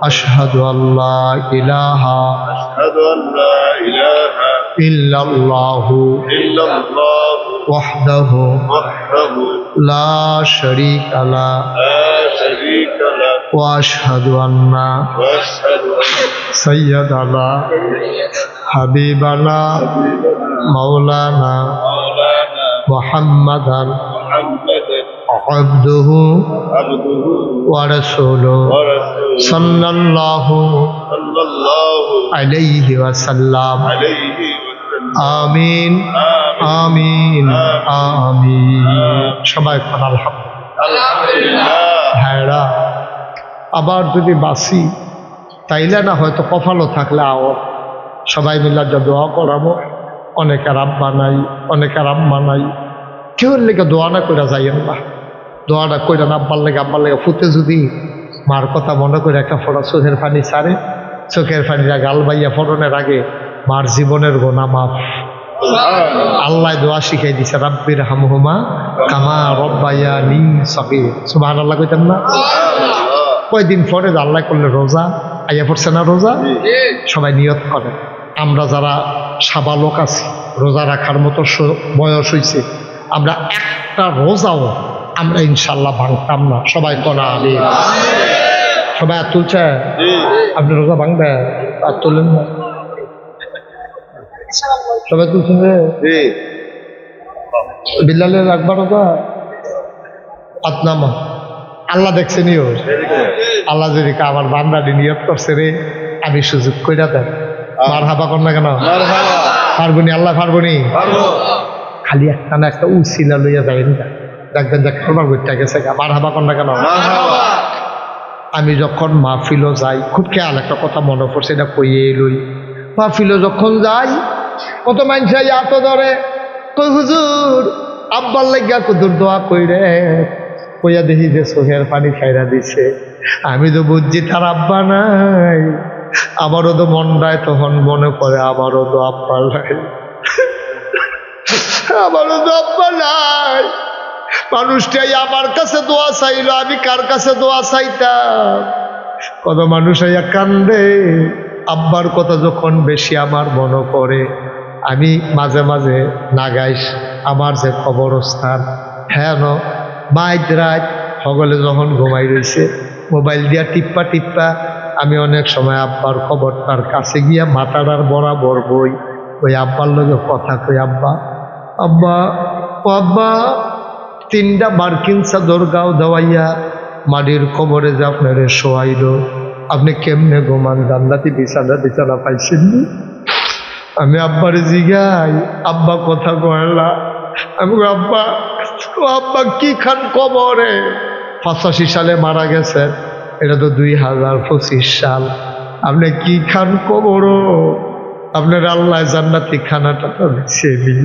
আশহাদু আল্লা ইলাহা ইল্লাল্লাহু ওয়াহদাহু লা শারীকা লাহু وأشهد أن سيدنا حبيبنا مولانا محمدا عبده ورسوله صلى الله عليه وسلم آمين آمين آمين সবাই পড়া আলহামদুলিল্লাহ। ভাইরা আবার যদি বাসি তাইলে না হয়তো কপালও থাকলে আও সবাই মিলে যা দোয়া করাবো। অনেকের আব্বা নাই, অনেকের আম্মা নাই, কেউ লেগে দোয়া না করে যাইয়েন না। দোয়াটা কইরা না আব্বার লেগে ফুটে যদি মার কথা মনে করে একটা ফোড়া চোখের পানি ছাড়ে, চোখের পানিটা গাল বাইয়া ফোড়নের আগে মার জীবনের গোনা মাফ। আল্লাহ দোয়া শিখাই দিছে, রাব্বির হামহুমা কামা রব্বায়ানি সগীর। সুবহানাল্লাহ কইতেন না? কয়দিন পরে আল্লাহ করলে রোজা আইয়া পড়ছে না? রোজা সবাই নিয়ত করে। আমরা যারা সাবালক আছি, রোজা রাখার মতো বয়স হয়েছে, আমরা একটা রোজাও আমরা ইনশাল্লাহ ভাঙতাম না। সবাই কনা আলী সবাই আর তুলছে? আপনি রোজা ভাঙবে আর তোলেন না? সবাই তুলছেন রে? বিল্লালের রাখবা রোজা আতনামা আল্লাহ দেখছে নিও। আল্লাহ যদি আমার বান্দাটি নিয়ত করছে রে, আমি সুযোগ কইরা দেন। মার হাবা কর না কেন? পারবনি? আল্লাহ পারবনি? খালি একটা না একটা উচিলা লইয়া যাই না, দেখবেন যে খাবার বইটা গেছে। মার হাবা কর না কেন? আমি যখন মাহফিলও যাই, খুব খেয়াল একটা কথা মনে পড়ছে, এটা কইয়ে লই। মাহফিলও যখন যাই, কত মানুষ এত ধরে কই হুজুর আব্বার লাগিয়া কুদুর দোয়া কইরে, কইয়া দেখি যে চোখের পানি খাইরা দিছে। আমি তো বুঝছি তার আব্বা নাই, আমারও তো মনটায় তখন মনে পড়ে আমারও তো আব্বা নাই, আমারও তো আব্বা নাই। মানুষটাই আমার কাছে দোয়া চাইলো, আমি কার কাছে দোয়া চাইতাম? কত মানুষ আইয়া কান্দে। আব্বার কথা যখন বেশি আমার মনে পড়ে, আমি মাঝে মাঝে নাগাইস আমার যে কবরস্থান, হ্যাঁ মাইত রাত সকলে যখন ঘুমাই রয়েছে, মোবাইল দিয়া টিপ্পা টিপ্পা আমি অনেক সময় আব্বার কবরটার কাছে গিয়া মাথাটার বরাবর বই, ওই আব্বার লগে কথা কই, আব্বা আব্বা ও আব্বা, 3টা মার্কিন চাদর গাও দেওয়াইয়া মাটির কবরে যে আপনারে শোয়াইল, আপনি কেমনে ঘুমান? জান্নাতি বিছানা পাইছেন? আমি আব্বারে জিগাই, আব্বা কথা কয়লা। আমি আব্বা ও আব্বা কি খান কবরে? 85 সালে মারা গেছে, এটা তো 2025 সাল। আপনি কি খান কবর? আপনার আল্লাহ জান্নাতি খানাটা তো দিছেনি।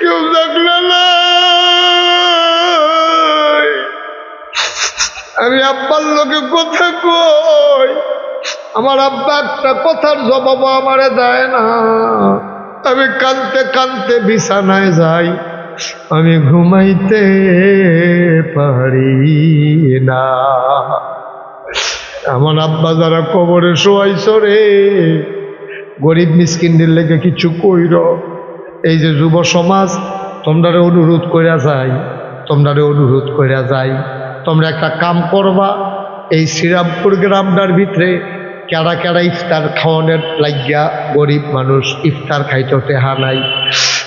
কেউ দেখলে না। আমি আব্বার লোকে কথা কই, আমার আব্বা একটা কথার জবাব আমারে দেয় না। আমি কানতে কানতে বিছানায় যাই, আমি ঘুমাইতে পারি না। আমার আব্বা যারা কবরে শোয়াইছ রে, গরিব মিসকিনদের লেগে কিছু কইর। এই যে যুব সমাজ, তোমরা অনুরোধ কইরা যাই, তোমরা একটা কাম করবা। এই শ্রীরামপুর গ্রামটার ভিতরে কেডা কেডা ইফতার খাওয়ানোর লাগিয়া গরিব মানুষ ইফতার খাইতে টেহা নাই,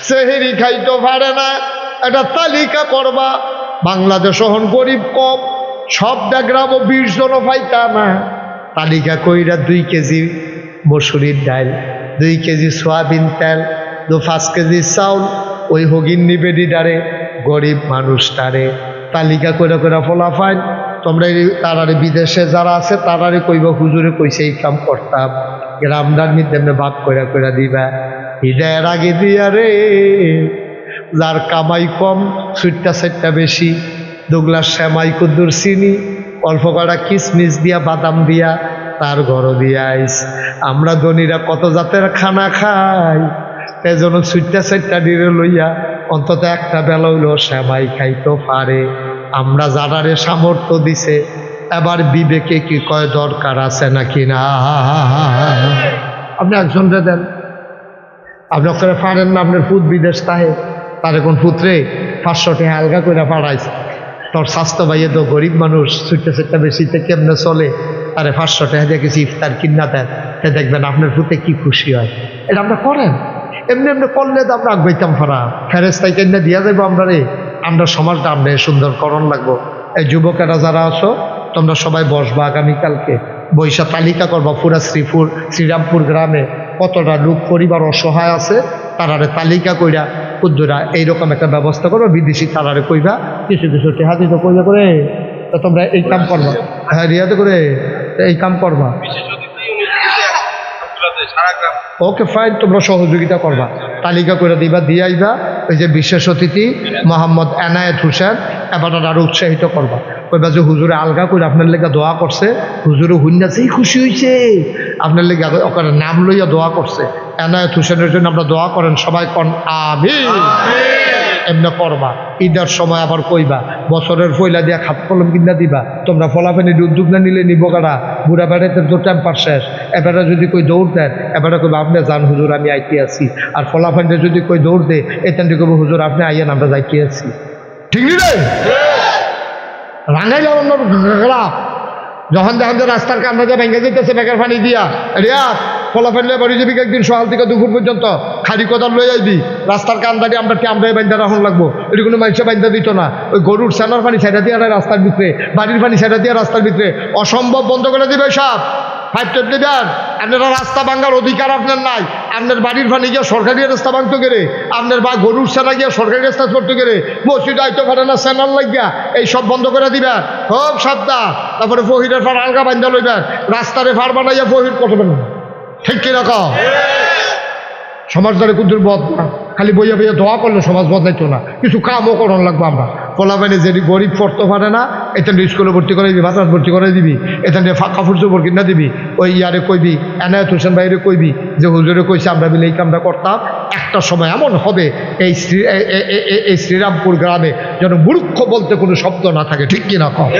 সেহেরি খাইতে পারে না, একটা তালিকা করবা। বাংলাদেশ এখন গরিব কম, সবটা গ্রামও 20 জনও পাইতা না। তালিকা কইরা 2 কেজি মসুরির ডাল, 2 কেজি সয়াবিন তেল, 5 কেজি চাউল, ওই হগিন্নি বেডিডারে গরিব মানুষটারে তালিকা করে করে ফলাফাইন। তোমরা তারারে বিদেশে যারা আছে তারারে কইবা হুজুরে কইছে এই কাম করতাম, গ্রামদার মধ্যে ভাগ করে করে দিবা। হৃদয়ের আগে দিয়া রে, যার কামাই কম সুইটটা সাইটটা বেশি, 2 গ্লাস শ্যামাই কুদ্দুর চিনি, অল্প কটা কিশমিশ দিয়া বাদাম দিয়া তার ঘর দিয়া আইস। আমরা ধনীরা কত জাতের খানা খাই, এজন্য সুইটটা সাইটটা ডিরে লইয়া অন্তত একটা বেলা হইল শ্যামাই খাইতে পারে। আমরা যারারে সামর্থ্য দিছে, এবার বিবেকে কি কয় দরকার আছে নাকি না? আপনি একজনরে দেন, আপনি ওখানে পারেন না, আপনার ফুট বিদেশ তাহে, তার এখন পুত্রে 500 টাকা আলগা করে পাঠাইছে, তোর স্বাস্থ্য ভাইয়ে তো গরিব মানুষ, ছুটতে ছুটতে বেশিতে কেমনে চলে, আরে 500 টাকা দিয়ে কিছু ইফতার কিনা দেন, তা দেখবেন আপনার প্রতি কি খুশি হয়। এটা আমরা করেন, এমনি এমনি করলে তো আমরা আগাইতাম ফারা, ফেরেস্তাই কেন দিয়া যাবো আমরা রে। আমরা সমাজটা আমরা সুন্দরকরণ লাগবো। এই যুবকেরা যারা আছো তোমরা সবাই বসবা আগামীকালকে, বৈশা তালিকা করবা পুরা শ্রীরামপুর গ্রামে কতটা লোক পরিবার অসহায় আছে, তারারে তালিকা কইরা কুদ্দুরা এইরকম একটা ব্যবস্থা করো, বিদেশি তারারে কইবা কিছু কিছু টেহাদি তো কইবা করে, তো তোমরা এই কাম করবা। হ্যাঁ রিয়াতে করে এই কাম করবা। ওকে ফাইন, তোমরা সহযোগিতা করবা, তালিকা করে দিবা, দিয়ে আইবা। ওই যে বিশেষ অতিথি মোহাম্মদ এনায়েত হোসেন এবার আরো উৎসাহিত করবা, কইবা যে হুজুরে আলগা করে আপনার লেগে দোয়া করছে, হুজুরে হুন্যাছেই খুশি হয়েছে, আপনার লেগে ওখানে নাম লইয়া দোয়া করছে। এনায়েত হোসেনের জন্য আমরা দোয়া করেন সবাই, কন আমিন। এমনি করবা। ঈদের সময় আবার কইবা বছরের ফয়লা দিয়া খাত কলম কিনা দিবা। তোমরা ফলাফেনি উদ্যোগ না নিলে নিব কারা, বুড়া বেড়াতে তো টেম্পার শেষ। এবারে যদি কই দৌড় দেন, এবারে কইবা আপনি যান হুজুর আমি আইতে আছি। আর ফলাফেনটা যদি কই দৌড় দে, এখান থেকে কইব হুজুর আপনি আইয়েন আমরা যাইতে আছি। ঠিক নি রে? রাঙাইলাম আমরা যখন দেখেন যে রাস্তার কান্না দিয়ে ভেঙে যেতেছে বেকার পানি দিয়া, রিয়াদ ফলা ফেললে বাড়ি যাবি একদিন সকাল থেকে দুপুর পর্যন্ত খালি কোদাল লয়ে আইবি, রাস্তার কান্দাটি আমরা আমরাই বাইন্দা রাখুন লাগবো। এটি কোনো মানুষে বাইন্দা দিত না। ওই গরুর সেনার পানি ছেড়া দিয়ে রাস্তার ভিতরে, বাড়ির পানি ছেড়া দিয়ে রাস্তার ভিতরে, অসম্ভব বন্ধ করে দিবে সব। 5 টেপ দিবেন, আপনারা রাস্তা ভাঙার অধিকার আপনার নাই। আপনার বাড়ির পানি গিয়ে সরকারি রাস্তা ভাঙতে গেলে, আপনার বা গরুর সেনা গিয়ে সরকারি রাস্তা করতে গেলে, মসজিদ আইতে পারে না সেনার লাগিয়া, এই সব বন্ধ করে দিবেন খুব সাবধান। তারপরে ফহিরের ফার আলগা বান্ধা লইবেন, রাস্তারে ফার বানাইয়া ফহির করবেন। ঠিক কিরকম? সমাজদারে কুদ্দুর বদনা খালি বইয়া বইয়া দোয়া করলে সমাজ বদলাইতো না, কিছু কামও করণ লাগবো আমরা। পোলাপানি যে গরিব পড়তে পারে না, এখান স্কুলে ভর্তি করে দিবি, মাদ্রাস ভর্তি করে দিবি, এখান থেকে কাপড় চোপড় কিনা দিবি। ওই ইয়ারে কইবি, এনায়েত হোসেন ভাইরে কইবি যে হুজুরে কইছে আমরা মিলে এই কামটা করতাম। একটা সময় এমন হবে এই শ্রীরামপুর গ্রামে যেন মূর্খ বলতে কোনো শব্দ না থাকে। ঠিক কিনা কম?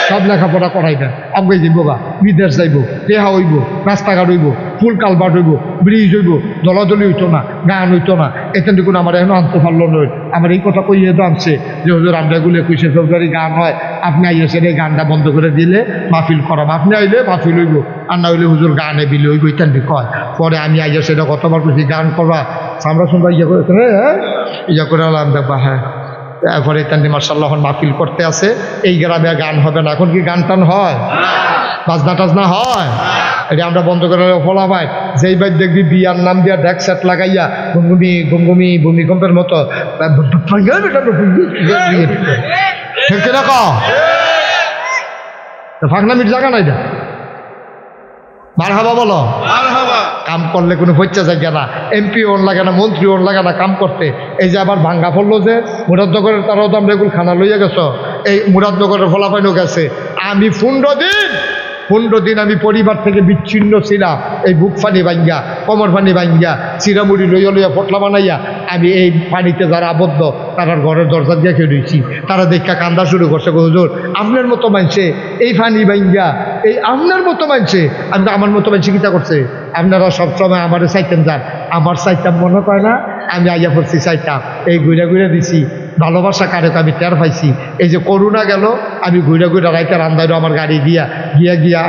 সব লেখাপড়া করাইবেন, আগে যাইব গা, বিদেশ যাইব, রেহা হইব, রাস্তাঘাট হইব, ফুল কালভার্ট হইব, ব্রিজ হইব, দলাদলি হইতো না, গান হইতো না। এখান থেকে আমার এখনো আনতে পারলো নয়। আমার এই কথা কইয়ে তো আনছে যে হুজুর আমরা এগুলো 21শে ফেব্রুয়ারি গান হয়, আপনি আইসেন এই গানটা বন্ধ করে দিলে মাহফিল করাম, আপনি আইলে মাহফিল হইব, আর না হইলে হুজুর গানে বিলে হইব, ইত্যান কয়। পরে আমি আইয়া সেটা কতবার করছি গান করবা, আমরা শুনবা ইয়ে করে ইয়া করে আলাম দেখবা। হ্যাঁ এরপরে তান্দি মার্শাল্লাহ মাহফিল করতে আছে, এই গ্রামে গান হবে না। এখন কি গান টান হয়? বাজনা টাজনা হয়? এটা আমরা বন্ধ করে ফলা ভাই। যেই ভাই দেখবি বিয়ার নাম দিয়া ডেক সেট লাগাইয়া ঘুমঘুমি ঘুমঘুমি ভূমিকম্পের মতো ফাঁকনামির জায়গা নাই দা। মারহাবা বলো। কাম করলে কোনো পয়সা যায় না, এমপি ওর লাগে না, মন্ত্রী ওর লাগে না কাম করতে। এই যে আবার ভাঙ্গা পড়লো যে মুরাদনগরের, তারাও তো আমরা এগুলো খানা লইয়া গেছো, এই মুরাদনগরের ফলাফাইনও গেছে। আমি 15 দিন আমি পরিবার থেকে বিচ্ছিন্ন ছিলাম। এই বুক পানি ভাঙ্গা, কোমর পানি ভাঙ্গা, চিরামুড়ি লইয়া লইয়া পটলা বানাইয়া আমি এই পানিতে যারা আবদ্ধ তারার ঘরের দরজা দিয়ে খেয়ে রয়েছি। তারা দেখা কান্দা শুরু করছে, হুজুর আপনার মতো মানছে এই পানি ভাঙ্গা, এই আপনার মতো মানছে। আমি আমার মতো মানছে কিতা করছে? আপনারা সবসময় আমারে চাইতেন যান, আমার চাইতাম মনে করে না, আমি আইয়া পড়ছি চাইতাম, এই ঘুরে ঘুরে দিছি। ভালোবাসা কারেক আমি টের পাইছি। এই যে করোনা গেল, আমি ঘুরে ঘুরে রাইতে রান্দাইরও আমার গাড়ি গিয়া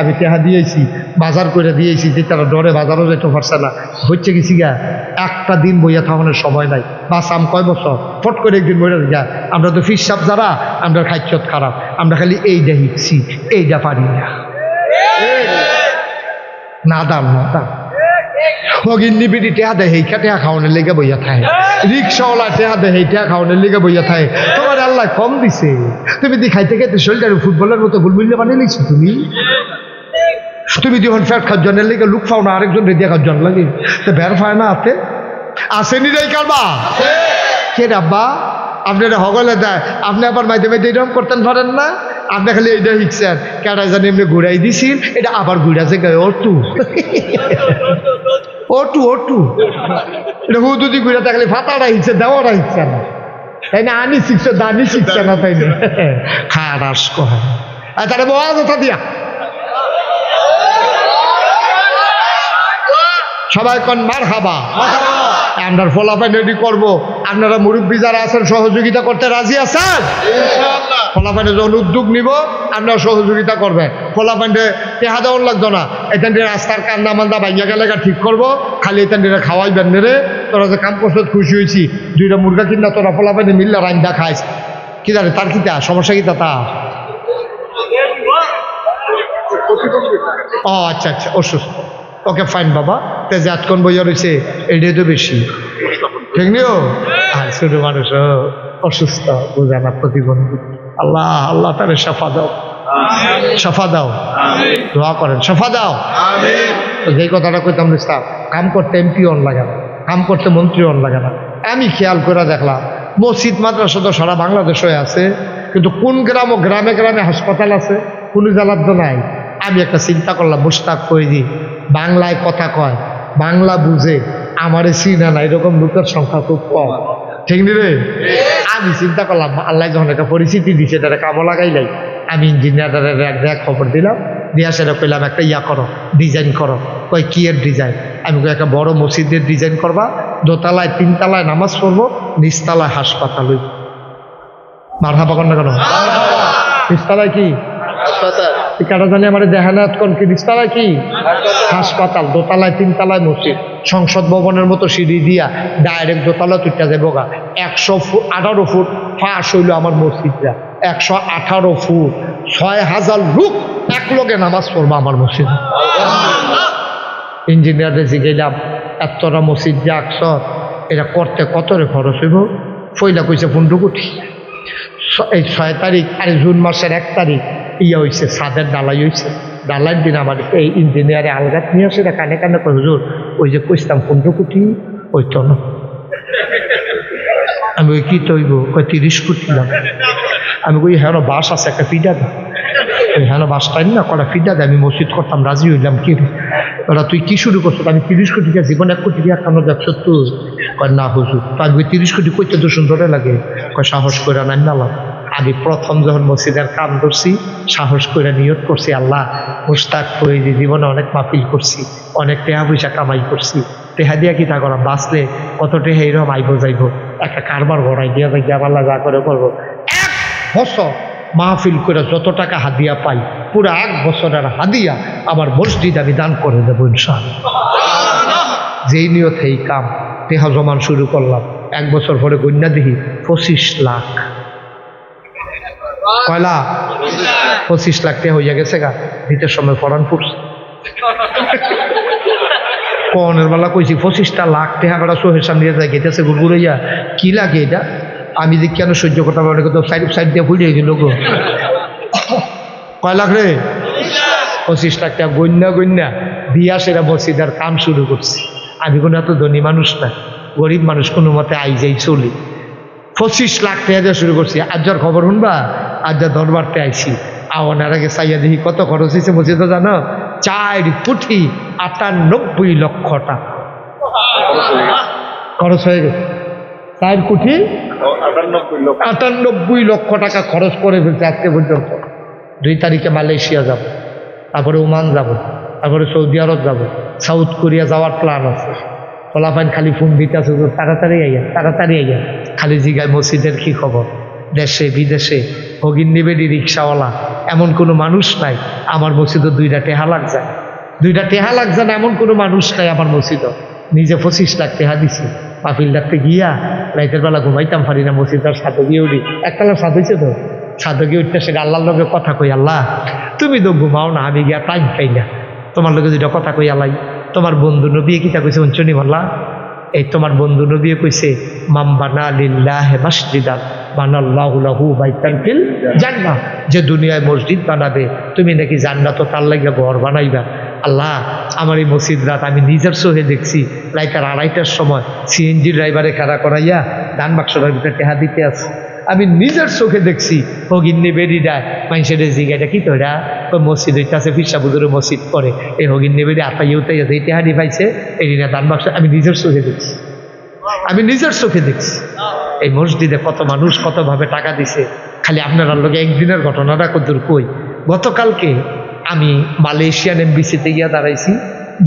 আমি টেহা দিয়েছি, বাজার করে দিয়েছি, যে তারা ডরে বাজারও যেতে পারছে না। হচ্ছে গেছি গা, একটা দিন বইয়া থামানোর সময় নাই। বাস আম কয় বছর ফট করে একদিন বইয়া গা। আমরা তো ফিসাব যারা, আমরা খাইছত খারাপ, আমরা খালি এইটা শিখছি, এইটা পারি না। নাদাম নিবিড়ি টেহা দেয় হেইখা টেহা খাওয়ানোর লেগে বইয়া থাকে, রিক্সাওয়ালা টেহা দেয় হেই টেহা খাওয়ানোর লেগে বইয়া থাকে। তোমার আল্লাহ কম দিছে, তুমি দি খাইতে খাইতে শরীরটা ফুটবলের মতো গুলমিল্লা বানিয়ে নিচ্ছ। তুমি যখন ফ্যাট খাওয়ার লেগে লুক পাও না, আরেকজন রেডিয়া খাওয়ার লাগে, তো বের পায় না হাতে আসেনি রে কারবা কে রাব্বা আপনারা হগলে দেয়। আপনি আবার মাইতে মাইতে এরকম করতেন পারেন না, আপনি খালি এইটা শিখছেন। কেটা জানি এমনি ঘুরাই দিছিল, এটা আবার ঘুরাছে ওটু ওটু ওটু এটা হুদুদি ঘুরাতে খালি ফাতাটা শিখছে, দেওয়াটা শিখছে না, তাই না? আনি শিখছে, দানি শিখছে না, তাই না? খারাস কহ তারা বলা কথা দিয়া সবাই কন মারহাবা। আমরা ফলাফল রেডি করবো, আপনারা মুরব্বী যারা আছেন সহযোগিতা করতে রাজি আছেন? ফলাফান্ডে যখন উদ্যোগ নিব আপনারা সহযোগিতা করবেন। ফলাফান্ডে টেহা দেওয়ার লাগতো না, এখান থেকে রাস্তার কান্দা মান্দা ভাইয়া গেলে ঠিক করবো, খালি এখান থেকে খাওয়াইবেন রে। তোরা যে কাম করছো খুশি হয়েছি, 2টা মুরগা কিনা তোরা ফলাফান্ডে মিললে রান্দা খাইস, কি জানে তার কিতা সমস্যা কিতা তা? ও আচ্ছা আচ্ছা, অসুস্থ, ওকে ফাইন বাবা। তেজে আটকন বইয়া রয়েছে, এটাই তো বেশি ঠিক নিও। আর ছোট মানুষ অসুস্থ, বোঝা না, প্রতিবন্ধী। আল্লাহ আল্লাহ তারে সাফা দাও, সাফা দাও, দোয়া করেন সাফা দাও। তো যেই কথাটা কইতাম ইসলাম, কাম করতে এমপি অন লাগে না, কাম করতে মন্ত্রী অন লাগে না। আমি খেয়াল করে দেখলাম মসজিদ মাদ্রাসা তো সারা বাংলাদেশে আছে, কিন্তু কোন গ্রামে গ্রামে হাসপাতাল আছে কোন জেলার তো নাই। আমি একটা চিন্তা করলাম, মুশতাক ফৈজি বাংলায় কথা কয়, বাংলা বুঝে, আমারে চিনা না, এরকম লোকের সংখ্যা খুব কম, ঠিক নি রে? আমি চিন্তা করলাম আল্লাহ যখন একটা পরিস্থিতি দিছে তারা কামও লাগাইলাই, আমি ইঞ্জিনিয়ারের খবর দিলাম, দিয়া সেটা কইলাম একটা ইয়া করো, ডিজাইন করো। কয় কি এর ডিজাইন? আমি একটা বড় মসজিদের ডিজাইন করবা, দোতলায় 3 তলায় নামাজ পড়বো, নিচতলায় হাসপাতাল হইব। মারহাবা কর না কেন? নিচতলায় কি কাটা জানি আমার দেহানাত কোন কি? নিচতলায় কি হাসপাতাল, দোতলায় 3 তলায় মসজিদ, সংসদ ভবনের মতো সিঁড়ি দিয়া ডাইরেক্ট দোতলা তুইটা যাবো গা। 118 ফুট ফাঁস হইল আমার মসজিদটা, 118 ফুট, 6000 লোক এক লোকে নামাজ পড়বো আমার মসজিদ। ইঞ্জিনিয়ারে জিগেলাম এতটা মসজিদ যে আকসর, এটা করতে কত রে খরচ হইব? ফইলা কইছে 15 কোটি। এই 6 তারিখ আর জুন মাসের 1 তারিখ ইয়া হয়েছে, ছাদের ডালাই হয়েছে। ডালাইয়ের দিন আমার এই ইঞ্জিনিয়ারে আলগাত নিয়ে আসে, কানে কানে কয় হুজুর ওই যে কইতাম 15 কোটি ওই তো না। আমি ওই কি তৈব? কয় 30 কোটি দাম। আমি কই হ্যাঁ বাস আছে, একটা ফিডা দা। ওই হ্যাঁ বাস টাইম না কটা ফিডা দেয়, আমি মসজিদ করতাম, রাজি হইলাম। কি ওরা তুই কি শুরু করছো? আমি 30 কোটি টাকা জীবন 1 কোটি টাকা কেন দেখছ তুই? কয় না হুজুর। তাই 30 কোটি কইতে তো সুন্দরে লাগে। কয় সাহস করে নাই না। আমি প্রথম যখন মসজিদের কাম করছি, সাহস করে নিয়ত করছি, আল্লাহ মুশতাক ফৈজি জীবনে অনেক মাহফিল করছি, অনেক টেহা পয়সা কামাই করছি, টেহা দিয়া কি তা করা, বাঁচলে কত টেহা এরকম আইব যাইব, একটা কারবার গড়াই দিয়া যাই, আল্লাহ যা করে করবো। 1 বছর মাহফিল করে যত টাকা হাদিয়া পাই, পুরো 1 বছরের হাদিয়া আমার মসজিদ আমি দান করে দেবো ইনশাআল্লাহ। যেই নিয়ত এই কাম টেহা জমান শুরু করলাম, 1 বছর পরে গণ্যা দেখি 25 লাখ। কয়লা 25 লাখ টাকা হইয়া গেছে গা। ভিতর সময় ফরান ফুটছে কনের বেলা কইছি 25টা লাখ টাকা বেড়া চোখের সামনে যায় গেতেছে গুড়গুড়াইয়া। কি লাগে এটা? আমি যে কেন সহ্য করতাম, অনেক তো সাইড দিয়ে ফুটে গেছিল গো। কয় লাখ রে? 25 লাখ টাকা গণ্যা দিয়া সেরা মসজিদের কাম শুরু করছি। আমি কোনো এত ধনী মানুষ না, গরিব মানুষ, কোনো মতে আই যাই চলি। 25 লাখ টাকা দিয়ে শুরু করছি। আজ যার খবর শুনবা, আজ যা দরবারতে আইছি, আওয়ানার আগে চাইয়া দেখি কত খরচ হয়েছে মসজিদে জানো? 4 কোটি 98 লক্ষ টাকা খরচ হয়ে গেছে। 4 কোটি 98 লক্ষ টাকা খরচ করে ফেলছে আজকে পর্যন্ত। 2 তারিখে মালয়েশিয়া যাব, তারপরে ওমান যাব, তারপরে সৌদি আরব যাব, সাউথ কোরিয়া যাওয়ার প্ল্যান আছে। ফলাফাইন খালি ফোন দিতে আছে, তাড়াতাড়ি আইয়া, তাড়াতাড়ি আইয়া। খালি জিগায় মসজিদের কি খবর, দেশে বিদেশে ভগিন নিবেদি রিক্সাওয়ালা, এমন কোনো মানুষ নাই আমার মসজিদে 2টা টেহা লাগ যায়, 2টা টেহা লাগ যায় না, এমন কোনো মানুষ নাই আমার মসজিদে। নিজে 25 লাখ টেহা দিছি। মাহফিল ডাকতে গিয়া রাইতের বেলা ঘুমাইতাম পারি না, মসজিদের ছাদে গিয়ে উঠি। একতলা ছাদ হয়েছে তো, ছাদে গিয়ে উঠতে সে আল্লাহর লগে কথা কই, আল্লাহ তুমি তো ঘুমাও না, আমি গিয়া টাইম পাই না, তোমার লগে 2টা কথা কই। আল্লাহ তোমার বন্ধু নবী কিতা কইছে অঞ্চনী বললা, এই তোমার বন্ধু নবী কইছে মাম বানা লিল্লাহি মাসজিদান বানাল্লাহু লাহু বাইতান ফিল জান্নাহ, যে দুনিয়ায় মসজিদ বানাবে তুমি নাকি জান্নাতও তার লাগি ঘর বানাইবা। আল্লাহ আমার এই মসজিদ রাত আমি নিজের চোখে দেখছি, রাত 2:30টার সময় সিএনজি ড্রাইভারে খাড়া করাইয়া দান বাক্সটার ভিতরে টেহা দিতে আছে। আমি নিজের চোখে দেখছি। ও গিন্নি বেরি দেয় মানুষের জিগাটা কি তোরা ওই মসজিদ হইতে আছে, ফিরসা বুজুরে মসজিদ করে, এই হগিন্নি বেরি আতাই উতাই আছে, এই টেহানি পাইছে এই না দান বাক্স। আমি নিজের চোখে দেখছি, আমি নিজের চোখে দেখছি এই মসজিদে কত মানুষ কতভাবে টাকা দিছে। খালি আপনার লোকে একদিনের ঘটনাটা কতদূর কই। গতকালকে আমি মালয়েশিয়ান এমবিসিতে গিয়া দাঁড়াইছি,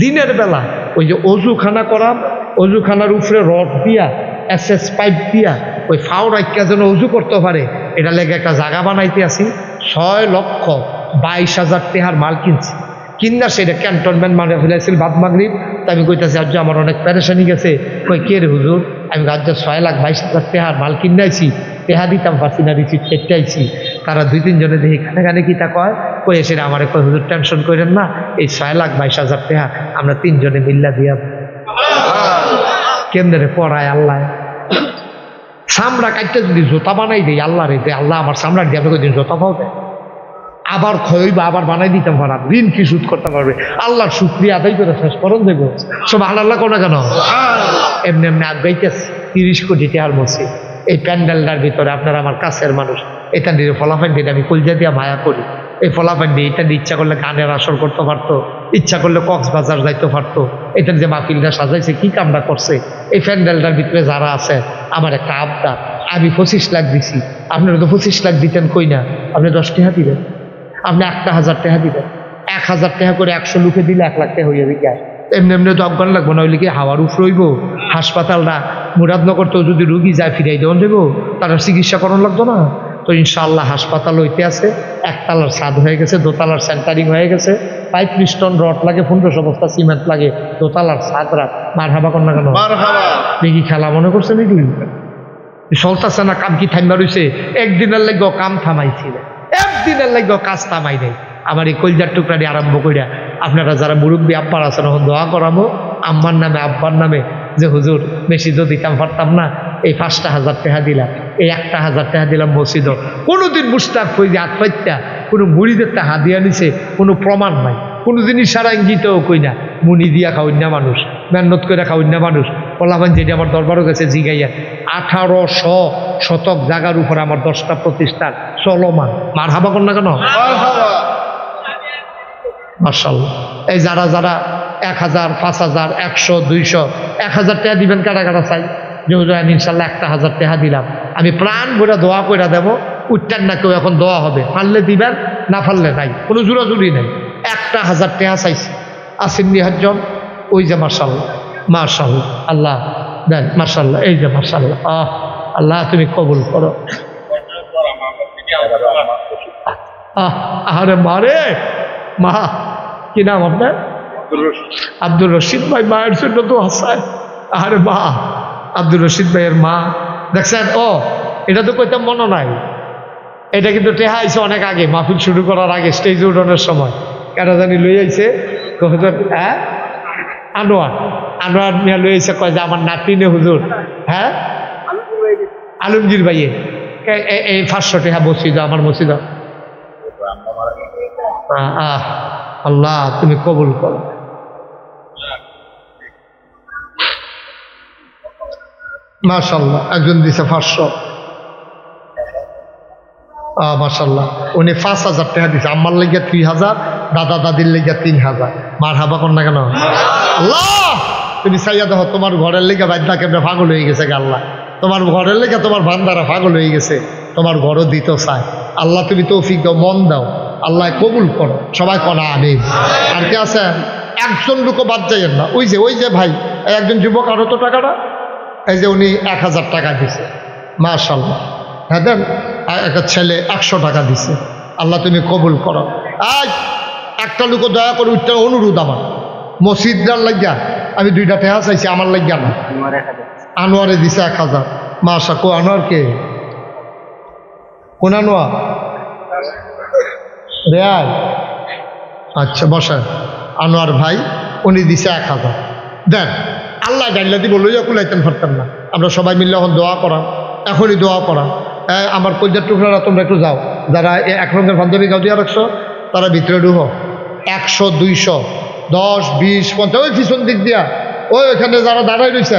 দিনের বেলা ওই যে অজুখানা করাম, অজুখানার উপরে রড দিয়া SS পাইপ দিয়া ওই ফাও রাইকা যেন উজু করতে পারে এটা লেগে একটা জায়গা বানাইতে আসি 6,22,000 টাকার মাল কিনছি কিনা সেটা ক্যান্টনমেন্ট মানে ফেলেছিল বাদ মাগরিব। তো আমি কইতেছি আজ আমার অনেক প্যারেশানি গেছে। কই কে রে হুজুর? আমি রাজ্য 6,22,000 টাকার মাল কিনাইছি, টেহা দিতাম পারছি না, রিসিট কেটাইছি। তারা 2-3 জনে দেখি খানে কি তা কই এসে আমার কই হুজুর টেনশন করেন না, এই 6,22,000 টাকা আমরা 3 জনে মিল্লা দিয়া কেন্দ্রে পড়ায় আল্লাহ চামড়া কাটতে যদি জোতা বানাই দেয় আল্লাহ রে, আল্লাহ আমার চামড়া দিয়ে আপনাকে দিন জোতা পাও দেয়, আবার খয়বা আবার বানাই দিতাম পারাম, ঋণ কি সুদ করতে পারবে। আল্লাহর শুকরিয়া আদায় করে শেষ করুন দেব সব আল্লাহ কোনা কেন এমনি এমনি আগাইতেছে 30 কোটি টাকার মসজিদ। এই প্যান্ডেলটার ভিতরে আপনারা আমার কাছের মানুষ, এটা দিয়ে ফলাফান্ডি আমি কলজা দিয়া মায়া করি। এই ফলাফান্ডি এটা দিয়ে ইচ্ছা করলে গানের আসর করতে পারতো, ইচ্ছা করলে কক্সবাজার যাইতে পারতো। এটার যে মাহফিলটা সাজাইছে কি কামটা করছে। এই প্যান্ডেলটার ভিতরে যারা আছে আমার একটা আবদার, আমি 25 লাখ দিছি, আপনারা তো 25 লাখ দিতেন কই না, আপনি 10 টাকা দিবেন, আপনি 1,000 টাকা দিবেন, 1,000 টাকা করে 100 লোকে দিলে 1 লাখ টাকা হয়ে যাবে। এমনি এমনি তো অজ্ঞান লাগবো না, হইলে কি হাওয়ার উফ রইব। হাসপাতালটা মুরাদনগর তো যদি রুগী যায় ফিরাই দেওয়া দেবো, তারা চিকিৎসা করানো লাগতো না। তো ইনশাআল্লাহ হাসপাতাল হইতে আছে, 1 তলার ছাদ হয়ে গেছে, 2 তলার সেন্টারিং হয়ে গেছে, পাইপ পিস্টন রড লাগে, 1500 বস্তা সিমেন্ট লাগে, 2 তলার ছাদ রাত মার হাবা কর না কেন দেখি খেলা মনে করছে নাকি চলতেছে না, কাম কি থামবা রয়েছে। একদিনের লাগেও কাম থামাইছিল, একদিনের লাগেও কাজ থামাই নেই। আমার এই কলজার টুকরাটি আরম্ভ করিয়া আপনারা যারা মুরব্বী আব্বার আছেন এখন দোয়া করাবো আম্মার নামে আব্বার নামে, যে হুজুর বেশি তো দিতাম পারতাম না, এই 5,000 টাকা দিলাম, এই 1,000 টাকা দিলাম মসজিদও। কোনোদিন মুস্তাক হয়ে যে আত্মহত্যা কোনো মুড়িদের তা হাদিয়া নিছে কোনো প্রমাণ নাই, কোনো জিনিস সারা ইঙ্গিতও কই না। মুনি দিয়া খাওয়াইনা মানুষ, মেহনত করে খাওয়াইনা মানুষ। বললাম যেটি আমার দরবারও গেছে জিগাইয়া 1800 শতক জায়গার উপর আমার 10টা প্রতিষ্ঠান চলমান। মার হাবা কর না কেন মাশাআল্লাহ। এই যারা যারা 1,000, 5,000, 100, 200, 1,000 টাকা দিবেন কারা কারা চাই যে আমি ইনশাল্লাহ 1,000 টাকা দিলাম, আমি প্রাণ ভরে দোয়া করে দেবো। উঠতেন না কেউ, এখন দোয়া হবে, পারলে দিবেন না পারলে নাই, কোনো জোরাজুরি নাই। 1,000 টাকা চাইছি আসেন নিহাজন, ওই যে মাশাআল্লাহ মাশাআল্লাহ আল্লাহ দেন মাশাআল্লাহ, এই যে মাশাআল্লাহ আল্লাহ তুমি কবুল করো। আরে মারে মা কি নাম আপনার? আব্দুর রশিদ ভাই, মায়ের জন্য তো হাসায়। আরে মা আব্দুর রশিদ ভাইয়ের মা দেখছেন, এটা তো কইতাম মনে নাই, এটা কিন্তু টেহা আইছে অনেক আগে, মাহফিল শুরু করার আগে স্টেজে উঠানোর সময় কেন জানি লই আইছে। হ্যাঁ আনোয়ার মিয়া লই আইছে, কয় যে আমার নাতিনে হুজুর, হ্যাঁ আলমগীর ভাইয়ে এই 500 টাকা মসজিদ, আমার মসজিদ। আল্লাহ তুমি কবুল করো। মাশাআল্লাহ একজন দিছে 500, মাশাআল্লাহ উনি 5,000 টাকা দিছে। আমার লেগে 3,000, দাদা দাদির লেগে 3,000। মার হাবা কর না কেন আল্লাহ তুমি চাইয়া দেখো, তোমার ঘরের লেগে বাদ্যা কেমনে পাগল হয়ে গেছে আল্লাহ, তোমার ঘরের লেগে তোমার বান্দারা পাগল হয়ে গেছে, তোমার ঘরও দিতে চায়। আল্লাহ তুমি তৌফিক দাও, মন দাও, আল্লাহ কবুল করো। সবাই কনা আমিন। আর কে আছে? একজন লোকও বাদ যাইয়েন না। ওই যে ভাই একজন যুবক, আরো তো টাকাটা এই যে উনি 1,000 টাকা দিছে, মাশাআল্লাহ। হ্যাঁ দেন, একটা ছেলে 100 টাকা দিছে। আল্লাহ তুমি কবুল করো। একটা লোক দয়া করে উঠতে অনুরোধ, আমার মসজিদটার লাগিয়া আমি 2টা টাকা চাইছি, আমার লাগিয়া না। আনোয়ারে দিছে 1,000। মাশা কো আনোয়ার কে? কোন আনোয়ার? রেয়াল। আচ্ছা বসেন। আনোয়ার ভাই উনি দিছে 1,000। দেন আল্লাহ জানলা দিব, লইয়া কুলাইতেন পারতাম না। আমরা সবাই মিললে এখন দোয়া করা, এখনই দোয়া করা। আমার কলজার টুকরারা তোমরা একটু যাও, যারা 1 রঙের পাঞ্জাবি গাও দিয়া রাখছো তারা ভিতরে ঢুকো। 100, 200, 10, 20, 50 ওই পিছন দিক দিয়া ওইখানে যারা দাঁড়াই রয়েছে,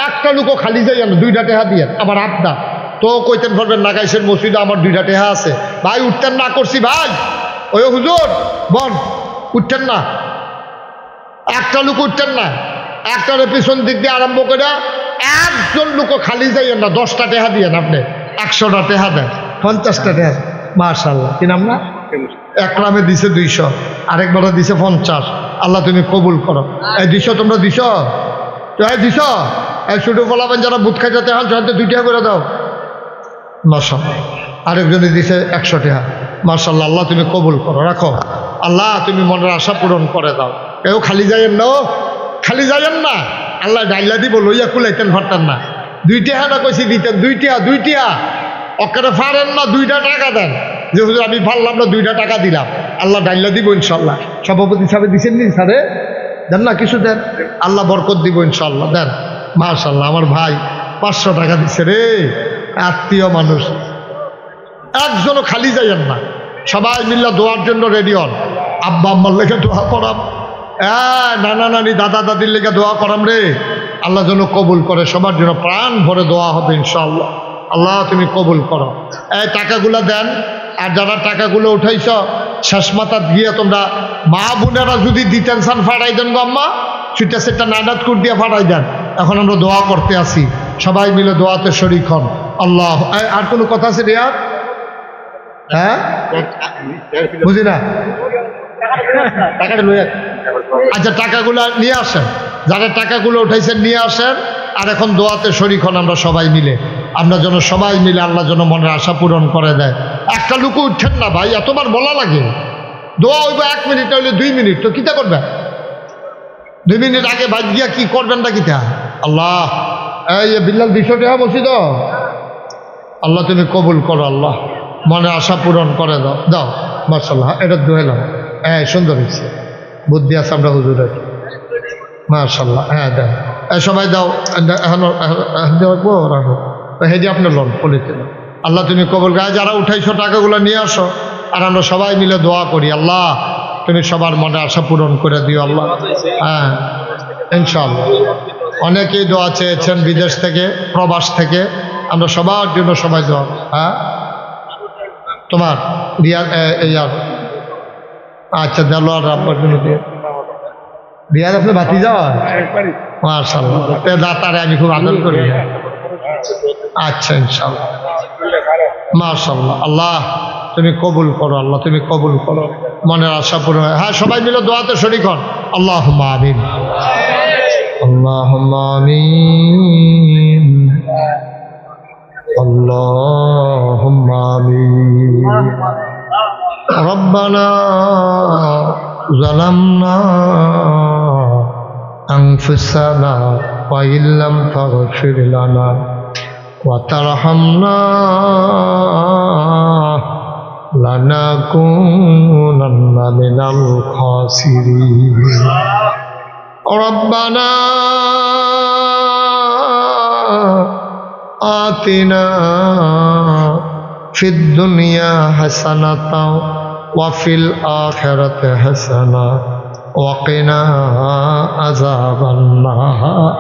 একটা লোকও খালি যাই না, 2টা টাকা দিয়ে। আমার আপনা তো কইতেন পারবেন নাগাইশের মসজিদে আমার 2টা টাকা আছে ভাই, উঠতেন না করছি ভাই। ওই হুজুর বন উঠতেন না, একটা লোক উঠতেন না, একটার পিছন দিক দিয়ে আরম্ভ করে একজন লোকও খালি যাইয়েন না। 10টা টাকা দিয়েন, আপনি 100টা টাকা দেন, 50টা টাকা। মাশাআল্লাহ কি নাম না? একরামে দিছে 200, আরেকবার দিছে 50। আল্লাহ তুমি কবুল করো। এই 200 তোমরা দিছ, দিছ এই ছোট ফলাবেন যারা বুথ খাইতে হন সহায়তে 2 টাকা করে দাও। মাশাআল্লাহ। আরেকজনে দিছে 100 টাকা। মাশাআল্লাহ, আল্লাহ তুমি কবুল করো, রাখো আল্লাহ, তুমি মনের আশা পূরণ করে দাও। কেউ খালি যাইয়েন না, খালি যাইয়েন না, আল্লাহ ডাইলা দিব, লইয়া কুলাইতেন পারতেন না। 2 টাকা না কইছি দিতেন, 2 টাকা অকারে পারেন না, 2টা টাকা দেন যে হুজুর আমি পারলাম না, 2টা টাকা দিলাম, আল্লাহ ডাইলা দিব ইনশাল্লাহ। সভাপতি সাহেব দিচ্ছেন নি স্যারে, দেন না কিছু দেন, আল্লাহ বরকত দিব ইনশাল্লাহ, দেন। মাশাআল্লাহ, আমার ভাই 500 টাকা দিচ্ছে রে, আত্মীয় মানুষ। একজনও খালি যাইয়েন না, সবাই মিল্লা দোয়ার জন্য রেডি হন। আব্বা আম্মার লেগে দোয়া করাম, নানা নানি দাদা দাদির লেগে দোয়া করাম রে, আল্লাহ যেন কবুল করে, সবার জন্য প্রাণ ভরে দোয়া হবে ইনশাআল্লাহ। আল্লাহ তুমি কবুল করো। এই টাকাগুলো দেন, আর যারা টাকাগুলো উঠাইছ শেষ মাথা গিয়ে তোমরা মা বোনেরা যদি দিতেন চান ফাটাই দেন গো আম্মা, সেটা সেটা নানাত কুট দিয়ে ফাটাই দেন। এখন আমরা দোয়া করতে আসি, সবাই মিলে দোয়াতে শরীক হন। আল্লাহ। আর কোনো কথা আছে রিয়াদ? হ্যাঁ, বুঝি না। আচ্ছা, টাকাগুলো নিয়ে আসেন, যারা টাকাগুলো উঠাইছেন নিয়ে আসেন, আর এখন দোয়াতে শরীক হন আমরা সবাই মিলে। আমরা যেন সবাই মিলে আল্লাহ যেন মনের আশা পূরণ করে দেয়। একটা লোক উঠছেন না ভাই, এতবার বলা লাগে। দোয়া হইব 1 মিনিট হইলে 2 মিনিট, তো কিতা করবে? 2 মিনিট আগে বাদ গিয়া কি করবেন না কিতা? আল্লাহ, এই বিল্লাল 200 টাকা বসি তো, আল্লাহ তুমি কবুল করো, আল্লাহ মনের আশা পূরণ করে দাও, দাও। মাশাআল্লাহ, এটা দোয়ালাম। সুন্দর হয়েছে, বুদ্ধি আছে আমরা হুজুরের। মাশাআল্লাহ, দেন সবাই দাও। রাখো হেদি আপনার লোন পলিতে। আল্লাহ তুমি কবুল, গায়ে যারা উঠাইছো টাকাগুলো নিয়ে আসো, আর আমরা সবাই মিলে দোয়া করি, আল্লাহ তুমি সবার মনে আশা পূরণ করে দিও আল্লাহ। ইনশাআল্লাহ। অনেকেই দোয়া চেয়েছেন বিদেশ থেকে, প্রবাস থেকে, আমরা সবার জন্য সবাই দোয়া। তোমার রিয়াদ আচ্ছা দেলো, আর আপনার জন্য দিয়ে রিয়াদ আপনি বাতি যাওয়া। মাশাআল্লাহ, দাতারে আমি খুব আদর করি। আচ্ছা, ইনশাআল্লাহ। মাশাআল্লাহ, আল্লাহ তুমি কবুল করো, আল্লাহ তুমি কবুল করো, মনের আশা পূরণ। হ্যাঁ, সবাই মিলে দোয়াতে শরীক হন। আল্লাহুম্মা আমিন, আল্লাহুম্মা আমিন, আল্লাহুম্মা আমিন। রব্বানা যালামনা আনফুসানা ওয়া ইল্লাম তাগফির লানা ওয়া তারহামনা লানাকুনান্না মিনাল খাসিরিন। রব্বানা আতিনা ফিদ দুনিয়া হাসানাতাও ওয়া ফিল আখিরাতি হাসানা ওয়া কিনা আযাবান নার।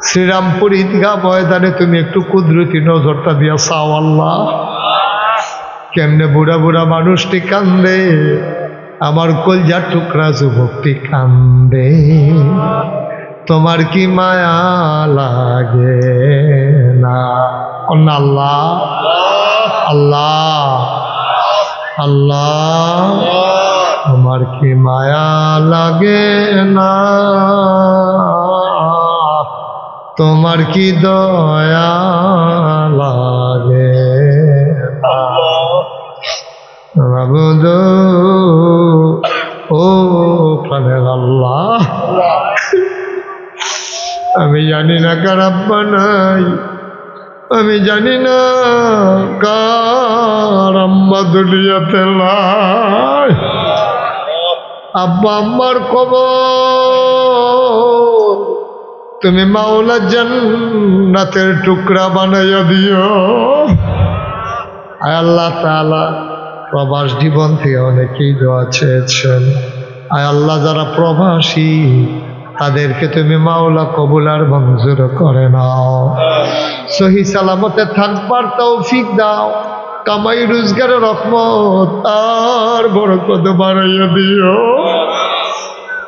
শ্রীরামপুর ঈদগাহ ময়দানে তুমি একটু কুদরতি নজরটা দিয়া চাও আল্লাহ, কেমনে বুড়া বুড়া মানুষটি কান্দে, আমার কলজার টুকরা যুবকটি কান্দে, তোমার কি মায়া লাগে না? আল্লাহ আল্লাহ আল্লাহ, তোমার কি মায়া লাগে না? তোমার কি দয়া লাগে না? ও প্রাণের আল্লাহ, আমি জানি না কার আব্বা নাই, আমি জানি না কার আম্মা দুনিয়াতে নাই। আব্বা আম্মার কবর তুমি মাওলা জান্নাতের টুকরা বানাইয়া দিও। আয় আল্লাহ তাআলা, প্রবাস জীবন থেকে অনেকেই দোয়া চেয়েছেন। আয় আল্লাহ, যারা প্রবাসী তাদেরকে তুমি মাওলা কবুল আর মঞ্জুর করে নাও, সহি সালামতে থাকবার তৌফিক দাও, কামাই রোজগারের রহমত আর বরকত বাড়াইয়া দিও।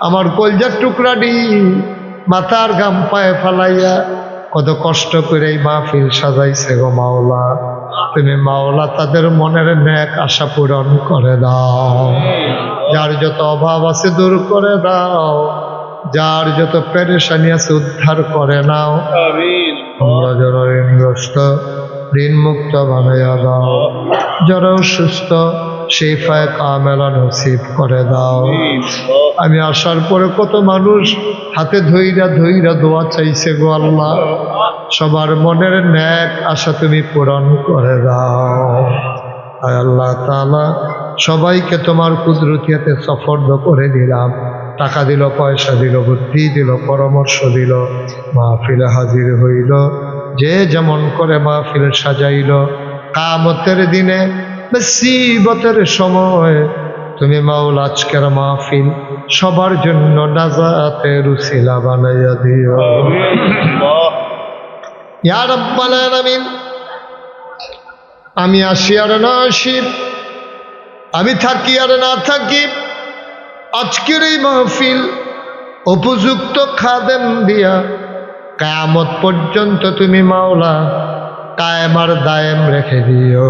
আমার কলজার টুকরাটি মাথার ঘাম পায়ে ফালাইয়া কত কষ্ট করে এই মাহফিল সাজাইছে গো মাওলা, তুমি মাওলা তাদের মনের নেক আশা পূরণ করে দাও, যার যত অভাব আছে দূর করে দাও, যার যত পেরেশানি আছে উদ্ধার করে নাও। আমরা যারা ঋণগ্রস্ত ঋণ মুক্ত বানাইয়া দাও, যারা সুস্থ শিফায়ে কামেলা নসিব করে দাও। আমি আসার পরে কত মানুষ হাতে ধইরা ধইরা দোয়া চাইছে গো আল্লাহ, সবার মনের নেক আশা তুমি পূরণ করে দাও। আয় আল্লাহ তাআলা, সবাইকে তোমার কুদরতিয়াতে সফর্দ করে দিলাম। টাকা দিল, পয়সা দিল, বুদ্ধি দিল, পরামর্শ দিল, মাহফিলে হাজির হইল, যে যেমন করে মাহফিল সাজাইল। কিয়ামতের দিনে মুসিবতের সময় তুমি মাওলা আজকের মাহফিল সবার জন্য নাজাতের উসিলা বানাইয়া দিও ইয়া রাব্বাল আলামিন। আমি আসি আর না আসি, আমি থাকি আর না থাকি, আজকের এই মাহফিল উপযুক্ত খাদেম দিয়া কিয়ামত পর্যন্ত তুমি মাওলা কায়েম আর দায়েম রেখে দিও।